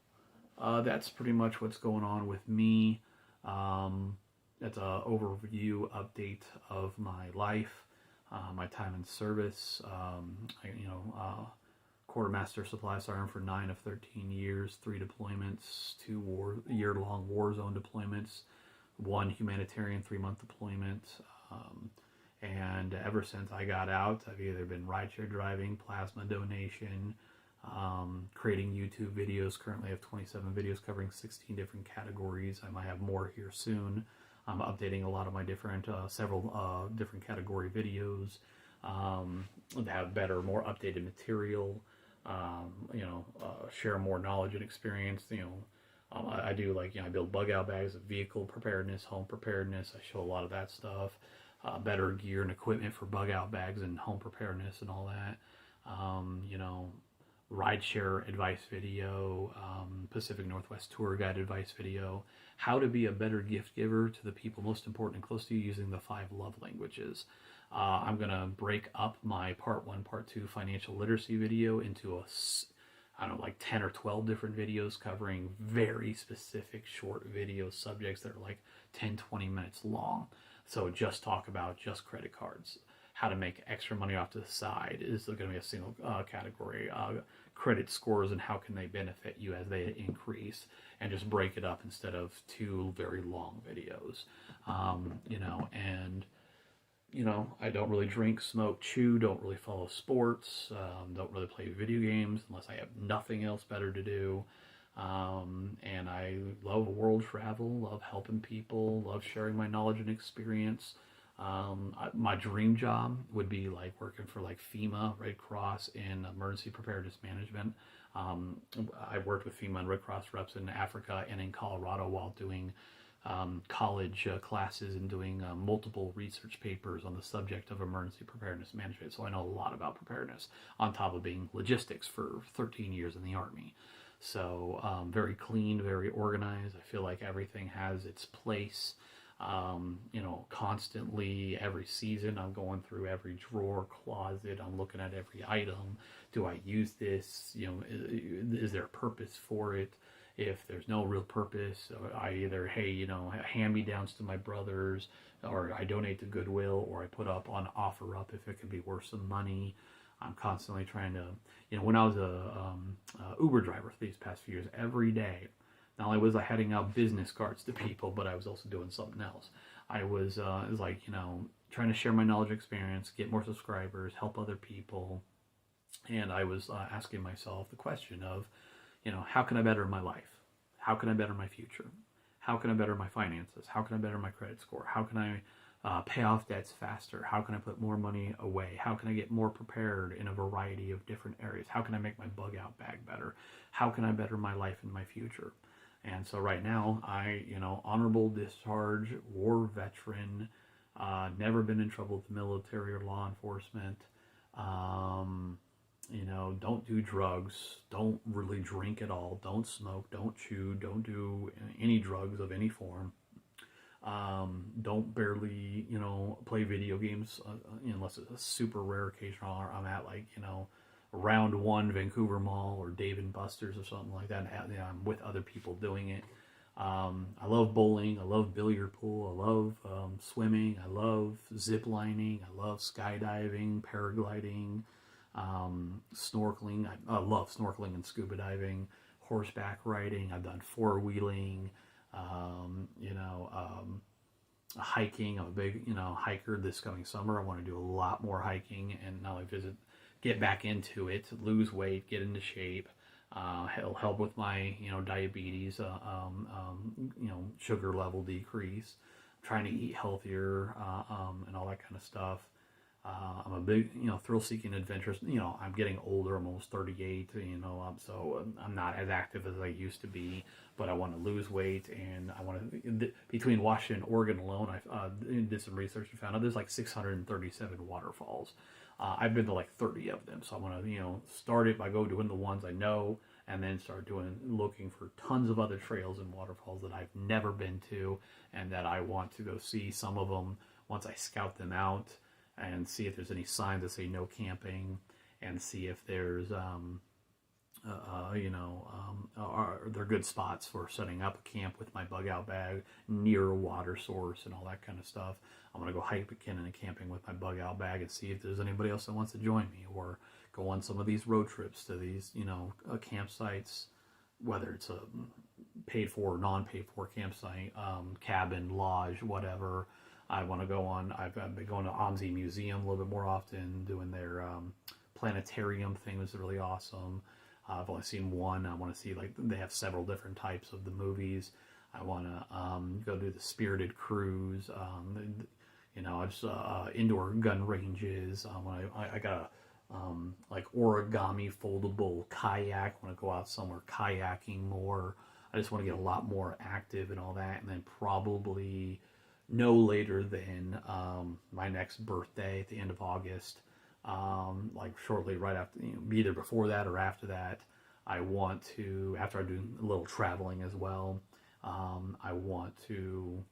that's pretty much what's going on with me. That's an overview update of my life, my time in service. Quartermaster Supply Sergeant for 9 of 13 years, 3 deployments, 2 year-long war zone deployments, 1 humanitarian 3-month deployment. And ever since I got out, I've either been rideshare driving, plasma donation, creating YouTube videos. Currently I have 27 videos covering 16 different categories. I might have more here soon. I'm updating a lot of my several different category videos to have better, more updated material, share more knowledge and experience. I do I build bug out bags of vehicle preparedness, home preparedness. I show a lot of that stuff, better gear and equipment for bug out bags and home preparedness and all that. rideshare advice video, Pacific Northwest tour guide advice video, how to be a better gift giver to the people most important and close to you using the 5 love languages. I'm going to break up my part 1, part 2 financial literacy video into I don't know, like 10 or 12 different videos covering very specific short video subjects that are like 10, 20 minutes long. So just talk about just credit cards, how to make extra money off to the side is going to be a single category. Credit scores and how can they benefit you as they increase, and just break it up instead of 2 very long videos. I don't really drink, smoke, chew, don't really follow sports, don't really play video games unless I have nothing else better to do. And I love world travel, love helping people, love sharing my knowledge and experience. My dream job would be like working for like FEMA, Red Cross in emergency preparedness management. I worked with FEMA and Red Cross reps in Africa and in Colorado while doing college classes and doing multiple research papers on the subject of emergency preparedness management. So I know a lot about preparedness on top of being logistics for 13 years in the Army. So very clean, very organized. I feel like everything has its place. Constantly every season I'm going through every drawer, closet, I'm looking at every item. Do I use this? Is there a purpose for it? If there's no real purpose, I either, hand-me-downs to my brothers, or I donate to Goodwill, or I put up on OfferUp if it could be worth some money. I'm constantly trying to, when I was a Uber driver for these past few years, every day, not only was I handing out business cards to people, but I was also doing something else. I was, trying to share my knowledge experience, get more subscribers, help other people. And I was asking myself the question of, how can I better my life? How can I better my future? How can I better my finances? How can I better my credit score? How can I pay off debts faster? How can I put more money away? How can I get more prepared in a variety of different areas? How can I make my bug out bag better? How can I better my life and my future? And so right now, honorable discharge, war veteran, never been in trouble with the military or law enforcement. Don't do drugs, don't really drink at all, don't smoke, don't chew, don't do any drugs of any form. Don't barely, play video games unless it's a super rare occasion. I'm at Round 1 Vancouver Mall or Dave & Buster's or something like that. And I'm with other people doing it. I love bowling. I love billiard pool. I love swimming. I love zip lining. I love skydiving, paragliding, snorkeling. I love snorkeling and scuba diving, horseback riding. I've done four-wheeling, hiking. I'm a big, hiker this coming summer. I want to do a lot more hiking and not only get back into it, lose weight, get into shape. It'll help with my, diabetes, sugar level decrease. I'm trying to eat healthier, and all that kind of stuff. I'm a big, thrill-seeking adventurous. I'm getting older. I'm almost 38. So I'm not as active as I used to be. But I want to lose weight, and I want to. Between Washington and Oregon alone, I did some research and found out there's like 637 waterfalls. I've been to like 30 of them, so I want to, start it by doing the ones I know, and then start looking for tons of other trails and waterfalls that I've never been to, and that I want to go see. Some of them once I scout them out and see if there's any signs that say no camping, and see if there's they're good spots for setting up a camp with my bug out bag near a water source and all that kind of stuff. I'm going to go hiking and camping with my bug out bag and see if there's anybody else that wants to join me, or go on some of these road trips to these, campsites, whether it's a paid for or non-paid for campsite, cabin, lodge, whatever. I want to go on. I've been going to OMSI Museum a little bit more often, doing their planetarium thing was really awesome. I've only seen one. I want to see, they have several different types of the movies. I want to go do the Spirited Cruise. I just indoor gun ranges. I got a origami foldable kayak. I want to go out somewhere kayaking more. I just want to get a lot more active and all that. And then probably no later than my next birthday at the end of August, like shortly right after, either before that or after that. I want to, after I do a little traveling as well, I want to,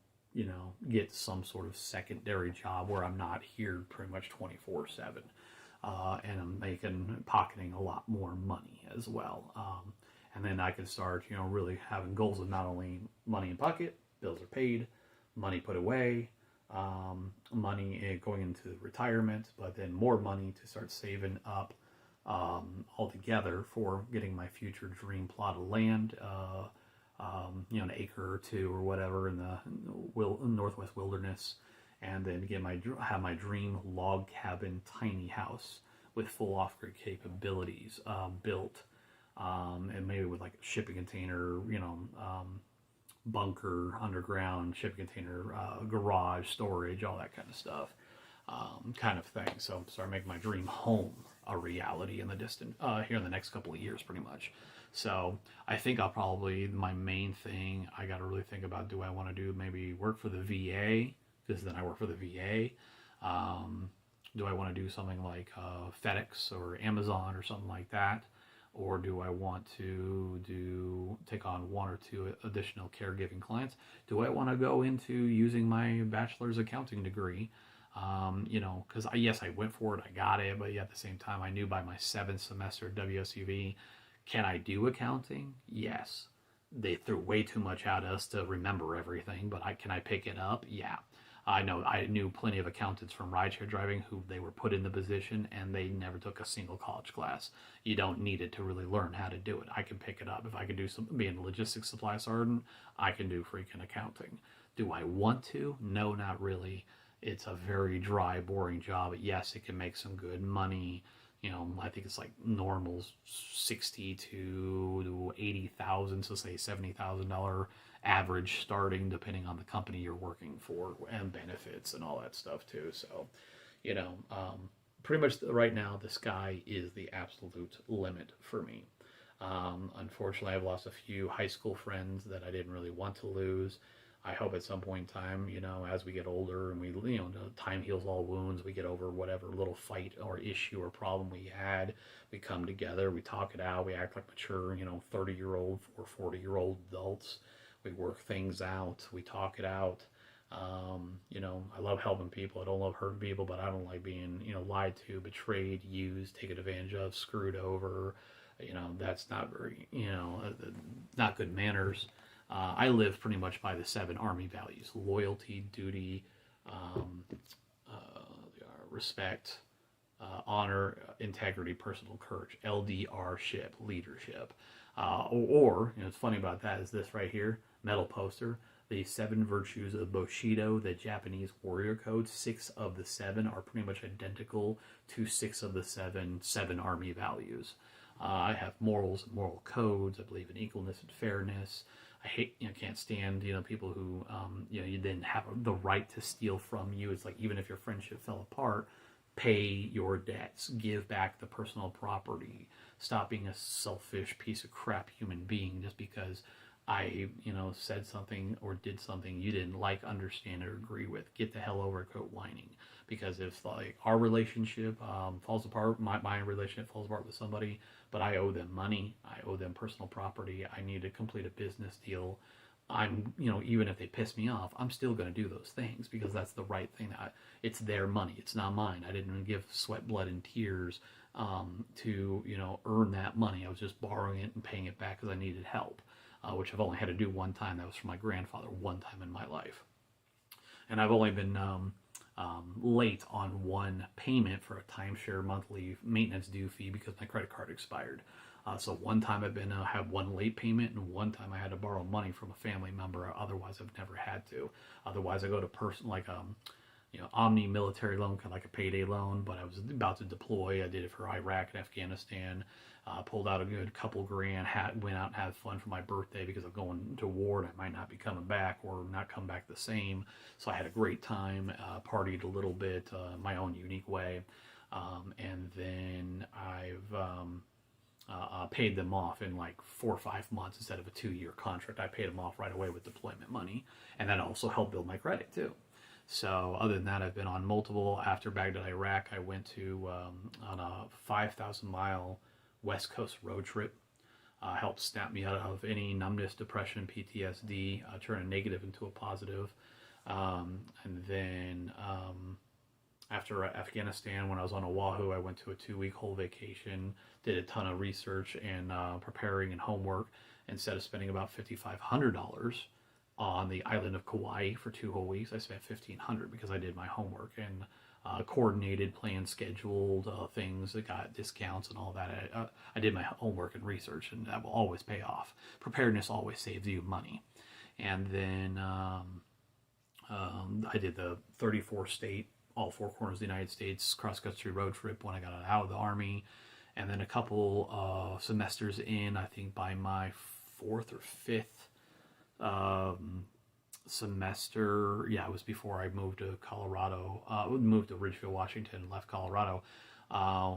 get some sort of secondary job where I'm not here pretty much 24/7. And I'm pocketing a lot more money as well. And then I can start, really having goals of not only money in pocket, bills are paid, money put away, money going into retirement, but then more money to start saving up altogether for getting my future dream plot of land, an acre or two or whatever in the Northwest Wilderness, and then have my dream log cabin tiny house with full off-grid capabilities built, and maybe with like a shipping container, bunker, underground shipping container, garage, storage, all that kind of stuff, kind of thing. So start making my dream home a reality in the distant here in the next couple of years, pretty much. So I think my main thing I got to really think about, do I want to do maybe work for the VA? Because then I work for the VA. Do I want to do something like FedEx or Amazon or something like that? Or do I want to take on one or two additional caregiving clients? Do I want to go into using my bachelor's accounting degree? Because yes, I went for it, I got it, but at the same time, I knew by my 7th semester at WSUV, can I do accounting? Yes. They threw way too much at us to remember everything, but can I pick it up? Yeah. I knew plenty of accountants from rideshare driving who they were put in the position and they never took a single college class. You don't need it to really learn how to do it. I can pick it up. If I could do being a logistics supply sergeant, I can do freaking accounting. Do I want to? No, not really. It's a very dry, boring job. Yes, it can make some good money. I think it's like normal 60 to 80,000, so say $70,000 average starting, depending on the company you're working for and benefits and all that stuff too. So, pretty much right now the sky is the absolute limit for me. Unfortunately, I've lost a few high school friends that I didn't really want to lose. I hope at some point in time, as we get older and time heals all wounds, we get over whatever little fight or issue or problem we had, we come together, we talk it out, we act like mature, 30-year-old or 40-year-old adults. We work things out, we talk it out. I love helping people. I don't love hurting people, but I don't like being, lied to, betrayed, used, taken advantage of, screwed over. That's not very, not good manners. I live pretty much by the 7 Army values: loyalty, duty, respect, honor, integrity, personal courage, LDR-ship, leadership. It's funny about that is this right here, metal poster, the 7 virtues of Bushido, the Japanese warrior code. 6 of the 7 are pretty much identical to 6 of the 7 Army values. I have morals and moral codes. I believe in equalness and fairness. I hate, can't stand, people who, you didn't have the right to steal from you. It's like, even if your friendship fell apart, pay your debts, give back the personal property, stop being a selfish piece of crap human being just because I, said something or did something you didn't like, understand, or agree with. Get the hell over it, quit whining. Because if like our relationship falls apart, my relationship falls apart with somebody, but I owe them money, I owe them personal property, I need to complete a business deal, I'm, even if they piss me off, I'm still going to do those things because that's the right thing. It's their money, it's not mine. I didn't give sweat, blood, and tears to, earn that money. I was just borrowing it and paying it back because I needed help, which I've only had to do one time. That was for my grandfather, one time in my life. And I've only been late on one payment for a timeshare monthly maintenance due fee because my credit card expired. So one time I've been have one late payment, and one time I had to borrow money from a family member. Otherwise, I've never had to. Otherwise, I go to Omni military loan, kind of like a payday loan. But I was about to deploy. I did it for Iraq and Afghanistan. Pulled out a good couple grand. Went out and had fun for my birthday because I'm going to war and I might not be coming back or not come back the same. So I had a great time. Partied a little bit, my own unique way, and then I've paid them off in like 4 or 5 months instead of a 2-year contract. I paid them off right away with deployment money, and that also helped build my credit too. So other than that, I've been on multiple. After Baghdad, Iraq, I went to on a 5,000-mile West Coast road trip. Helped snap me out of any numbness, depression, PTSD, turn a negative into a positive. And then after Afghanistan, when I was on Oahu, I went to a 2-week whole vacation, did a ton of research and preparing and homework. Instead of spending about $5,500 on the island of Kauai for 2 whole weeks, I spent $1,500 because I did my homework and coordinated, planned, scheduled things that got discounts and all that. I did my homework and research, and that will always pay off. Preparedness always saves you money. And then I did the 34-state, all 4 corners of the United States cross-country road trip when I got out of the Army. And then a couple semesters in, I think by my 4th or 5th semester, yeah, it was before I moved to Colorado, moved to Ridgefield, Washington, left Colorado. I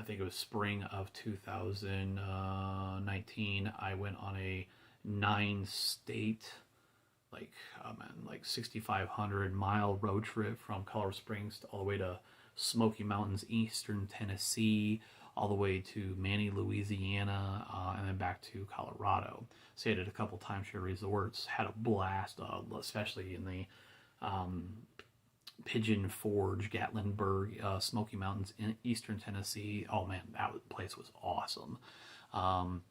think it was spring of 2019. I went on a 9-state, like 6,500-mile road trip from Colorado Springs all the way to Smoky Mountains, eastern Tennessee, all the way to Manny, Louisiana, and then back to Colorado. Stayed at a couple timeshare resorts, had a blast, especially in the Pigeon Forge, Gatlinburg, Smoky Mountains in eastern Tennessee. Oh man, that place was awesome. And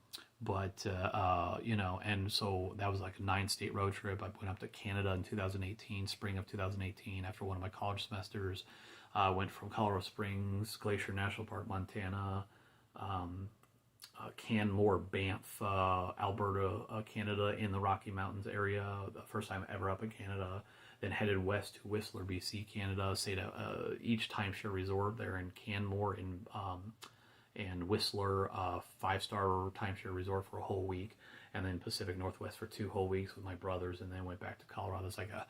so that was like a 9-state road trip. I went up to Canada in 2018, spring of 2018, after one of my college semesters. Went from Colorado Springs, Glacier National Park, Montana, Canmore, Banff, Alberta, Canada, in the Rocky Mountains area. The first time ever up in Canada. Then headed west to Whistler, BC, Canada. Stayed at each timeshare resort there in Canmore and Whistler, 5-star timeshare resort for a whole week. And then Pacific Northwest for 2 whole weeks with my brothers. And then went back to Colorado. It's like a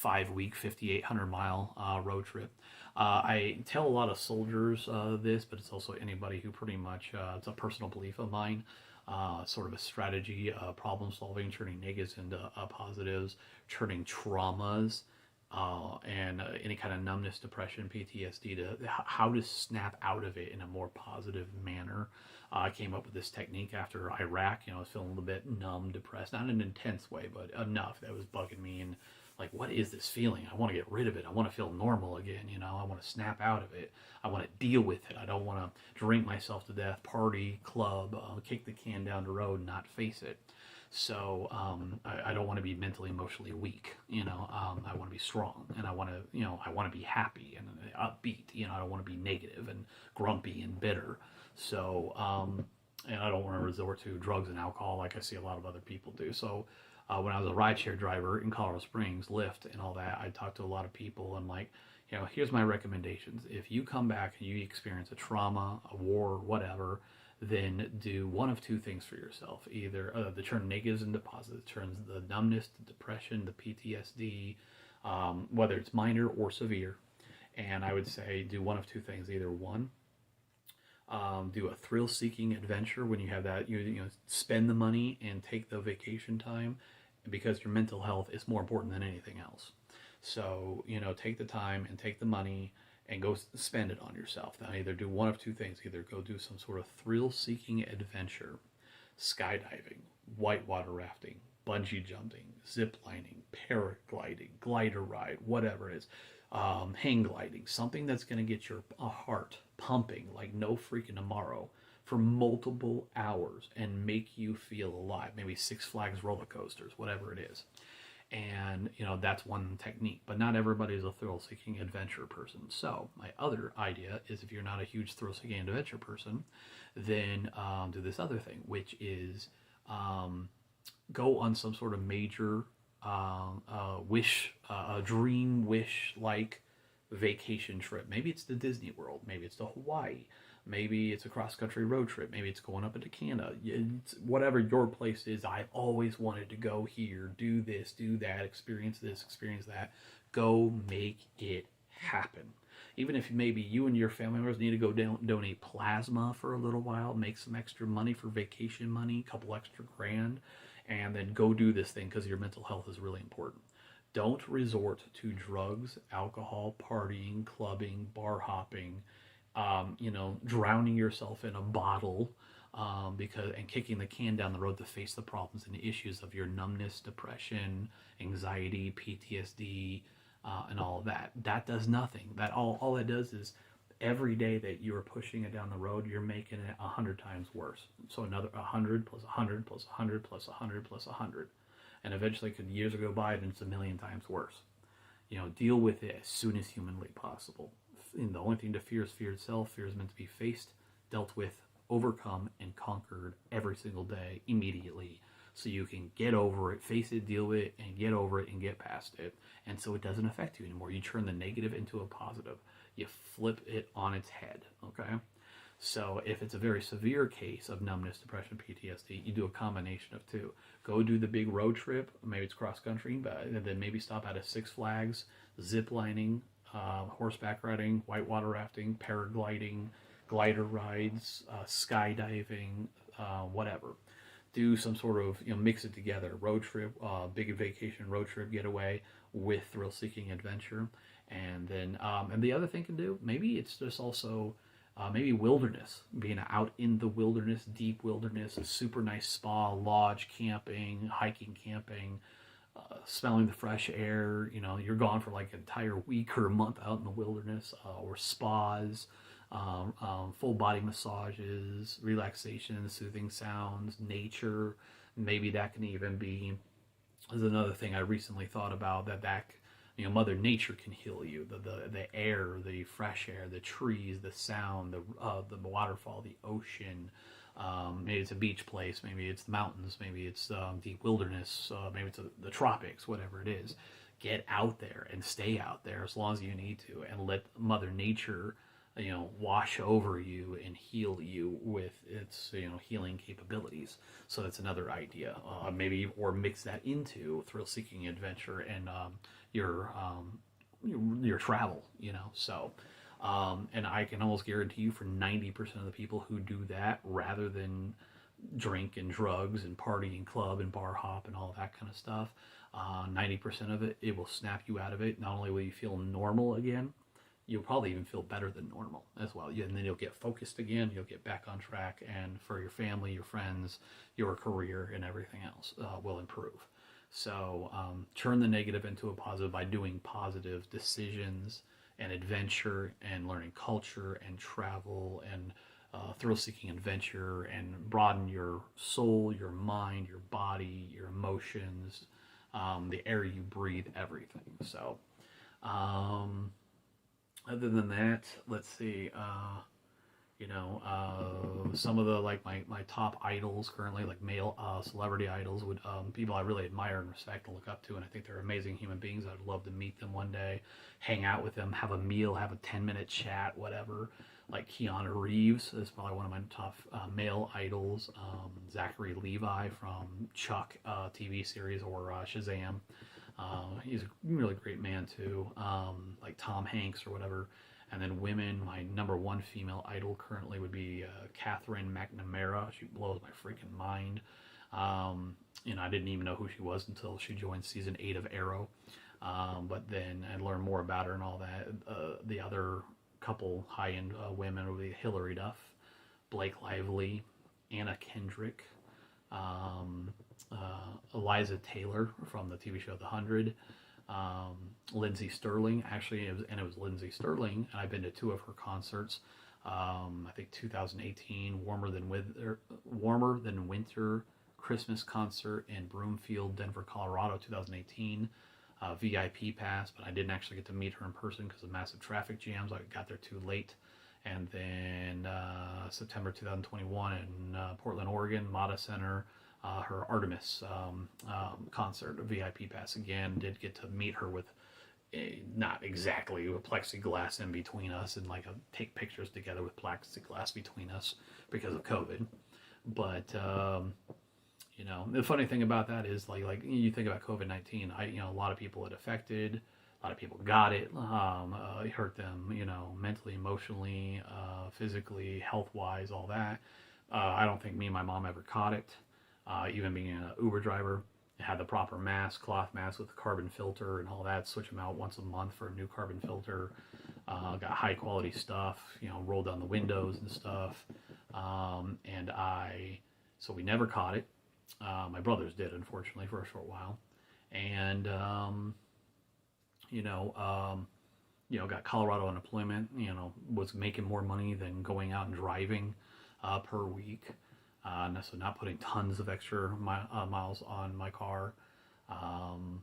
5-week, 5,800-mile road trip. I tell a lot of soldiers this, but it's also anybody who pretty much, it's a personal belief of mine, sort of a strategy, problem solving, turning negatives into positives, turning traumas and any kind of numbness, depression, PTSD, to how to snap out of it in a more positive manner. I came up with this technique after Iraq. I was feeling a little bit numb, depressed, not in an intense way, but enough that was bugging me. And like, what is this feeling? I want to get rid of it. I want to feel normal again. I want to snap out of it. I want to deal with it. I don't want to drink myself to death, party, club, kick the can down the road, and not face it. So I don't want to be mentally, emotionally weak. I want to be strong, and I want to, I want to be happy and upbeat. I don't want to be negative and grumpy and bitter. So, and I don't want to resort to drugs and alcohol like I see a lot of other people do. So. When I was a rideshare driver in Colorado Springs, Lyft and all that, I talked to a lot of people and here's my recommendations. If you come back and you experience a trauma, a war, whatever, then do one of 2 things for yourself. Either the turn negatives into positives, turns the numbness, the depression, the PTSD, whether it's minor or severe. And I would say do one of 2 things. Either one, do a thrill-seeking adventure when you have that, spend the money and take the vacation time, because your mental health is more important than anything else. So, take the time and take the money and go spend it on yourself. Now, either do one of 2 things. Either go do some sort of thrill-seeking adventure, skydiving, whitewater rafting, bungee jumping, zip lining, paragliding, glider ride, whatever it is, hang gliding, something that's going to get your heart pumping like no freaking tomorrow for multiple hours and make you feel alive. Maybe Six Flags roller coasters, whatever it is. And, that's one technique. But not everybody is a thrill-seeking adventure person. So my other idea is, if you're not a huge thrill-seeking adventure person, then do this other thing, which is go on some sort of major dream wish-like vacation trip. Maybe it's to Disney World. Maybe it's to Hawaii. Maybe it's a cross-country road trip. Maybe it's going up into Canada. It's whatever your place is. I've always wanted to go here, do this, do that, experience this, experience that. Go make it happen. Even if maybe you and your family members need to go donate plasma for a little while, make some extra money for vacation money, a couple extra grand, and then go do this thing because your mental health is really important. Don't resort to drugs, alcohol, partying, clubbing, bar hopping, drowning yourself in a bottle, because and kicking the can down the road to face the problems and the issues of your numbness, depression, anxiety, PTSD, and all of that. That does nothing. That all that does is every day that you are pushing it down the road, you're making it 100 times worse. So another 100 plus 100 plus 100 plus 100 plus 100, and eventually, could years go by, and it's a million times worse. Deal with it as soon as humanly possible. And the only thing to fear is fear itself. Fear is meant to be faced, dealt with, overcome, and conquered every single day, immediately, so you can get over it, face it, deal with it, and get over it and get past it. And so it doesn't affect you anymore. You turn the negative into a positive. You flip it on its head, okay? So if it's a very severe case of numbness, depression, PTSD, you do a combination of two. Go do the big road trip, maybe it's cross country, but then maybe stop at a Six Flags, zip lining, horseback riding, whitewater rafting, paragliding, glider rides, skydiving, whatever. Do some sort of, mix it together. Road trip, big vacation road trip getaway with thrill-seeking adventure. And then, and the other thing can do, maybe it's just also, maybe wilderness, being out in the wilderness, deep wilderness, a super nice spa, lodge, camping, hiking, camping, smelling the fresh air. You're gone for like an entire week or a month out in the wilderness, or spas, full body massages, relaxation, soothing sounds, nature. Maybe that can even be, is another thing I recently thought about, that Mother Nature can heal you. The air, the fresh air, the trees, the sound, the waterfall, the ocean. Maybe it's a beach place. Maybe it's the mountains. Maybe it's deep wilderness. Maybe it's the tropics. Whatever it is, get out there and stay out there as long as you need to, and let Mother Nature, wash over you and heal you with its, healing capabilities. So that's another idea. Maybe, or mix that into thrill-seeking adventure and your travel. So, and I can almost guarantee you, for 90% of the people who do that, rather than drink and drugs and party and club and bar hop and all that kind of stuff, 90% of it will snap you out of it. Not only will you feel normal again, you'll probably even feel better than normal as well. And then you'll get focused again, you'll get back on track, and for your family, your friends, your career, and everything else will improve. So turn the negative into a positive by doing positive decisions and adventure and learning culture and travel and thrill-seeking adventure, and broaden your soul, your mind, your body, your emotions, the air you breathe, everything. So other than that, let's see, some of the, like, my top idols currently, like male celebrity idols, would people I really admire and respect and look up to, and I think they're amazing human beings. I'd love to meet them one day, hang out with them, have a meal, have a 10-minute chat, whatever. Like Keanu Reeves is probably one of my top male idols. Zachary Levi from Chuck TV series, or Shazam. He's a really great man too, like Tom Hanks or whatever. And then women, my number one female idol currently would be Catherine McNamara. She blows my freaking mind. I didn't even know who she was until she joined season 8 of Arrow. But then I learned more about her and all that. The other couple high-end women would be Hilary Duff, Blake Lively, Anna Kendrick, Eliza Taylor from the TV show The 100, Lindsay Sterling. Actually, it was Lindsay Sterling, and I've been to 2 of her concerts. I think 2018 Warmer Than Winter Christmas concert in Broomfield, Denver, Colorado, 2018. VIP pass, but I didn't actually get to meet her in person because of massive traffic jams. I got there too late. And then September 2021 in Portland, Oregon, Mata Center, her Artemis concert, a VIP pass again. Did get to meet her with not exactly a plexiglass in between us, and take pictures together with plexiglass between us because of COVID. But the funny thing about that is, like you think about COVID-19, a lot of people it affected, a lot of people got it. It hurt them, mentally, emotionally, physically, health-wise, all that. I don't think me and my mom ever caught it. Even being an Uber driver, had the proper mask, cloth mask with the carbon filter and all that. Switch them out once a month for a new carbon filter. Got high quality stuff, roll down the windows and stuff. And so we never caught it. My brothers did, unfortunately, for a short while. And, got Colorado unemployment, was making more money than going out and driving per week. So not putting tons of extra miles on my car. I'm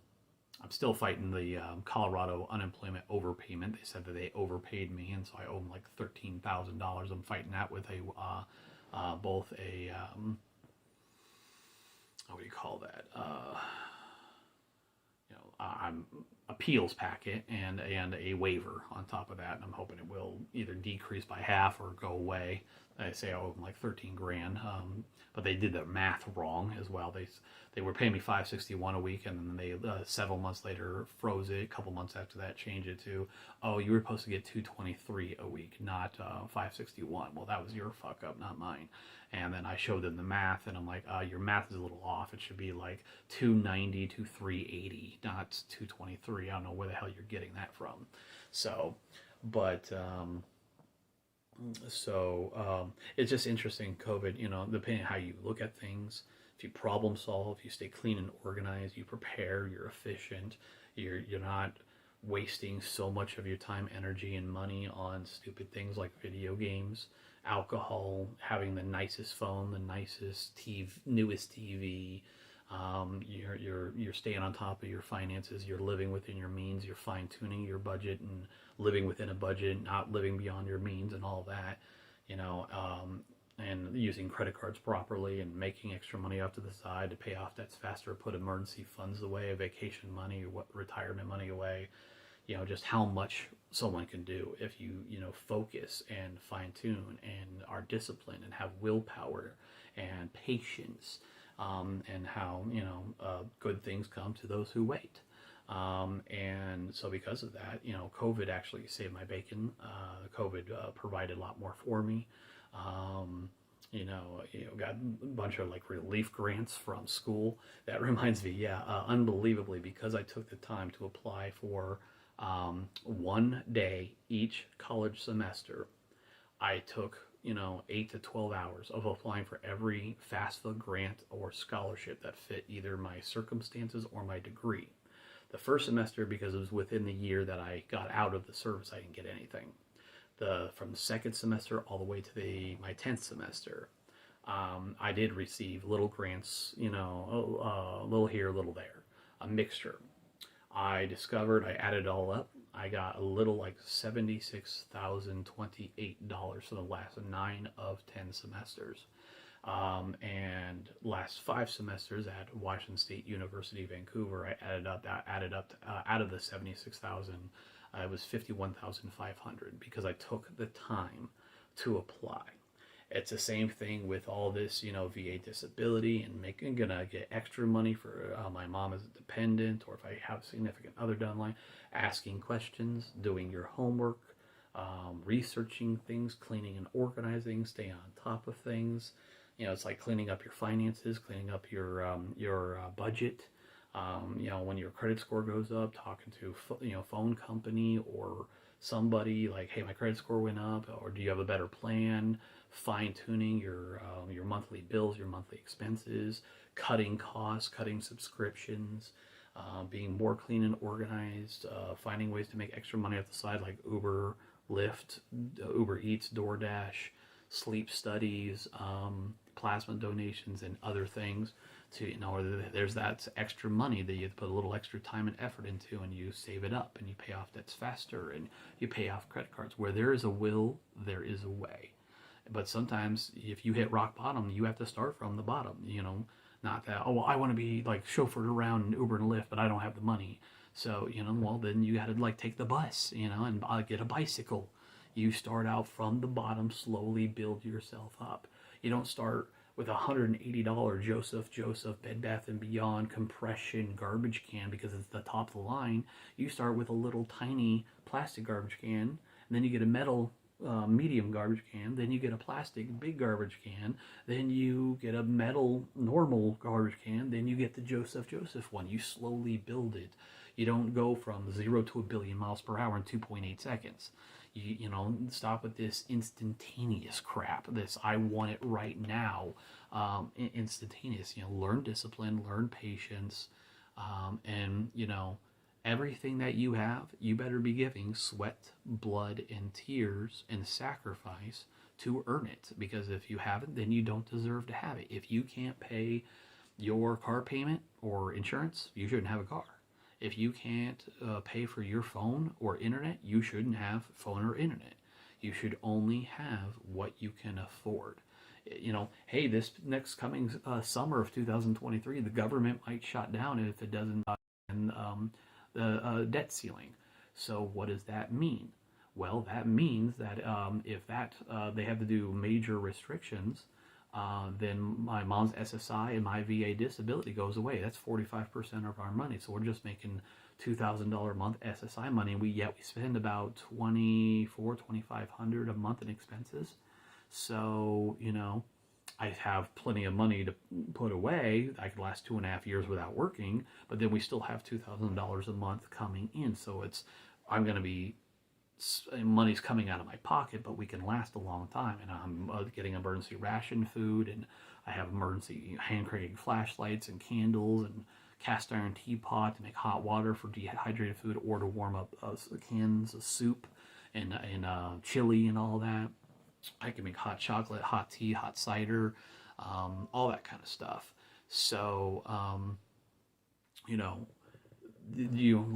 still fighting the Colorado unemployment overpayment. They said that they overpaid me, and so I owe them like $13,000. I'm fighting that with both a what do you call that? I'm appeals packet and a waiver on top of that, and I'm hoping it will either decrease by half or go away. I say I owe them like 13 grand, but they did their math wrong as well. They were paying me $561 a week, and then they several months later froze it. A couple months after that, changed it to, oh, you were supposed to get $223 a week, not $561. Well, that was your fuck up, not mine. And then I showed them the math, and I'm like, your math is a little off. It should be like $290 to $380, not $223. I don't know where the hell you're getting that from. So, but it's just interesting, COVID, depending on how you look at things. If you problem solve, you stay clean and organized, you prepare, you're efficient, you're not wasting so much of your time, energy, and money on stupid things like video games, alcohol, having the nicest phone, the nicest TV, newest TV. You're staying on top of your finances. You're living within your means. You're fine tuning your budget and living within a budget, not living beyond your means and all that. And using credit cards properly and making extra money off to the side to pay off debts faster, put emergency funds away, vacation money, retirement money away. Just how much someone can do if you focus and fine tune and are disciplined and have willpower and patience. And how good things come to those who wait. And so because of that, COVID actually saved my bacon. COVID provided a lot more for me. Got a bunch of like relief grants from school. That reminds me, unbelievably, because I took the time to apply for 1 day each college semester, I took 8 to 12 hours of applying for every FAFSA grant or scholarship that fit either my circumstances or my degree. The first semester, because it was within the year that I got out of the service, I didn't get anything. From the second semester all the way to my 10th semester, I did receive little grants, a little here, a little there, a mixture. I added it all up. I got a little like $76,028 for the last 9 of 10 semesters. And last 5 semesters at Washington State University, Vancouver, I added up out of the 76,000, it was 51,500 because I took the time to apply. It's the same thing with all this, VA disability and gonna get extra money for my mom as a dependent, or if I have a significant other down the line, asking questions, doing your homework, researching things, cleaning and organizing, staying on top of things. It's like cleaning up your finances, cleaning up your budget. When your credit score goes up, talking to phone company or somebody like, hey, my credit score went up, or do you have a better plan? Fine-tuning your monthly bills, your monthly expenses, cutting costs, cutting subscriptions, being more clean and organized, finding ways to make extra money off the side like Uber, Lyft, Uber Eats, DoorDash, sleep studies, plasma donations, and other things. There's that extra money that you put a little extra time and effort into, and you save it up, and you pay off debts faster, and you pay off credit cards. Where there is a will, there is a way. But sometimes if you hit rock bottom, you have to start from the bottom, not that, I want to be like chauffeured around in Uber and Lyft, but I don't have the money. So, then you got to like take the bus, and get a bicycle. You start out from the bottom, slowly build yourself up. You don't start with a $180 Joseph Bed Bath & Beyond compression garbage can because it's the top of the line. You start with a little tiny plastic garbage can, and then you get a metal medium garbage can, then you get a plastic big garbage can, then you get a metal normal garbage can, then you get the Joseph one. You slowly build it. You don't go from 0 to a billion miles per hour in 2.8 seconds. You know, stop with this instantaneous crap. This I want it right now, instantaneous. You know, learn discipline, learn patience, and you know, everything that you have, you better be giving sweat, blood, and tears and sacrifice to earn it. Because if you haven't, then you don't deserve to have it. If you can't pay your car payment or insurance, you shouldn't have a car. If you can't pay for your phone or internet, you shouldn't have phone or internet. You should only have what you can afford. You know, hey, this next coming summer of 2023, the government might shut down if it doesn't and the debt ceiling. So what does that mean? Well, that means that if that they have to do major restrictions, then my mom's SSI and my VA disability goes away. That's 45% of our money. So we're just making $2,000 a month SSI money. Yet we spend about $2,500 a month in expenses. So, you know, I have plenty of money to put away. I could last 2.5 years without working, but then we still have $2,000 a month coming in. So I'm going to be, money's coming out of my pocket, but we can last a long time. And I'm getting emergency ration food, and I have emergency hand cranking flashlights and candles and cast iron teapot to make hot water for dehydrated food or to warm up cans of soup and chili and all that. I can make hot chocolate, hot tea, hot cider, all that kind of stuff. So, you know,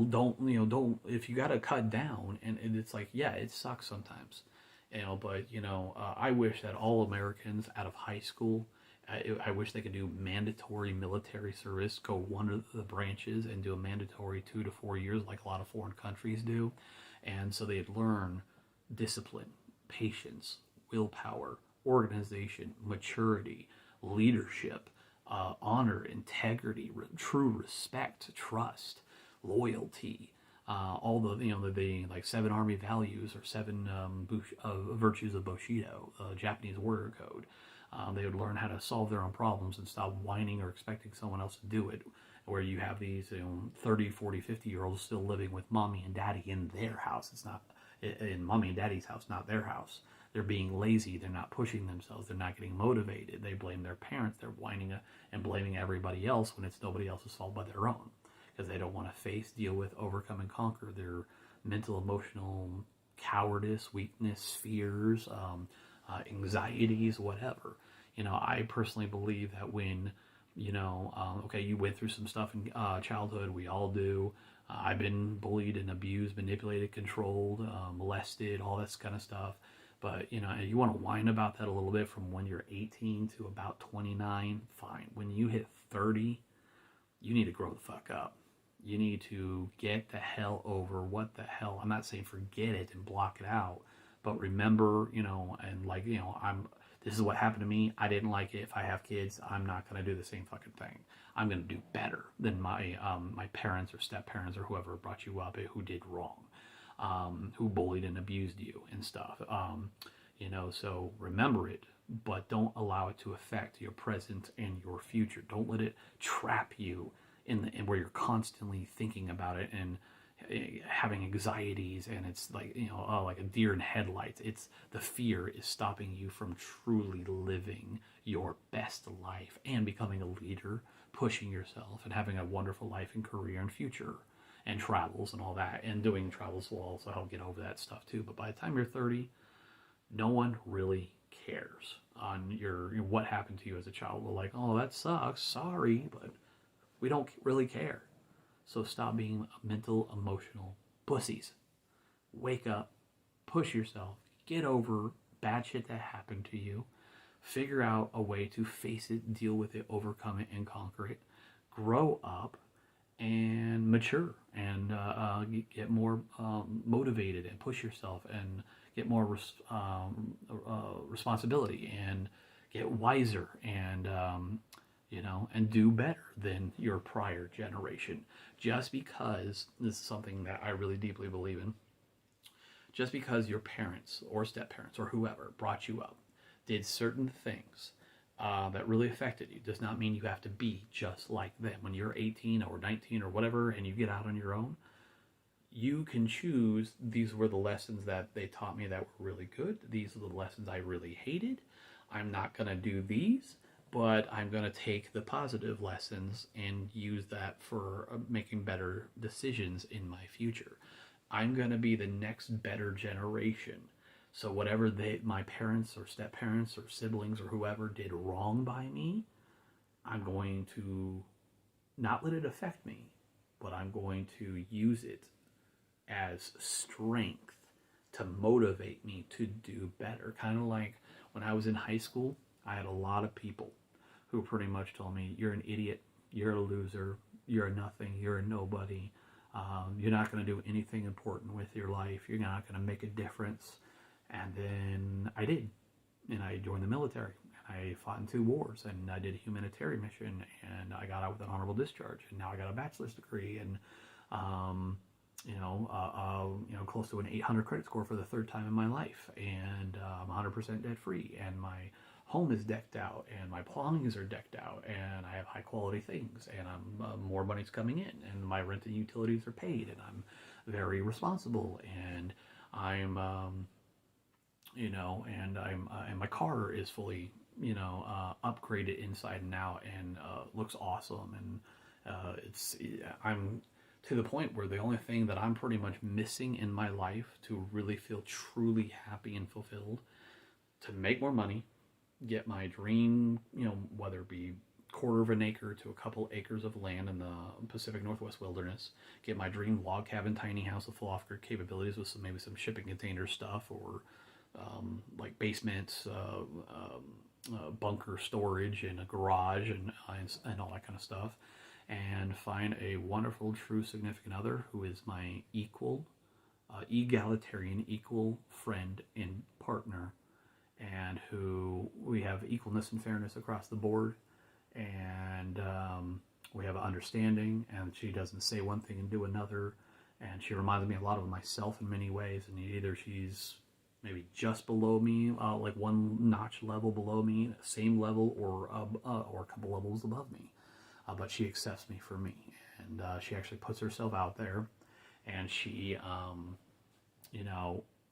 don't, if you got to cut down, and it's like, yeah, it sucks sometimes, you know, but, you know, I wish that all Americans out of high school, I wish they could do mandatory military service, go one of the branches and do a mandatory 2 to 4 years like a lot of foreign countries do. And so they'd learn discipline, patience, willpower, organization, maturity, leadership, honor, integrity, true respect, trust, loyalty, all the, you know, the like 7 army values or 7 virtues of Bushido, Japanese warrior code. They would learn how to solve their own problems and stop whining or expecting someone else to do it. Where you have these, you know, 30, 40, 50-year-olds still living with mommy and daddy in their house. It's not in mommy and daddy's house, not their house. They're being lazy. They're not pushing themselves. They're not getting motivated. They blame their parents. They're whining and blaming everybody else when it's nobody else's fault but their own, because they don't want to deal with, overcome, and conquer their mental, emotional cowardice, weakness, fears, anxieties, whatever. You know, I personally believe that when, you know, okay, you went through some stuff in childhood. We all do. I've been bullied and abused, manipulated, controlled, molested, all this kind of stuff. But, you know, you want to whine about that a little bit from when you're 18 to about 29, fine. When you hit 30, you need to grow the fuck up. You need to get the hell over what the hell. I'm not saying forget it and block it out, but remember, you know, and like, you know, this is what happened to me. I didn't like it. If I have kids, I'm not going to do the same fucking thing. I'm going to do better than my parents or step parents or whoever brought you up who did wrong. Who bullied and abused you and stuff. You know, so remember it, but don't allow it to affect your present and your future. Don't let it trap you in where you're constantly thinking about it and having anxieties, and it's like, you know, like a deer in headlights. It's the fear is stopping you from truly living your best life and becoming a leader, pushing yourself and having a wonderful life and career and future. And travels and all that, and doing travels will also help get over that stuff too. But by the time you're 30, no one really cares on your what happened to you as a child. We're like, oh, that sucks, sorry, but we don't really care. So stop being mental, emotional pussies. Wake up, push yourself, get over bad shit that happened to you, figure out a way to face it, deal with it, overcome it, and conquer it. Grow up and mature and get more motivated and push yourself and get more responsibility and get wiser and you know, and do better than your prior generation. Just because this is something that I really deeply believe in. Just because your parents or step parents or whoever brought you up did certain things that really affected you does not mean you have to be just like them. When you're 18 or 19 or whatever and you get out on your own, you can choose, these were the lessons that they taught me that were really good. These are the lessons I really hated. I'm not going to do these, but I'm going to take the positive lessons and use that for making better decisions in my future. I'm going to be the next better generation. So whatever my parents or step parents or siblings or whoever did wrong by me, I'm going to not let it affect me, but I'm going to use it as strength to motivate me to do better. Kind of like when I was in high school, I had a lot of people who pretty much told me, you're an idiot, you're a loser, you're a nothing, you're a nobody, you're not going to do anything important with your life, you're not going to make a difference. And then I did, and I joined the military, and I fought in 2 wars, and I did a humanitarian mission, and I got out with an honorable discharge, and now I got a bachelor's degree, and close to an 800 credit score for the 3rd time in my life, and I'm 100% debt free, and my home is decked out, and my belongings are decked out, and I have high quality things, and more money's coming in, and my rent and utilities are paid, and I'm very responsible, and I'm and my car is fully upgraded inside and out, and looks awesome, and I'm to the point where the only thing that I'm pretty much missing in my life to really feel truly happy and fulfilled, to make more money, get my dream, whether it be 1/4 of an acre to a couple acres of land in the Pacific Northwest wilderness, get my dream log cabin tiny house with full off-grid capabilities with maybe some shipping container stuff, or like basements, bunker storage, and a garage, and all that kind of stuff, and find a wonderful, true, significant other who is my equal, egalitarian, equal friend and partner, and who we have equalness and fairness across the board, and we have an understanding, and she doesn't say one thing and do another, and she reminds me a lot of myself in many ways, and either she's maybe just below me, like 1 notch level below me, same level, or a couple levels above me. But she accepts me for me, and she actually puts herself out there, and she,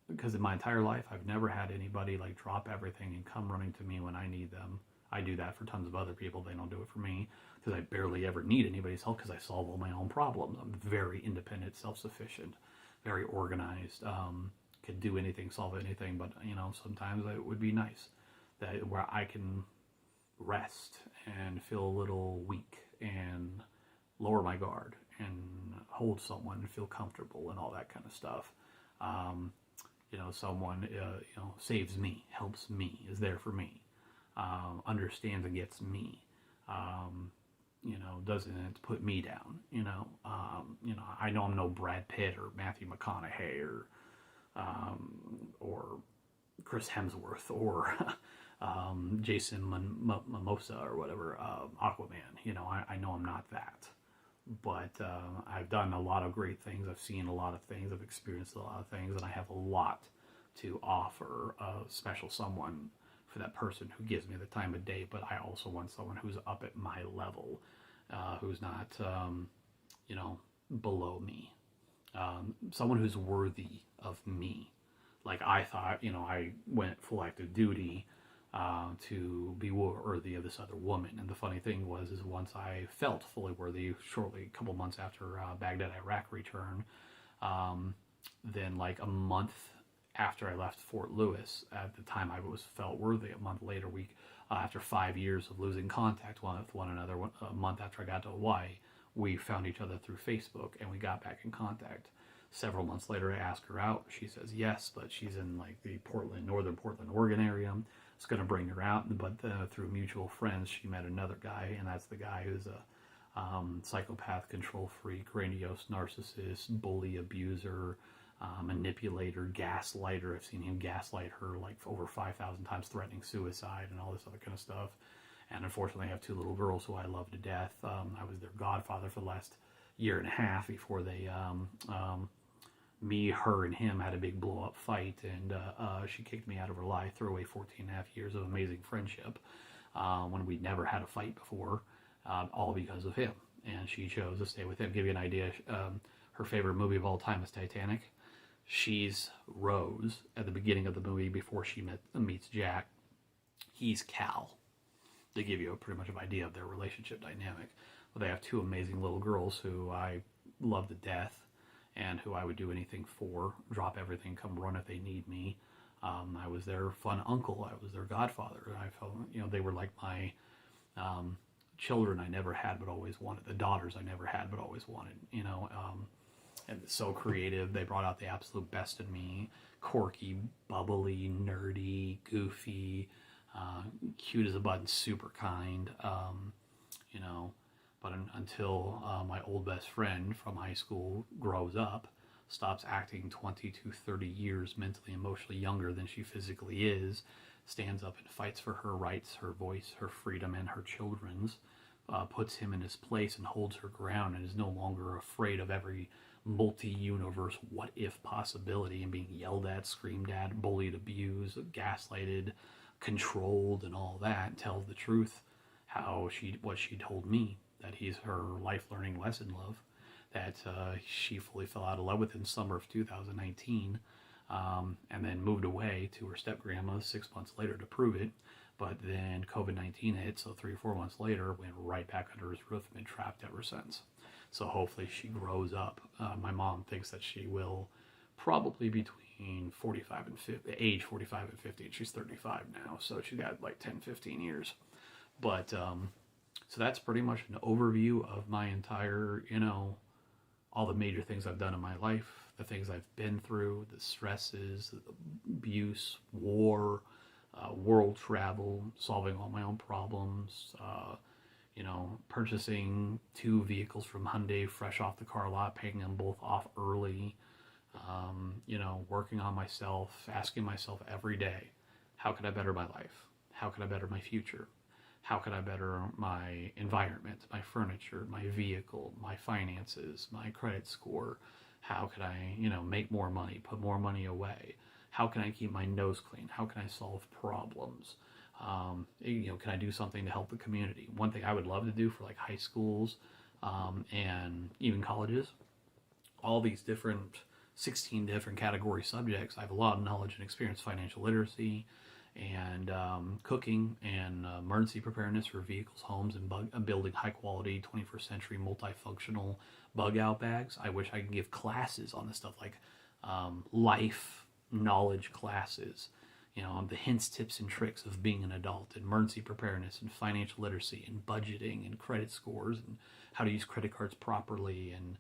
because in my entire life, I've never had anybody like drop everything and come running to me when I need them. I do that for tons of other people. They don't do it for me, because I barely ever need anybody's help, because I solve all my own problems. I'm very independent, self-sufficient, very organized, could do anything, solve anything, but, sometimes it would be nice that where I can rest and feel a little weak and lower my guard and hold someone and feel comfortable and all that kind of stuff. Someone saves me, helps me, is there for me, understands and gets me, doesn't put me down. I know I'm no Brad Pitt or Matthew McConaughey or Chris Hemsworth or Jason Momoa or whatever, Aquaman. I know I'm not that, but I've done a lot of great things. I've seen a lot of things. I've experienced a lot of things, and I have a lot to offer a special someone for that person who gives me the time of day. But I also want someone who's up at my level, who's not, below me. Someone who's worthy of me. Like I thought, I went full active duty to be worthy of this other woman. And the funny thing was, is once I felt fully worthy, shortly, a couple months after Baghdad, Iraq return, then like a month after I left Fort Lewis, at the time I felt worthy. A month later, after 5 years of losing contact with one another, a month after I got to Hawaii, we found each other through Facebook, and we got back in contact. Several months later, I asked her out. She says yes, but she's in like the northern Portland, Oregon area. It's going to bring her out, but through mutual friends, she met another guy, and that's the guy who's a psychopath, control freak, grandiose narcissist, bully, abuser, manipulator, gaslighter. I've seen him gaslight her like over 5,000 times, threatening suicide and all this other kind of stuff. And unfortunately, I have 2 little girls who I love to death. I was their godfather for the last year and a half before they me, her, and him had a big blow-up fight, and she kicked me out of her life, threw away 14 and a half years of amazing friendship when we'd never had a fight before, all because of him. And she chose to stay with him. Give you an idea, her favorite movie of all time is Titanic. She's Rose at the beginning of the movie before she meets Jack. He's Cal. They give you a pretty much an idea of their relationship dynamic. Well, they have two amazing little girls who I love to death and who I would do anything for, drop everything, come run if they need me. I was their fun uncle. I was their godfather. I felt, they were like my children I never had but always wanted, the daughters I never had but always wanted, and so creative. They brought out the absolute best in me. Quirky, bubbly, nerdy, goofy, cute as a button, super kind, but until my old best friend from high school grows up, stops acting 20 to 30 years mentally, emotionally younger than she physically is, stands up and fights for her rights, her voice, her freedom, and her children's, puts him in his place and holds her ground and is no longer afraid of every multi-universe what-if possibility and being yelled at, screamed at, bullied, abused, gaslighted, controlled, and all that. Tells the truth, what she told me, that he's her life learning lesson love, that she fully fell out of love with in summer of 2019, and then moved away to her step-grandma 6 months later to prove it. But then COVID-19 hit, so 3 or 4 months later, went right back under his roof and been trapped ever since. So hopefully she grows up. My mom thinks that she will probably between 45 and 50, age 45 and 50, and she's 35 now, so she's got like 10, 15 years. But, so that's pretty much an overview of my entire, all the major things I've done in my life, the things I've been through, the stresses, the abuse, war, world travel, solving all my own problems, purchasing 2 vehicles from Hyundai fresh off the car lot, paying them both off early, working on myself, asking myself every day, how can I better my life? How can I better my future? How can I better my environment, my furniture, my vehicle, my finances, my credit score? How can I, make more money, put more money away? How can I keep my nose clean? How can I solve problems? Can I do something to help the community? One thing I would love to do for like high schools and even colleges, all these different 16 different category subjects. I have a lot of knowledge and experience, financial literacy and cooking and emergency preparedness for vehicles, homes, and building high quality 21st century multifunctional bug out bags. I wish I could give classes on this stuff, like life knowledge classes, the hints, tips, and tricks of being an adult, and emergency preparedness, and financial literacy, and budgeting, and credit scores, and how to use credit cards properly, and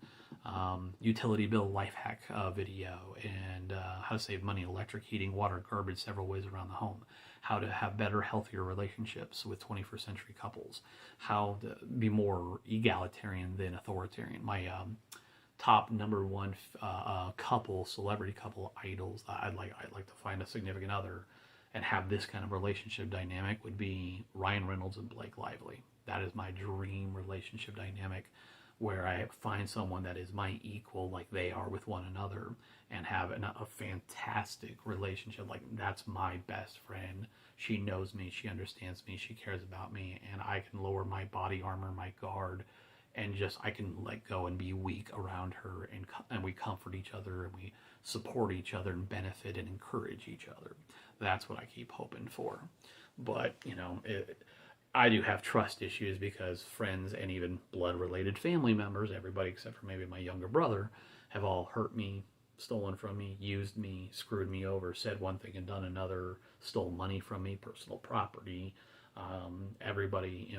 utility bill life hack video, and how to save money, electric, heating, water, garbage, several ways around the home, how to have better, healthier relationships with 21st century couples, how to be more egalitarian than authoritarian. My top number one celebrity couple idols that I'd like to find a significant other and have this kind of relationship dynamic would be Ryan Reynolds and Blake Lively. That is my dream relationship dynamic, where I find someone that is my equal, like they are with one another, and have a fantastic relationship. Like, that's my best friend. She knows me, she understands me, she cares about me, and I can lower my body armor, my guard, and just I can let go and be weak around her, and we comfort each other, and we support each other and benefit and encourage each other. That's what I keep hoping for. But I do have trust issues because friends and even blood-related family members, everybody except for maybe my younger brother, have all hurt me, stolen from me, used me, screwed me over, said one thing and done another, stole money from me, personal property. Everybody,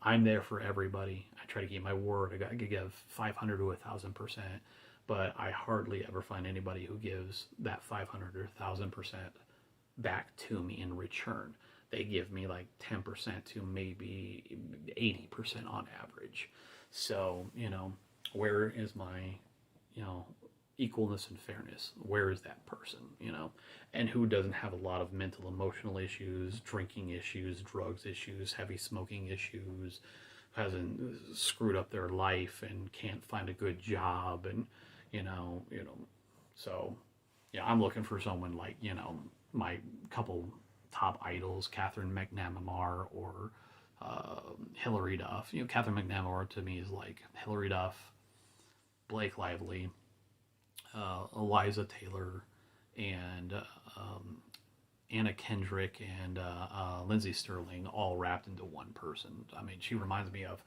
I'm there for everybody. I try to keep my word. I could give 500 to 1,000%, but I hardly ever find anybody who gives that 500 or 1,000% back to me in return. They give me like 10% to maybe 80% on average. So, where is my, equalness and fairness? Where is that person, And who doesn't have a lot of mental, emotional issues, drinking issues, drugs issues, heavy smoking issues, hasn't screwed up their life and can't find a good job and, So yeah, I'm looking for someone like, my couple top idols, Catherine McNamara or Hillary Duff. Catherine McNamara to me is like Hillary Duff, Blake Lively, Eliza Taylor, and Anna Kendrick and Lindsay Sterling all wrapped into one person. I mean, she reminds me of,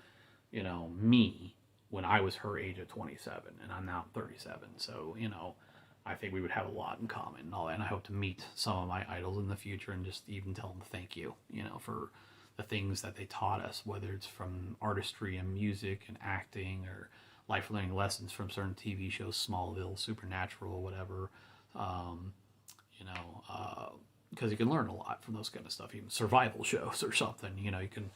me when I was her age at 27, and I'm now 37. So, I think we would have a lot in common and all that. And I hope to meet some of my idols in the future and just even tell them thank you, for the things that they taught us, whether it's from artistry and music and acting or life learning lessons from certain TV shows, Smallville, Supernatural, whatever. Um, you know, because you can learn a lot from those kind of stuff, even survival shows or something. You can,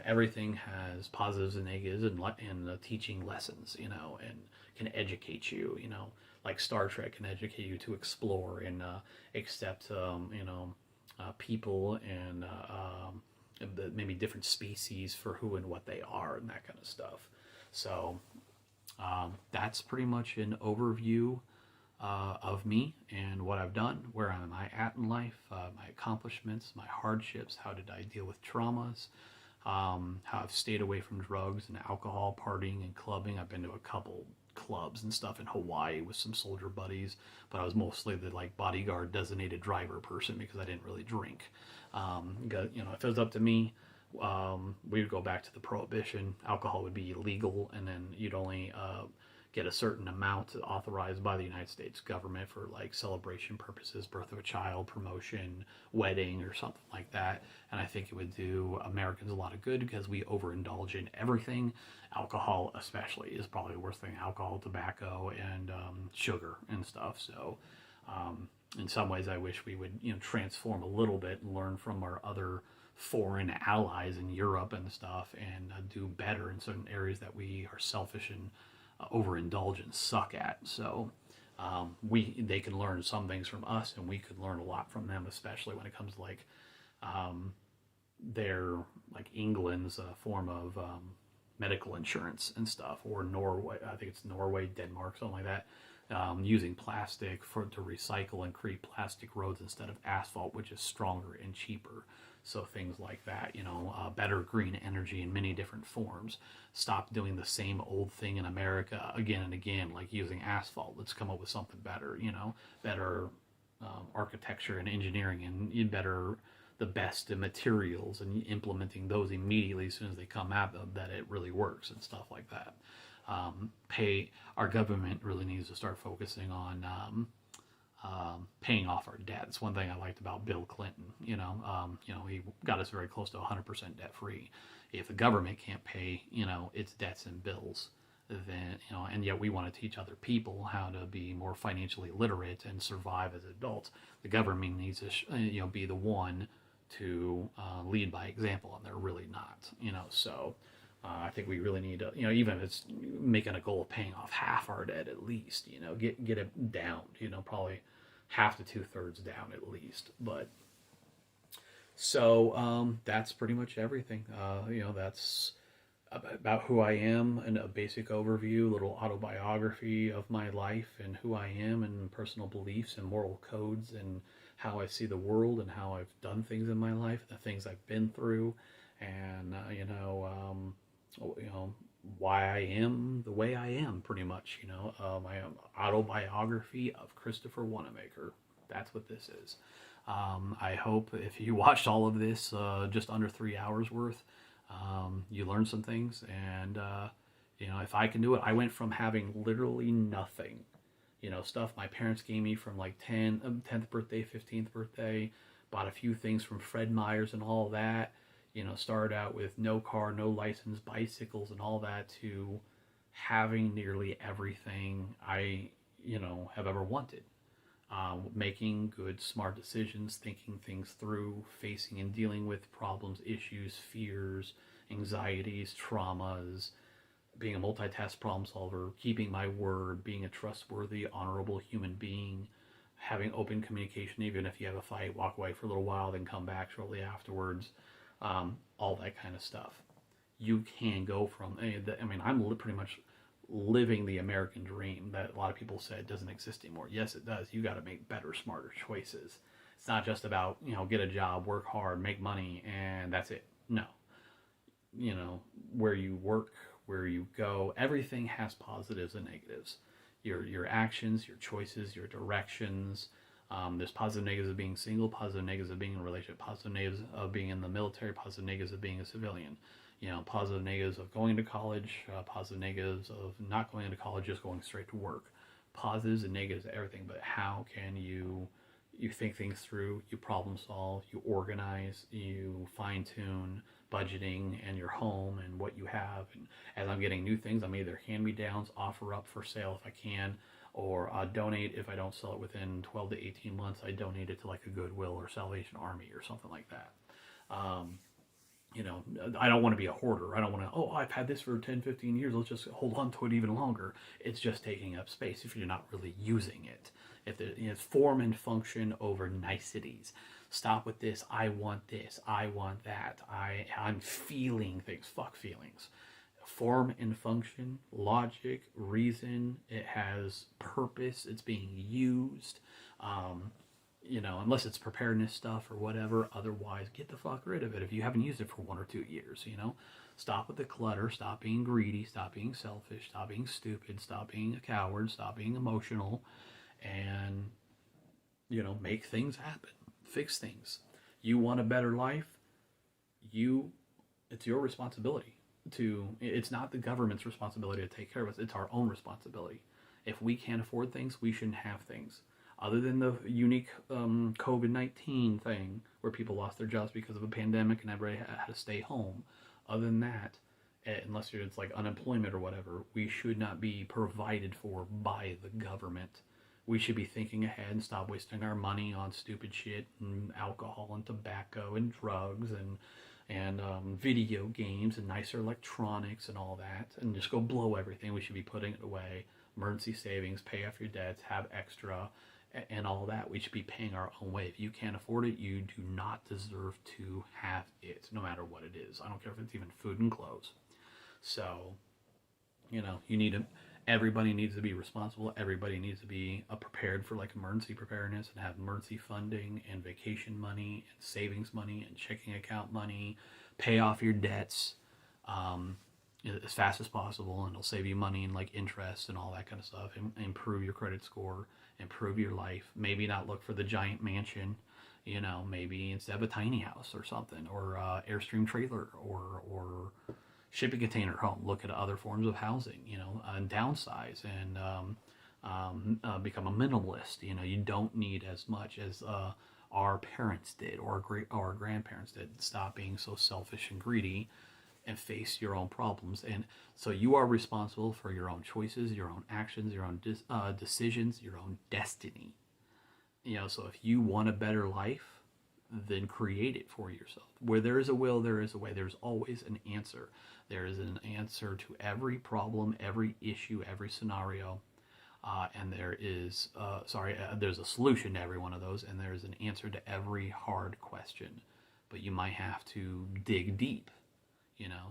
everything has positives and negatives and teaching lessons, and can educate you, like Star Trek can educate you to explore and accept, people and maybe different species for who and what they are and that kind of stuff. So that's pretty much an overview of me and what I've done, where am I at in life, my accomplishments, my hardships, how did I deal with traumas, how I've stayed away from drugs and alcohol, partying and clubbing. I've been to a couple clubs and stuff in Hawaii with some soldier buddies, but I was mostly the like bodyguard designated driver person because I didn't really drink. If it was up to me, we would go back to the prohibition. Alcohol would be illegal, and then you'd only get a certain amount authorized by the United States government for like celebration purposes, birth of a child, promotion, wedding, or something like that. And I think it would do Americans a lot of good because we overindulge in everything. Alcohol, especially, is probably the worst thing. Alcohol, tobacco, and sugar and stuff. So, in some ways, I wish we would transform a little bit and learn from our other foreign allies in Europe and stuff, and do better in certain areas that we are selfish and overindulge and suck at. So they can learn some things from us, and we could learn a lot from them, especially when it comes to like their like England's form of medical insurance and stuff, or Norway. I think it's Norway, Denmark, something like that. Using plastic to recycle and create plastic roads instead of asphalt, which is stronger and cheaper. So things like that, better green energy in many different forms. Stop doing the same old thing in America again and again, like using asphalt. Let's come up with something better, better architecture and engineering, and better the best in materials, and implementing those immediately as soon as they come out, that it really works and stuff like that. Our government really needs to start focusing on paying off our debt. It's one thing I liked about Bill Clinton. He got us very close to 100% debt free. If the government can't pay, its debts and bills, then and yet we want to teach other people how to be more financially literate and survive as adults. The government needs to, be the one to lead by example, and they're really not. So. I think we really need to, even if it's making a goal of paying off half our debt at least, get it down, probably half to 2/3 down at least. But so that's pretty much everything. That's about who I am, and a basic overview, little autobiography of my life and who I am, and personal beliefs and moral codes, and how I see the world, and how I've done things in my life, the things I've been through, and why I am the way I am, pretty much. My autobiography of Christopher Wanamaker. That's what this is. I hope if you watched all of this, just under 3 hours worth, you learned some things. And if I can do it, I went from having literally nothing, stuff my parents gave me from like 10th birthday, 15th birthday, bought a few things from Fred Meyer's and all that. Started out with no car, no license, bicycles and all that, to having nearly everything I, have ever wanted. Making good, smart decisions, thinking things through, facing and dealing with problems, issues, fears, anxieties, traumas, being a multitask problem solver, keeping my word, being a trustworthy, honorable human being, having open communication, even if you have a fight, walk away for a little while, then come back shortly afterwards. All that kind of stuff. You can go from, I'm pretty much living the American dream that a lot of people say doesn't exist anymore. Yes, it does. You got to make better, smarter choices. It's not just about, get a job, work hard, make money, and that's it. No. Where you work, where you go, everything has positives and negatives. Your actions, your choices, your directions. There's positive negatives of being single, positive negatives of being in a relationship, positive negatives of being in the military, positive negatives of being a civilian. Positive negatives of going to college, positive negatives of not going into college, just going straight to work. Positives and negatives of everything, but how can you think things through, you problem solve, you organize, you fine tune budgeting and your home and what you have. And as I'm getting new things, I'm either hand me downs, offer up for sale if I can, or donate. If I don't sell it within 12 to 18 months, I donate it to like a Goodwill or Salvation Army or something like that. I don't want to be a hoarder. I don't want to, I've had this for 10, 15 years. Let's just hold on to it even longer. It's just taking up space if you're not really using it. If it's form and function over niceties. Stop with this. I want this. I want that. I'm feeling things. Fuck feelings. Form and function, logic, reason. It has purpose. It's being used. Unless it's preparedness stuff or whatever. Otherwise, get the fuck rid of it if you haven't used it for 1 or 2 years. Stop with the clutter. Stop being greedy. Stop being selfish. Stop being stupid. Stop being a coward. Stop being emotional. And, make things happen. Fix things. You want a better life? It's your responsibility. It's not the government's responsibility to take care of us. It's our own responsibility. If we can't afford things, we shouldn't have things. Other than the unique COVID-19 thing where people lost their jobs because of a pandemic and everybody had to stay home. Other than that, unless it's like unemployment or whatever, we should not be provided for by the government. We should be thinking ahead and stop wasting our money on stupid shit and alcohol and tobacco and drugs and video games and nicer electronics and all that, and just go blow everything. We should be putting it away. Emergency savings, pay off your debts, have extra, and all that. We should be paying our own way. If you can't afford it, you do not deserve to have it, no matter what it is. I don't care if it's even food and clothes. So, everybody needs to be responsible. Everybody needs to be prepared for like emergency preparedness and have emergency funding and vacation money and savings money and checking account money. Pay off your debts as fast as possible, and it'll save you money and like interest and all that kind of stuff. And improve your credit score, improve your life. Maybe not look for the giant mansion, maybe instead of a tiny house or something, or Airstream trailer or shipping container home. Look at other forms of housing, and downsize and become a minimalist. You don't need as much as our parents did or our grandparents did. Stop being so selfish and greedy and face your own problems. And so you are responsible for your own choices, your own actions, your own decisions, your own destiny. So if you want a better life, then create it for yourself. Where there is a will, there is a way. There's always an answer. There is an answer to every problem, every issue, every scenario. And there's a solution to every one of those, and there's an answer to every hard question. But you might have to dig deep,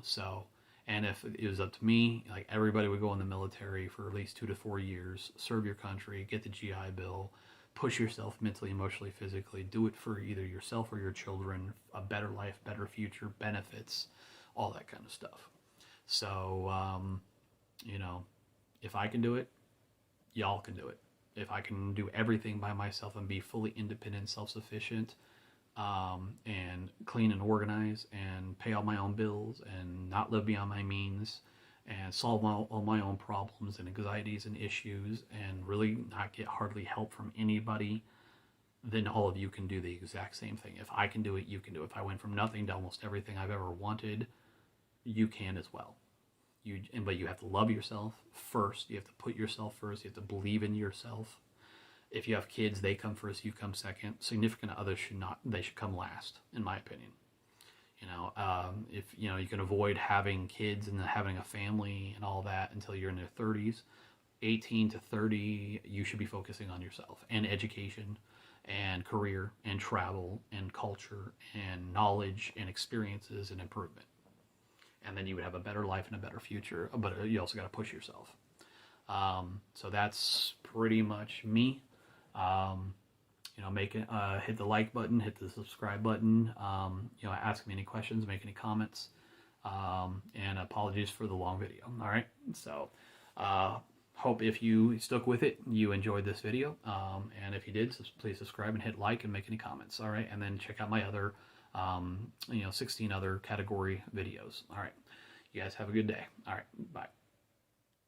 So, and if it was up to me, like everybody would go in the military for at least 2 to 4 years, serve your country, get the GI Bill, push yourself mentally, emotionally, physically. Do it for either yourself or your children. A better life, better future, benefits, all that kind of stuff. So, if I can do it, y'all can do it. If I can do everything by myself and be fully independent, self-sufficient, and clean and organized and pay all my own bills and not live beyond my means and solve all my own problems and anxieties and issues and really not get hardly help from anybody, then all of you can do the exact same thing. If I can do it, you can do it. If I went from nothing to almost everything I've ever wanted, you can as well. But you have to love yourself first. You have to put yourself first. You have to believe in yourself. If you have kids, they come first, you come second. Significant others should not. They should come last, in my opinion. If you can avoid having kids and having a family and all that until you're in your 30s, 18 to 30, you should be focusing on yourself and education and career and travel and culture and knowledge and experiences and improvement. And then you would have a better life and a better future, but you also got to push yourself. So that's pretty much me. Make it, hit the like button, hit the subscribe button. Ask me any questions, make any comments. And apologies for the long video. All right. So, hope if you stuck with it, you enjoyed this video. And if you did, please subscribe and hit like and make any comments. All right. And then check out my other, 16 other category videos. All right. You guys have a good day. All right. Bye.